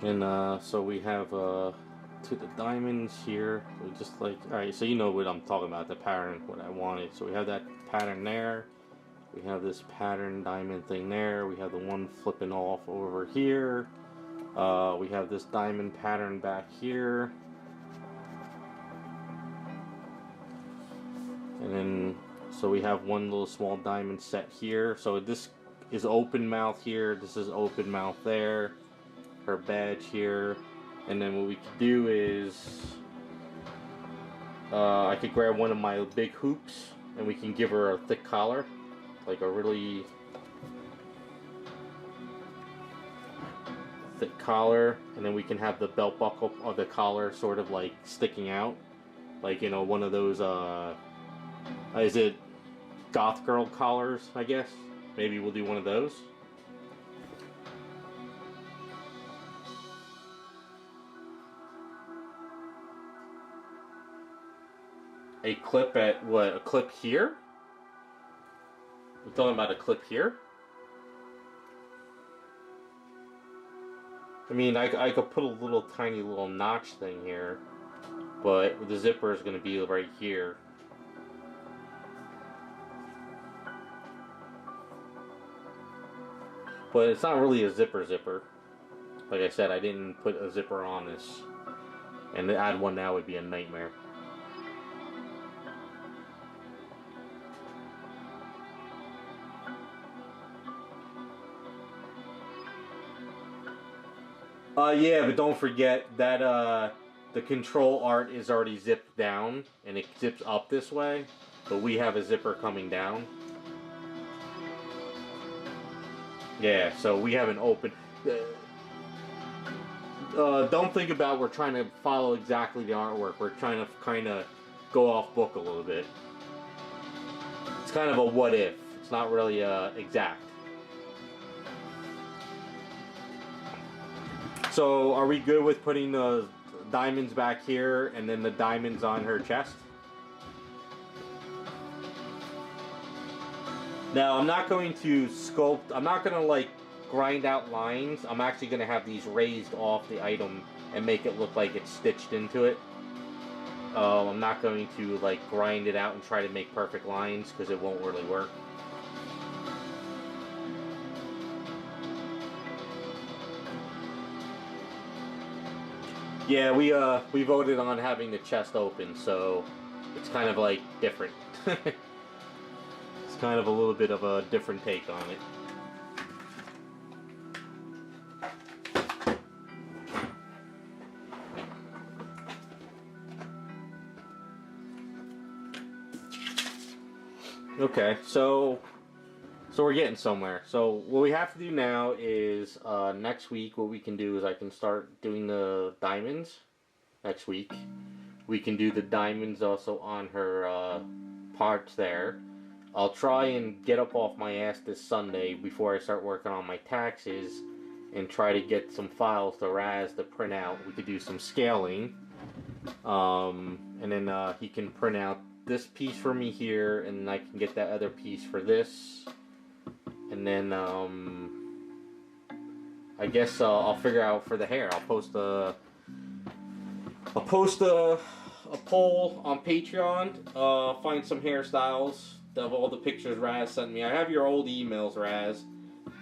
And so we have to the diamonds here. So just like, alright, so you know what I'm talking about, the pattern, what I wanted. So we have that pattern there. We have this pattern diamond thing there. We have the one flipping off over here. We have this diamond pattern back here. And then, so we have one little small diamond set here. So this is open mouth here. This is open mouth there. Her badge here. And then what we could do is, I could grab one of my big hoops and we can give her a thick collar. Like a really thick collar, and then we can have the belt buckle of the collar sort of like sticking out, like, you know, one of those is it goth girl collars, I guess. Maybe we'll do one of those. A clip at what? A clip here? We're talking about a clip here? I mean, I could put a little tiny little notch thing here, but the zipper is going to be right here. But it's not really a zipper. Like I said, I didn't put a zipper on this, and to add one now would be a nightmare. Yeah, but don't forget that the control art is already zipped down, and it zips up this way, but we have a zipper coming down. Yeah, so we have an open... don't think about we're trying to follow exactly the artwork. We're trying to kind of go off book a little bit. It's kind of a what if. It's not really exact. So, are we good with putting the diamonds back here and then the diamonds on her chest? Now, I'm not going to sculpt, I'm not going to like grind out lines. I'm actually going to have these raised off the item and make it look like it's stitched into it. I'm not going to like grind it out and try to make perfect lines because it won't really work. Yeah, we voted on having the chest open, so it's kind of like different. It's kind of a little bit of a different take on it. Okay, so we're getting somewhere. So what we have to do now is next week what we can do is I can start doing the diamonds next week. We can do the diamonds also on her parts there. I'll try and get up off my ass this Sunday before I start working on my taxes and try to get some files to Raz to print out. We could do some scaling. And then he can print out this piece for me here, and I can get that other piece for this. And then I guess I'll figure out for the hair. I'll post a poll on Patreon. Find some hairstyles of all the pictures Raz sent me. I have your old emails, Raz,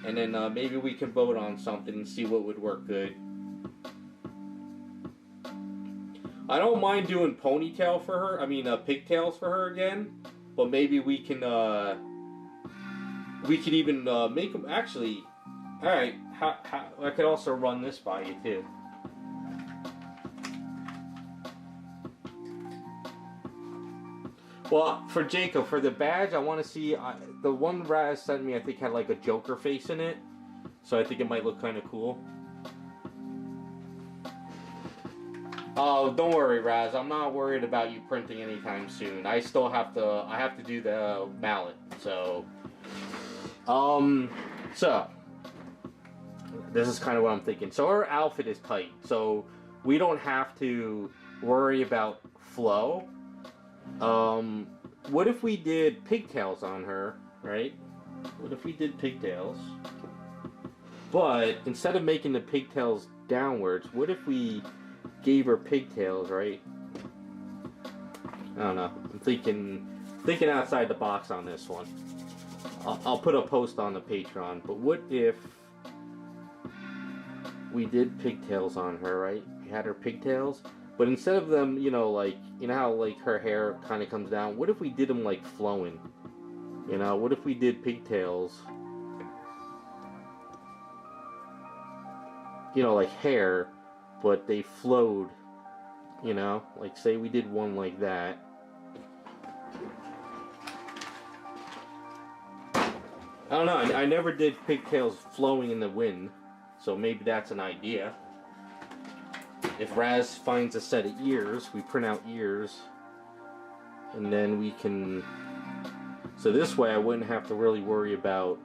and then maybe we can vote on something and see what would work good. I don't mind doing ponytail for her. I mean, pigtails for her again, but maybe we can. We could even make them, actually, alright, I could also run this by you too. Well, for Jacob, for the badge, I want to see, the one Raz sent me, I think had like a Joker face in it, so I think it might look kind of cool. Oh, don't worry, Raz, I'm not worried about you printing anytime soon. I still have to do the mallet, so... So, this is kind of what I'm thinking. So her outfit is tight, so we don't have to worry about flow. What if we did pigtails on her, right? What if we did pigtails? But instead of making the pigtails downwards. What if we gave her pigtails, right? I don't know. I'm thinking outside the box on this one. I'll put a post on the Patreon, but what if we did pigtails on her, right? We had her pigtails, but instead of them, you know, like, you know how like her hair kind of comes down, what if we did them like flowing? You know, what if we did pigtails, you know, like hair, but they flowed, you know, like say we did one like that. I don't know, I never did pigtails flowing in the wind, so maybe that's an idea. If Raz finds a set of ears, we print out ears, and then we can, so this way I wouldn't have to really worry about,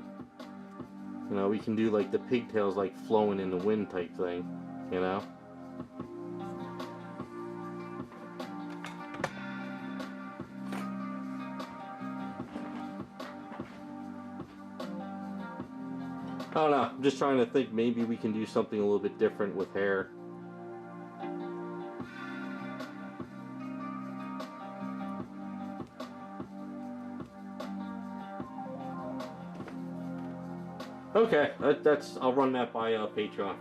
you know, we can do like the pigtails like flowing in the wind type thing, you know? I don't know, I'm just trying to think maybe we can do something a little bit different with hair. Okay, I'll run that by Patreon.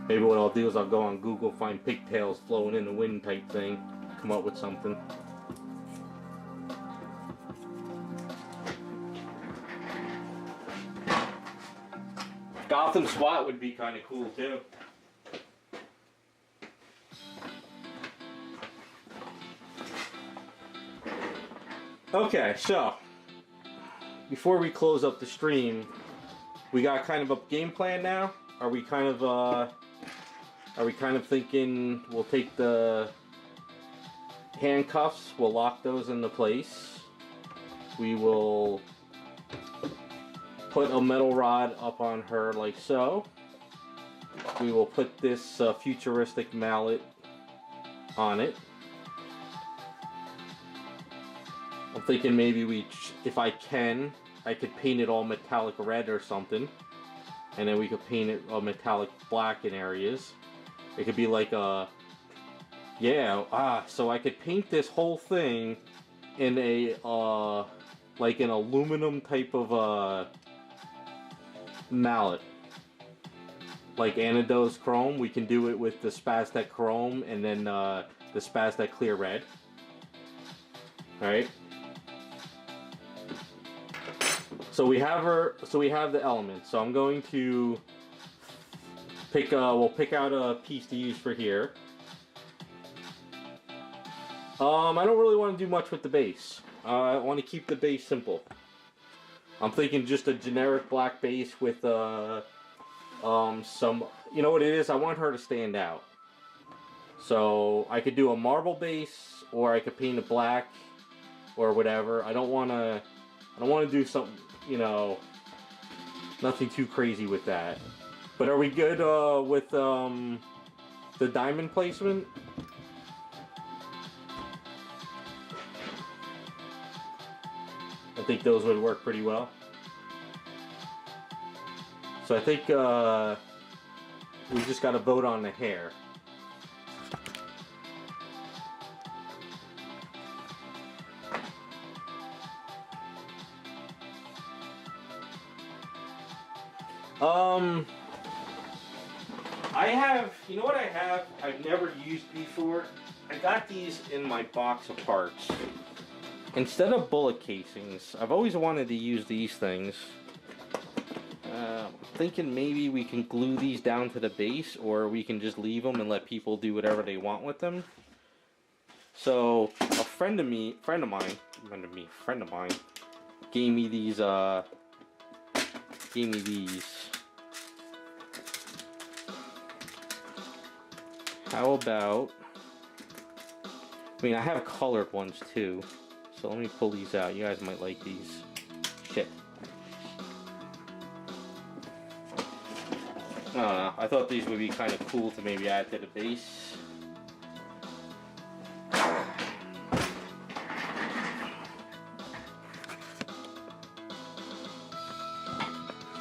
Maybe what I'll do is I'll go on Google, find pigtails flowing in the wind type thing, come up with something. Gotham SWAT would be kind of cool too. Okay, so before we close up the stream, we got kind of a game plan now. Are we kind of thinking we'll take the handcuffs, we'll lock those into place. We will put a metal rod up on her like so. We will put this futuristic mallet on it. I'm thinking maybe if I could paint it all metallic red or something, and then we could paint it a metallic black in areas. It could be like a, so I could paint this whole thing in a like an aluminum type of mallet, like Anodose Chrome. We can do it with the Spaztec Chrome and then the Spaztec Clear Red. All right. So we have her. So we have the elements. So I'm going to pick. We'll pick out a piece to use for here. I don't really want to do much with the base. I want to keep the base simple. I'm thinking just a generic black base with some. You know what it is? I want her to stand out. So I could do a marble base, or I could paint it black, or whatever. I don't want to do something. You know, nothing too crazy with that. But are we good with the diamond placement? I think those would work pretty well. So I think we just got to vote on the hair. I have, you know what I have? I've never used before. I got these in my box of parts. Instead of bullet casings, I've always wanted to use these things. I'm thinking maybe we can glue these down to the base, or we can just leave them and let people do whatever they want with them. So a friend of mine gave me these. How about, I mean, I have colored ones too, so let me pull these out. You guys might like these. Shit. I don't know. I thought these would be kind of cool to maybe add to the base.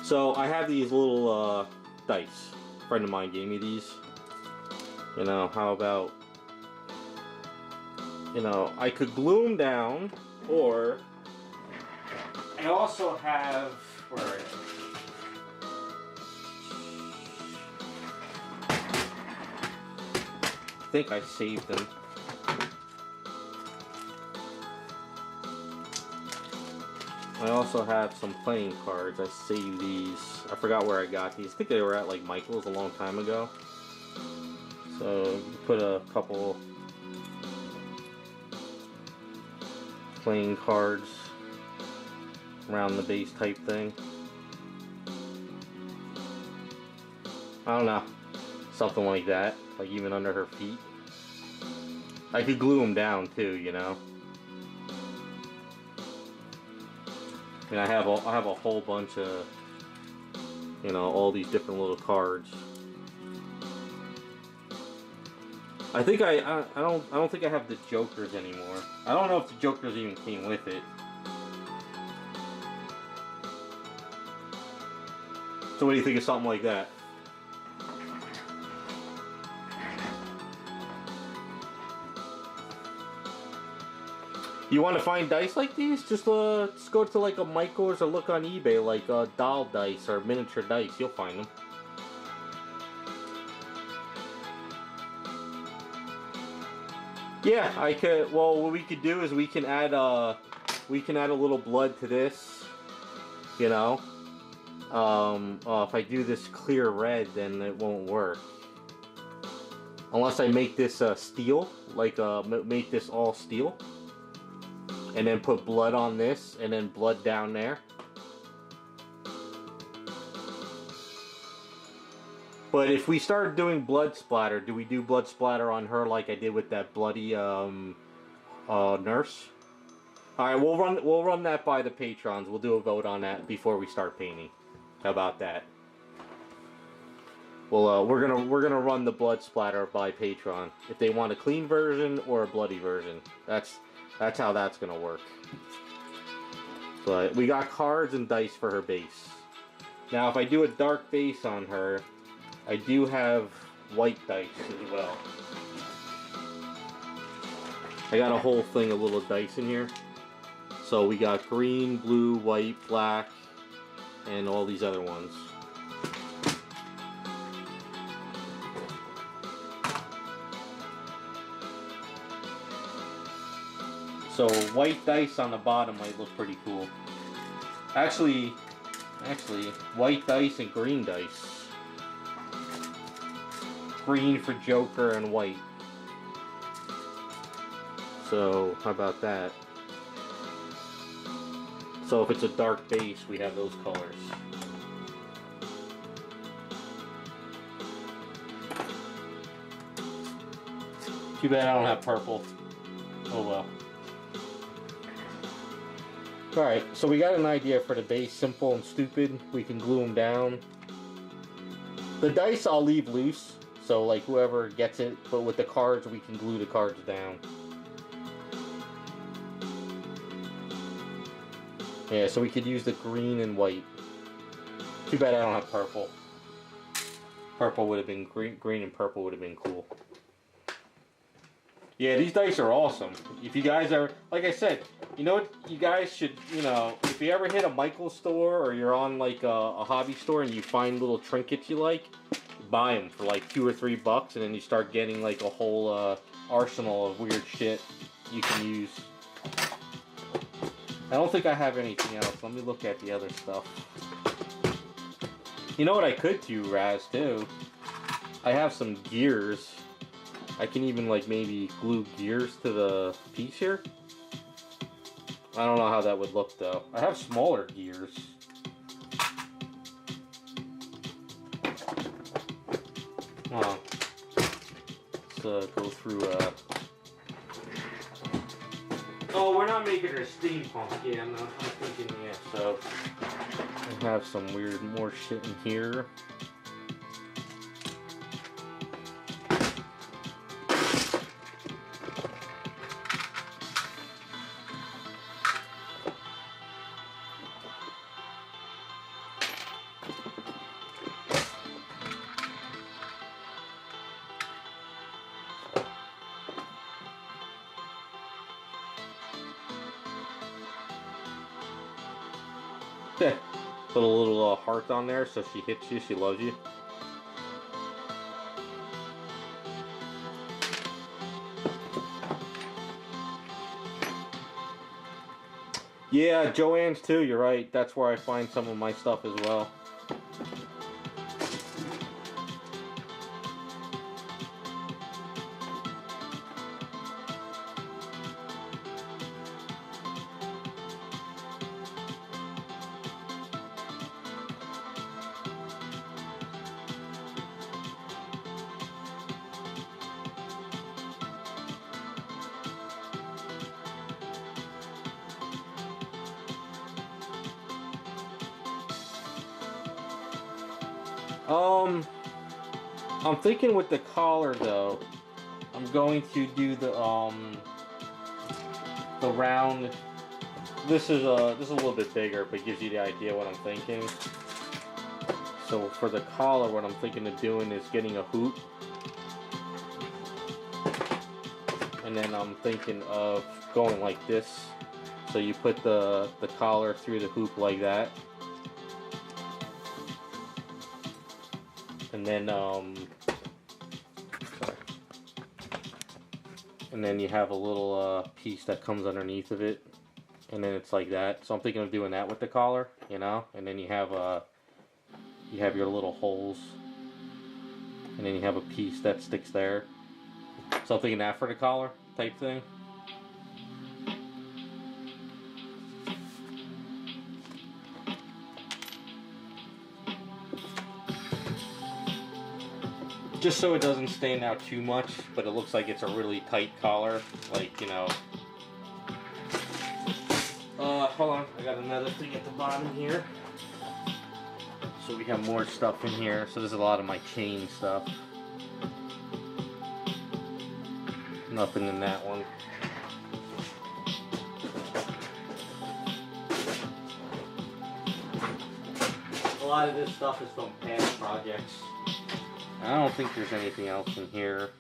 So I have these little dice. A friend of mine gave me these. You know, how about, you know, I could glue them down, or I also have, where are they? I think I saved them. I also have some playing cards. I saved these. I forgot where I got these. I think they were at like Michael's a long time ago. So you put a couple playing cards around the base type thing. I don't know. Something like that. Like even under her feet. I could glue them down too, you know. I mean, I have a whole bunch of, you know, all these different little cards. I think I don't think I have the Jokers anymore. I don't know if the Jokers even came with it. So what do you think of something like that? You want to find dice like these? Just go to like a Michael's or look on eBay, like doll dice or miniature dice. You'll find them. Yeah, I could. Well, what we could do is we can add a little blood to this. You know, if I do this clear red, then it won't work. Unless I make this steel, like make this all steel. And then put blood on this, and then blood down there. But if we start doing blood splatter, do we do blood splatter on her like I did with that bloody nurse? All right, we'll run that by the patrons. We'll do a vote on that before we start painting. How about that? Well, we're gonna run the blood splatter by Patreon if they want a clean version or a bloody version. That's how that's gonna work. But we got cards and dice for her base. Now if I do a dark base on her, I do have white dice as well. I got a whole thing of little dice in here. So we got green, blue, white, black, and all these other ones. So white dice on the bottom might look pretty cool. Actually, white dice and green dice. Green for Joker and white. So how about that? So if it's a dark base, we have those colors. Too bad I don't have purple. Oh well. Alright, so we got an idea for the base, simple and stupid. We can glue them down. The dice I'll leave loose, so like whoever gets it, but with the cards we can glue the cards down. Yeah, so we could use the green and white. Too bad I don't have purple. Purple would have been green and purple would have been cool. Yeah, these dice are awesome. If you guys are, like I said, you know what you guys should, you know, if you ever hit a Michael's store or you're on like a hobby store and you find little trinkets you like, buy them for like $2 or $3 and then you start getting like a whole arsenal of weird shit you can use. I don't think I have anything else. Let me look at the other stuff. You know what I could do, Raz, too? I have some gears. I can even like maybe glue gears to the piece here. I don't know how that would look though. I have smaller gears. Oh. Let's go through Oh, we're not making her steampunk. Yeah, I'm thinking, yeah, so I have some weird more shit in here. Put a little heart on there so she hits you, she loves you. Yeah, Joann's too, you're right. That's where I find some of my stuff as well. I'm thinking with the collar though, I'm going to do the round. This is a little bit bigger, but gives you the idea what I'm thinking. So for the collar, what I'm thinking of doing is getting a hoop, and then I'm thinking of going like this. So you put the collar through the hoop like that. And then you have a little piece that comes underneath of it, and then it's like that. So I'm thinking of doing that with the collar, you know. And then you have your little holes, and then you have a piece that sticks there. So I'm thinking that for the collar type thing. Just so it doesn't stand out too much, but it looks like it's a really tight collar, like, you know. Hold on, I got another thing at the bottom here. So we have more stuff in here. So there's a lot of my chain stuff. Nothing in that one. A lot of this stuff is from past projects. I don't think there's anything else in here.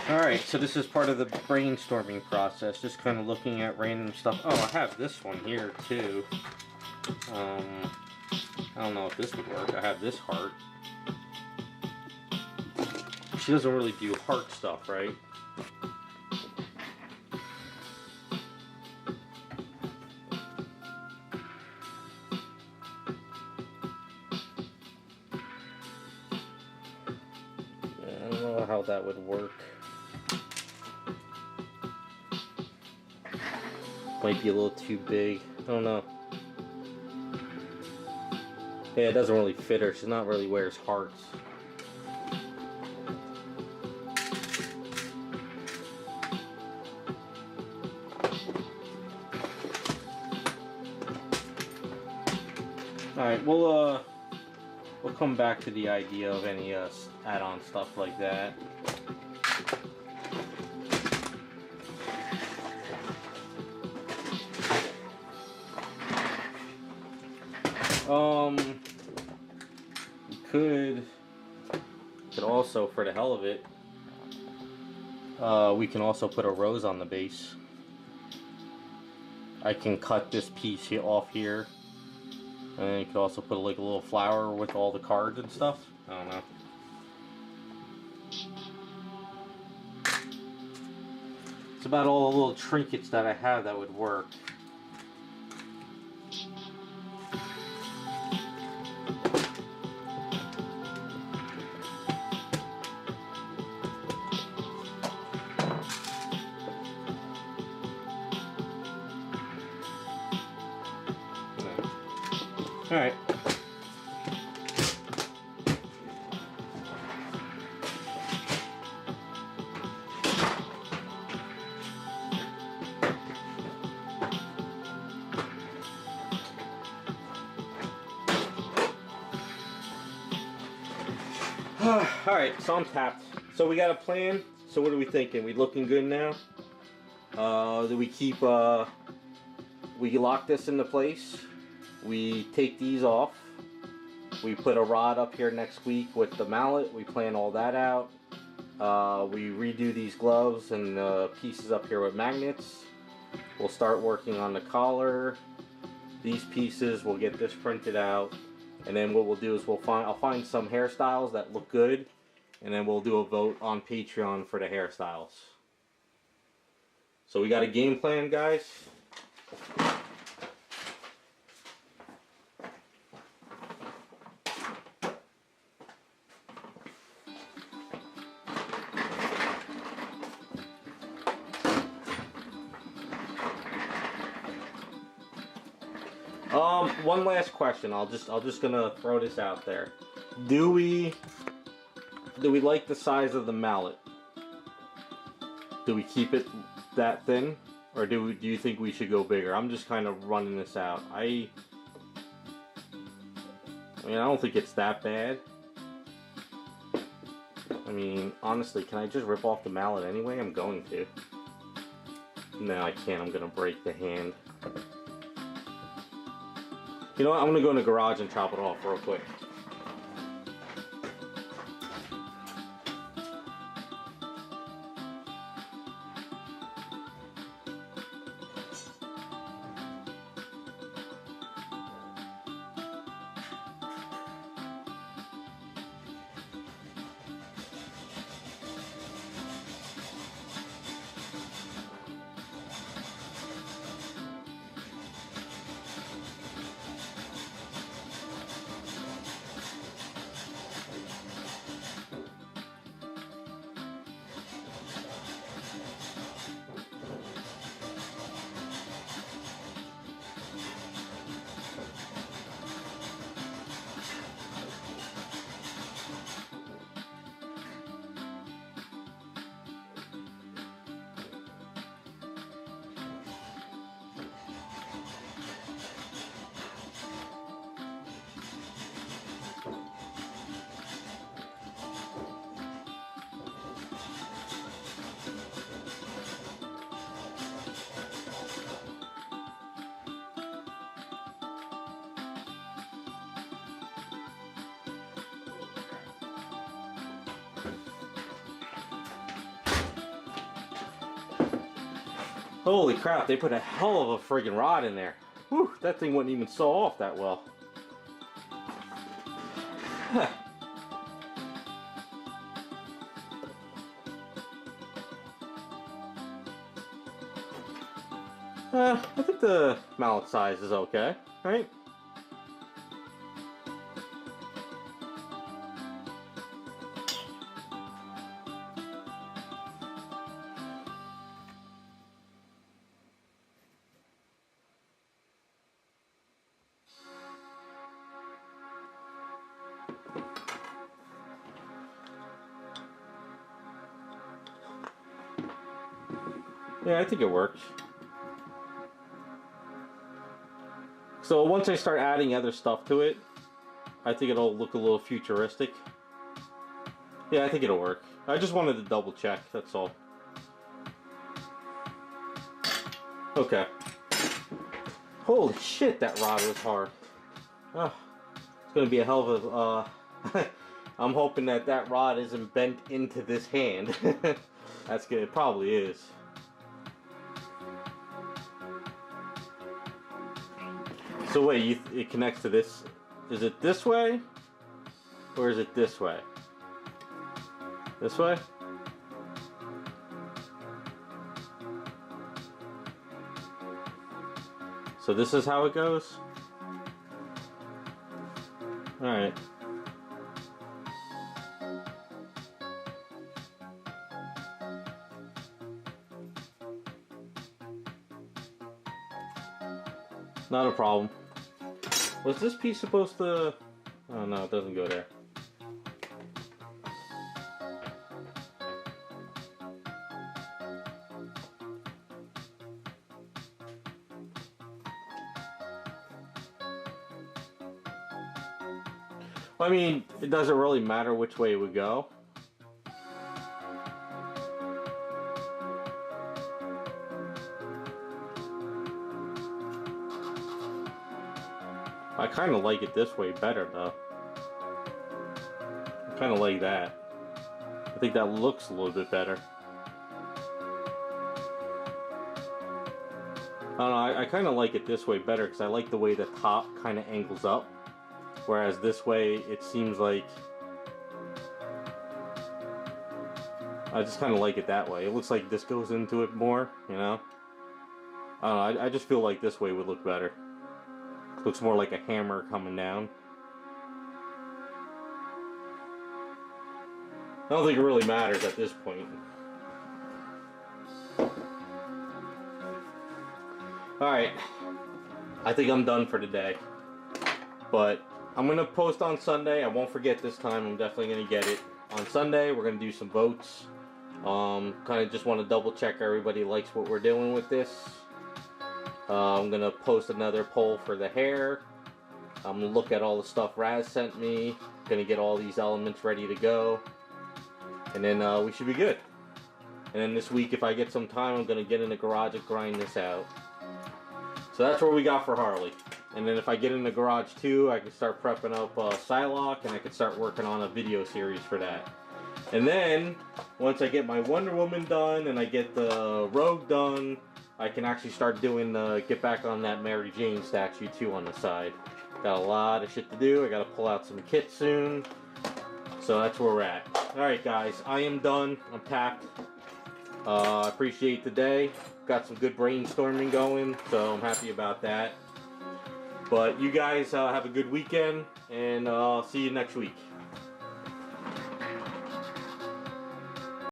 Alright, so this is part of the brainstorming process, just kind of looking at random stuff. Oh, I have this one here too. I don't know if this would work. I have this heart. She doesn't really do heart stuff, right? Yeah, I don't know how that would work. Might be a little too big. I don't know. Yeah, it doesn't really fit her. She's not really wears hearts. Alright, we'll come back to the idea of any add-on stuff like that. We could also, for the hell of it, we can also put a rose on the base. I can cut this piece here off here, and then you could also put like a little flower with all the cards and stuff. I don't know. It's about all the little trinkets that I have that would work. All right. Alright, so I'm tapped. So we got a plan. So what are we thinking? We looking good now? Do we keep, we lock this into place? We take these off. We put a rod up here next week with the mallet. We plan all that out. We redo these gloves and pieces up here with magnets. We'll start working on the collar. These pieces, we'll get this printed out. And then what we'll do is I'll find some hairstyles that look good. And then we'll do a vote on Patreon for the hairstyles. So we got a game plan, guys. One last question. I'll just gonna throw this out there. Do we like the size of the mallet? Do we keep it that thin, or do you think we should go bigger? I'm just kind of running this out. I mean, I don't think it's that bad. I mean, honestly, can I just rip off the mallet anyway? I'm going to. No, I can't. I'm gonna break the hand. You know what? I'm gonna go in the garage and chop it off real quick. Holy crap, they put a hell of a friggin' rod in there. Whew, that thing wouldn't even saw off that well. I think the mallet size is okay, right? Yeah, I think it works. So once I start adding other stuff to it, I think it'll look a little futuristic. Yeah, I think it'll work. I just wanted to double check, that's all. Okay. Holy shit, that rod was hard. Oh, it's gonna be a hell of a... I'm hoping that that rod isn't bent into this hand. That's good, it probably is. So wait, it connects to this. Is it this way? Or is it this way? This way? So this is how it goes? Alright. Not a problem. Was this piece supposed to... Oh no, it doesn't go there. Well, I mean, it doesn't really matter which way we go. I kind of like it this way better though. I kind of like that. I think that looks a little bit better. I don't know, I kind of like it this way better because I like the way the top kind of angles up. Whereas this way, it seems like... I just kind of like it that way. It looks like this goes into it more, you know? I don't know, I just feel like this way would look better. It looks more like a hammer coming down. I don't think it really matters at this point. Alright, I think I'm done for today. But I'm going to post on Sunday. I won't forget this time. I'm definitely going to get it. On Sunday, we're going to do some votes. Kind of just want to double check everybody likes what we're doing with this. I'm going to post another poll for the hair. I'm going to look at all the stuff Raz sent me. Going to get all these elements ready to go. And then we should be good. And then this week, if I get some time, I'm going to get in the garage and grind this out. So that's what we got for Harley. And then if I get in the garage too, I can start prepping up Psylocke, and I can start working on a video series for that. And then, once I get my Wonder Woman done, and I get the Rogue done, I can actually start doing get back on that Mary Jane statue too on the side. Got a lot of shit to do. I gotta pull out some kits soon. So that's where we're at. Alright guys, I am done. I'm packed. I appreciate the day. Got some good brainstorming going, so I'm happy about that. But you guys have a good weekend, and I'll see you next week.